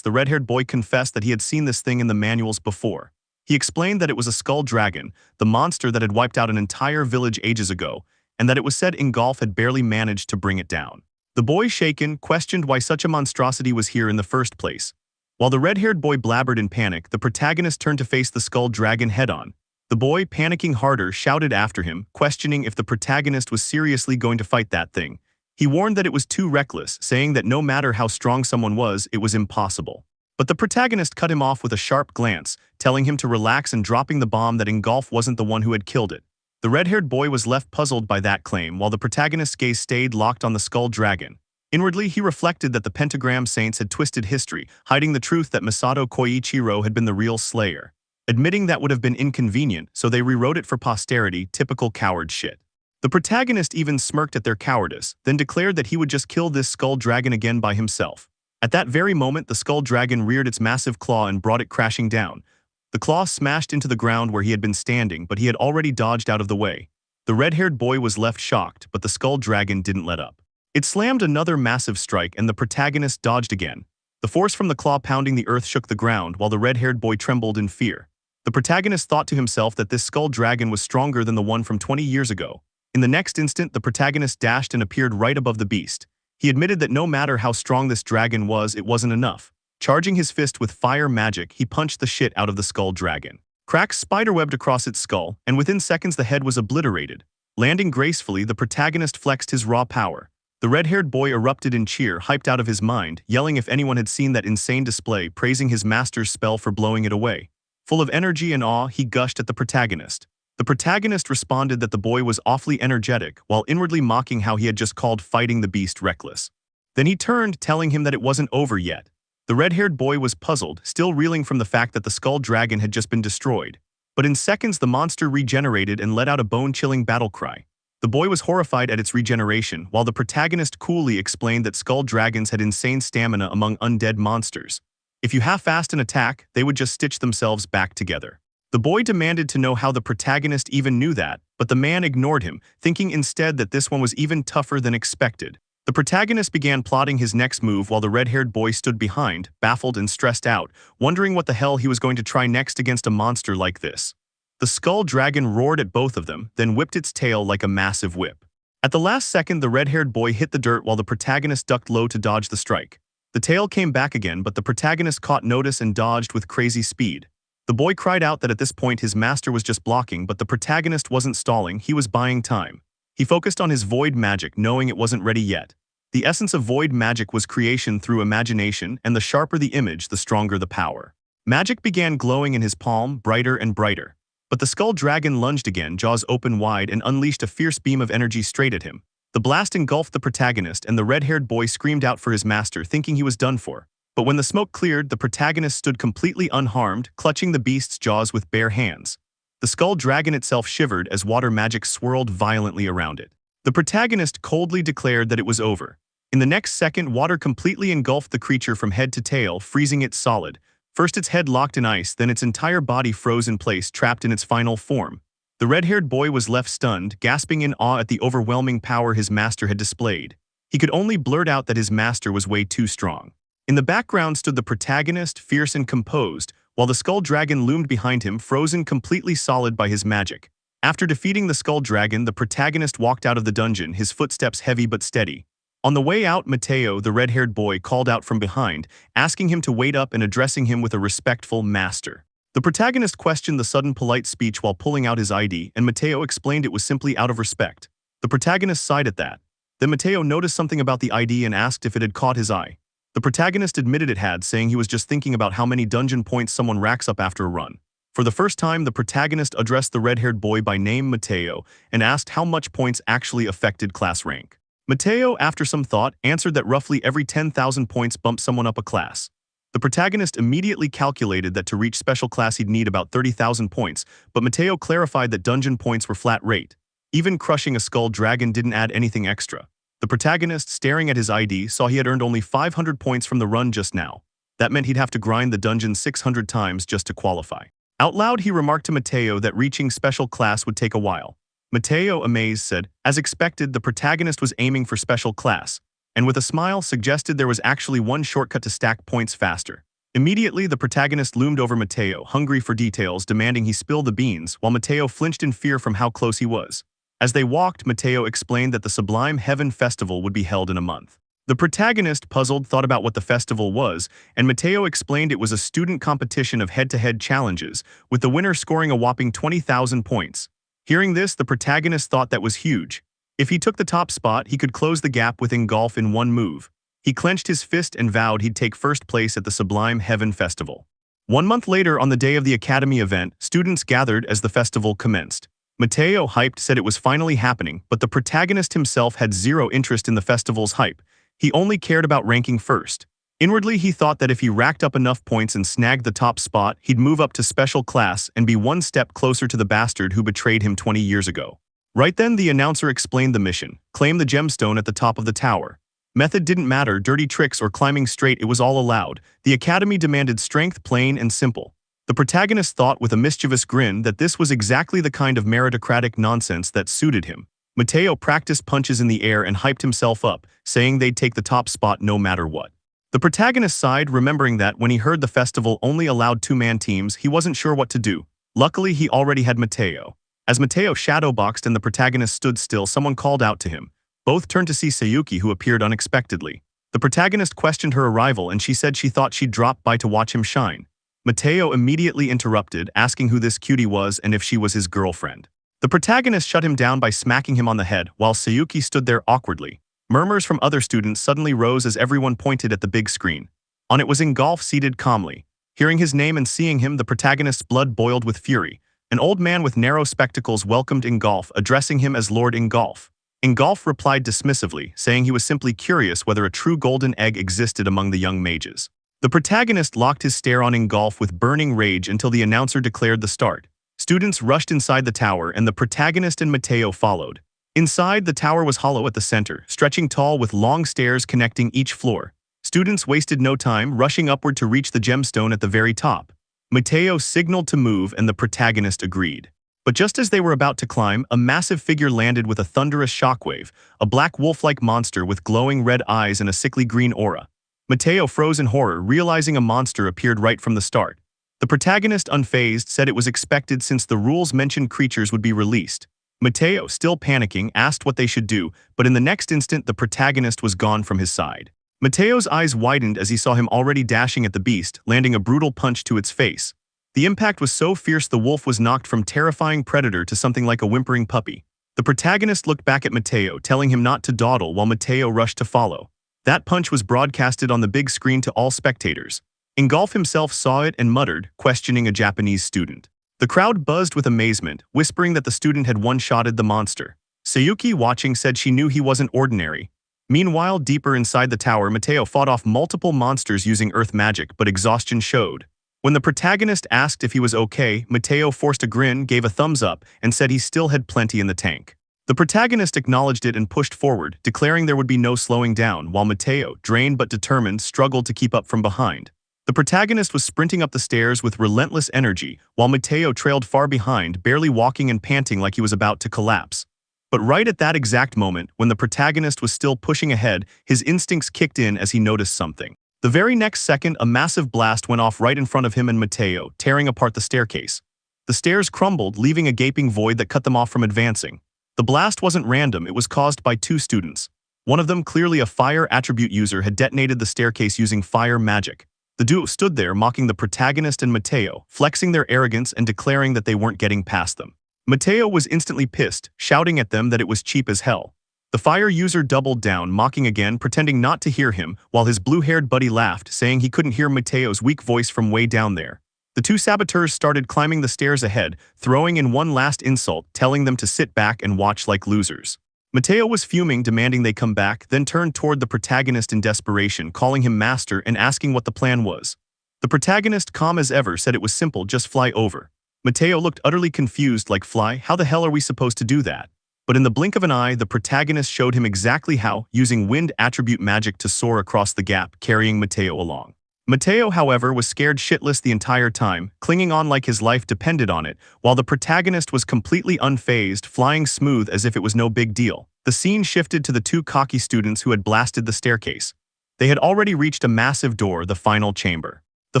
the red-haired boy confessed that he had seen this thing in the manuals before. He explained that it was a skull dragon, the monster that had wiped out an entire village ages ago, and that it was said Ingolf had barely managed to bring it down. The boy, shaken, questioned why such a monstrosity was here in the first place. While the red-haired boy blabbered in panic, the protagonist turned to face the skull dragon head-on. The boy, panicking harder, shouted after him, questioning if the protagonist was seriously going to fight that thing. He warned that it was too reckless, saying that no matter how strong someone was, it was impossible. But the protagonist cut him off with a sharp glance, telling him to relax and dropping the bomb that Ingolf wasn't the one who had killed it. The red-haired boy was left puzzled by that claim, while the protagonist's gaze stayed locked on the skull dragon. Inwardly, he reflected that the pentagram saints had twisted history, hiding the truth that Masato Koichiro had been the real slayer. Admitting that would have been inconvenient, so they rewrote it for posterity, typical coward shit. The protagonist even smirked at their cowardice, then declared that he would just kill this skull dragon again by himself. At that very moment, the skull dragon reared its massive claw and brought it crashing down. The claw smashed into the ground where he had been standing, but he had already dodged out of the way. The red-haired boy was left shocked, but the skull dragon didn't let up. It slammed another massive strike, and the protagonist dodged again. The force from the claw pounding the earth shook the ground, while the red-haired boy trembled in fear. The protagonist thought to himself that this skull dragon was stronger than the one from 20 years ago. In the next instant, the protagonist dashed and appeared right above the beast. He admitted that no matter how strong this dragon was, it wasn't enough. Charging his fist with fire magic, he punched the shit out of the skull dragon. Cracks spiderwebbed across its skull, and within seconds the head was obliterated. Landing gracefully, the protagonist flexed his raw power. The red-haired boy erupted in cheer, hyped out of his mind, yelling if anyone had seen that insane display, praising his master's spell for blowing it away. Full of energy and awe, he gushed at the protagonist. The protagonist responded that the boy was awfully energetic, while inwardly mocking how he had just called fighting the beast reckless. Then he turned, telling him that it wasn't over yet. The red-haired boy was puzzled, still reeling from the fact that the skull dragon had just been destroyed. But in seconds the monster regenerated and let out a bone-chilling battle cry. The boy was horrified at its regeneration, while the protagonist coolly explained that skull dragons had insane stamina among undead monsters. If you half-assed an attack, they would just stitch themselves back together. The boy demanded to know how the protagonist even knew that, but the man ignored him, thinking instead that this one was even tougher than expected. The protagonist began plotting his next move while the red-haired boy stood behind, baffled and stressed out, wondering what the hell he was going to try next against a monster like this. The skull dragon roared at both of them, then whipped its tail like a massive whip. At the last second, the red-haired boy hit the dirt while the protagonist ducked low to dodge the strike. The tail came back again, but the protagonist caught notice and dodged with crazy speed. The boy cried out that at this point his master was just blocking, but the protagonist wasn't stalling, he was buying time. He focused on his void magic, knowing it wasn't ready yet. The essence of void magic was creation through imagination, and the sharper the image, the stronger the power. Magic began glowing in his palm, brighter and brighter. But the skull dragon lunged again, jaws open wide, and unleashed a fierce beam of energy straight at him. The blast engulfed the protagonist, and the red-haired boy screamed out for his master, thinking he was done for. But when the smoke cleared, the protagonist stood completely unharmed, clutching the beast's jaws with bare hands. The skull dragon itself shivered as water magic swirled violently around it. The protagonist coldly declared that it was over. In the next second, water completely engulfed the creature from head to tail, freezing it solid. First its head locked in ice, then its entire body froze in place, trapped in its final form. The red-haired boy was left stunned, gasping in awe at the overwhelming power his master had displayed. He could only blurt out that his master was way too strong. In the background stood the protagonist, fierce and composed, while the skull dragon loomed behind him, frozen completely solid by his magic. After defeating the skull dragon, the protagonist walked out of the dungeon, his footsteps heavy but steady. On the way out, Mateo, the red-haired boy, called out from behind, asking him to wait up and addressing him with a respectful master. The protagonist questioned the sudden polite speech while pulling out his ID, and Mateo explained it was simply out of respect. The protagonist sighed at that. Then Mateo noticed something about the ID and asked if it had caught his eye. The protagonist admitted it had, saying he was just thinking about how many dungeon points someone racks up after a run. For the first time, the protagonist addressed the red-haired boy by name Mateo and asked how much points actually affected class rank. Mateo, after some thought, answered that roughly every 10,000 points bumped someone up a class. The protagonist immediately calculated that to reach special class he'd need about 30,000 points, but Mateo clarified that dungeon points were flat rate. Even crushing a skull dragon didn't add anything extra. The protagonist, staring at his ID, saw he had earned only 500 points from the run just now. That meant he'd have to grind the dungeon 600 times just to qualify. Out loud, he remarked to Mateo that reaching special class would take a while. Mateo, amazed, said, as expected, the protagonist was aiming for special class, and with a smile suggested there was actually one shortcut to stack points faster. Immediately, the protagonist loomed over Mateo, hungry for details, demanding he spill the beans, while Mateo flinched in fear from how close he was. As they walked, Mateo explained that the Sublime Heaven Festival would be held in a month. The protagonist, puzzled, thought about what the festival was, and Mateo explained it was a student competition of head-to-head challenges, with the winner scoring a whopping 20,000 points. Hearing this, the protagonist thought that was huge. If he took the top spot, he could close the gap with Ingolf in one move. He clenched his fist and vowed he'd take first place at the Sublime Heaven Festival. 1 month later, on the day of the Academy event, students gathered as the festival commenced. Mateo, hyped, said it was finally happening, but the protagonist himself had zero interest in the festival's hype. He only cared about ranking first. Inwardly, he thought that if he racked up enough points and snagged the top spot, he'd move up to special class and be one step closer to the bastard who betrayed him 20 years ago. Right then, the announcer explained the mission: claim the gemstone at the top of the tower. Method didn't matter, dirty tricks or climbing straight, it was all allowed. The academy demanded strength, plain and simple. The protagonist thought with a mischievous grin that this was exactly the kind of meritocratic nonsense that suited him. Mateo practiced punches in the air and hyped himself up, saying they'd take the top spot no matter what. The protagonist sighed, remembering that when he heard the festival only allowed two-man teams, he wasn't sure what to do. Luckily, he already had Mateo. As Mateo shadowboxed and the protagonist stood still, someone called out to him. Both turned to see Sayuki, who appeared unexpectedly. The protagonist questioned her arrival, and she said she thought she'd drop by to watch him shine. Mateo immediately interrupted, asking who this cutie was and if she was his girlfriend. The protagonist shut him down by smacking him on the head, while Sayuki stood there awkwardly. Murmurs from other students suddenly rose as everyone pointed at the big screen. On it was Ingolf seated calmly. Hearing his name and seeing him, the protagonist's blood boiled with fury. An old man with narrow spectacles welcomed Ingolf, addressing him as Lord Ingolf. Ingolf replied dismissively, saying he was simply curious whether a true golden egg existed among the young mages. The protagonist locked his stare on Ingolf with burning rage until the announcer declared the start. Students rushed inside the tower and the protagonist and Mateo followed. Inside, the tower was hollow at the center, stretching tall with long stairs connecting each floor. Students wasted no time, rushing upward to reach the gemstone at the very top. Mateo signaled to move and the protagonist agreed. But just as they were about to climb, a massive figure landed with a thunderous shockwave, a black wolf-like monster with glowing red eyes and a sickly green aura. Mateo froze in horror, realizing a monster appeared right from the start. The protagonist, unfazed, said it was expected since the rules mentioned creatures would be released. Mateo, still panicking, asked what they should do, but in the next instant the protagonist was gone from his side. Mateo's eyes widened as he saw him already dashing at the beast, landing a brutal punch to its face. The impact was so fierce the wolf was knocked from terrifying predator to something like a whimpering puppy. The protagonist looked back at Mateo, telling him not to dawdle while Mateo rushed to follow. That punch was broadcasted on the big screen to all spectators. Ingolf himself saw it and muttered, questioning a Japanese student. The crowd buzzed with amazement, whispering that the student had one-shotted the monster. Sayuki, watching, said she knew he wasn't ordinary. Meanwhile, deeper inside the tower, Mateo fought off multiple monsters using earth magic, but exhaustion showed. When the protagonist asked if he was okay, Mateo forced a grin, gave a thumbs up, and said he still had plenty in the tank. The protagonist acknowledged it and pushed forward, declaring there would be no slowing down, while Mateo, drained but determined, struggled to keep up from behind. The protagonist was sprinting up the stairs with relentless energy, while Mateo trailed far behind, barely walking and panting like he was about to collapse. But right at that exact moment, when the protagonist was still pushing ahead, his instincts kicked in as he noticed something. The very next second, a massive blast went off right in front of him and Mateo, tearing apart the staircase. The stairs crumbled, leaving a gaping void that cut them off from advancing. The blast wasn't random, it was caused by two students. One of them, clearly a fire attribute user, had detonated the staircase using fire magic. The duo stood there mocking the protagonist and Mateo, flexing their arrogance and declaring that they weren't getting past them. Mateo was instantly pissed, shouting at them that it was cheap as hell. The fire user doubled down, mocking again, pretending not to hear him, while his blue-haired buddy laughed, saying he couldn't hear Mateo's weak voice from way down there. The two saboteurs started climbing the stairs ahead, throwing in one last insult, telling them to sit back and watch like losers. Mateo was fuming, demanding they come back, then turned toward the protagonist in desperation, calling him master and asking what the plan was. The protagonist, calm as ever, said it was simple, just fly over. Mateo looked utterly confused, like, fly? How the hell are we supposed to do that? But in the blink of an eye, the protagonist showed him exactly how, using wind attribute magic to soar across the gap, carrying Mateo along. Mateo, however, was scared shitless the entire time, clinging on like his life depended on it, while the protagonist was completely unfazed, flying smooth as if it was no big deal. The scene shifted to the two cocky students who had blasted the staircase. They had already reached a massive door, the final chamber. The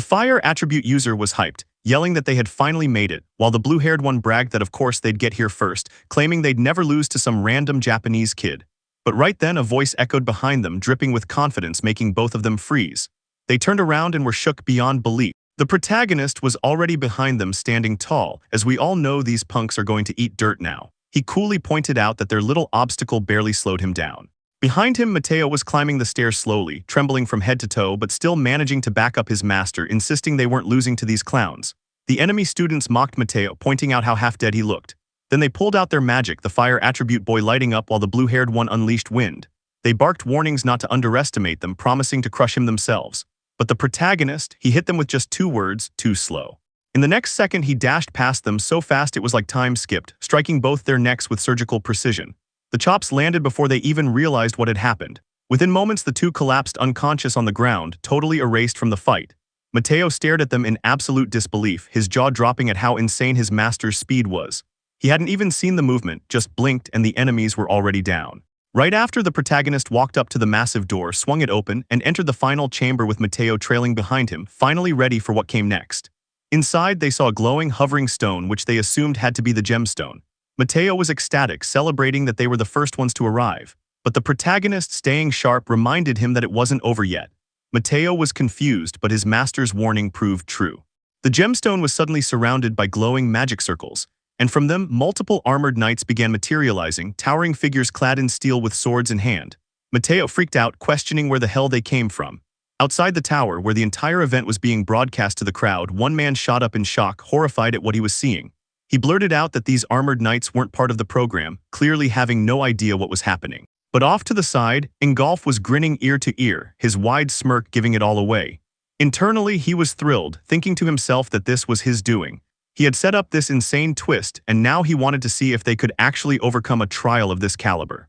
fire attribute user was hyped, yelling that they had finally made it, while the blue-haired one bragged that of course they'd get here first, claiming they'd never lose to some random Japanese kid. But right then a voice echoed behind them, dripping with confidence, making both of them freeze. They turned around and were shook beyond belief. The protagonist was already behind them, standing tall. As we all know, these punks are going to eat dirt now. He coolly pointed out that their little obstacle barely slowed him down. Behind him, Mateo was climbing the stairs slowly, trembling from head to toe but still managing to back up his master, insisting they weren't losing to these clowns. The enemy students mocked Mateo, pointing out how half-dead he looked. Then they pulled out their magic, the fire attribute boy lighting up while the blue-haired one unleashed wind. They barked warnings not to underestimate them, promising to crush him themselves. But the protagonist, he hit them with just 2 words, too slow. In the next second, he dashed past them so fast it was like time skipped, striking both their necks with surgical precision. The chops landed before they even realized what had happened. Within moments, the two collapsed unconscious on the ground, totally erased from the fight. Mateo stared at them in absolute disbelief, his jaw dropping at how insane his master's speed was. He hadn't even seen the movement, just blinked and the enemies were already down. Right after, the protagonist walked up to the massive door, swung it open, and entered the final chamber with Mateo trailing behind him, finally ready for what came next. Inside, they saw a glowing, hovering stone which they assumed had to be the gemstone. Mateo was ecstatic, celebrating that they were the first ones to arrive. But the protagonist, staying sharp, reminded him that it wasn't over yet. Mateo was confused, but his master's warning proved true. The gemstone was suddenly surrounded by glowing magic circles, and from them, multiple armored knights began materializing, towering figures clad in steel with swords in hand. Mateo freaked out, questioning where the hell they came from. Outside the tower, where the entire event was being broadcast to the crowd, one man shot up in shock, horrified at what he was seeing. He blurted out that these armored knights weren't part of the program, clearly having no idea what was happening. But off to the side, Ingolf was grinning ear to ear, his wide smirk giving it all away. Internally, he was thrilled, thinking to himself that this was his doing. He had set up this insane twist, and now he wanted to see if they could actually overcome a trial of this caliber.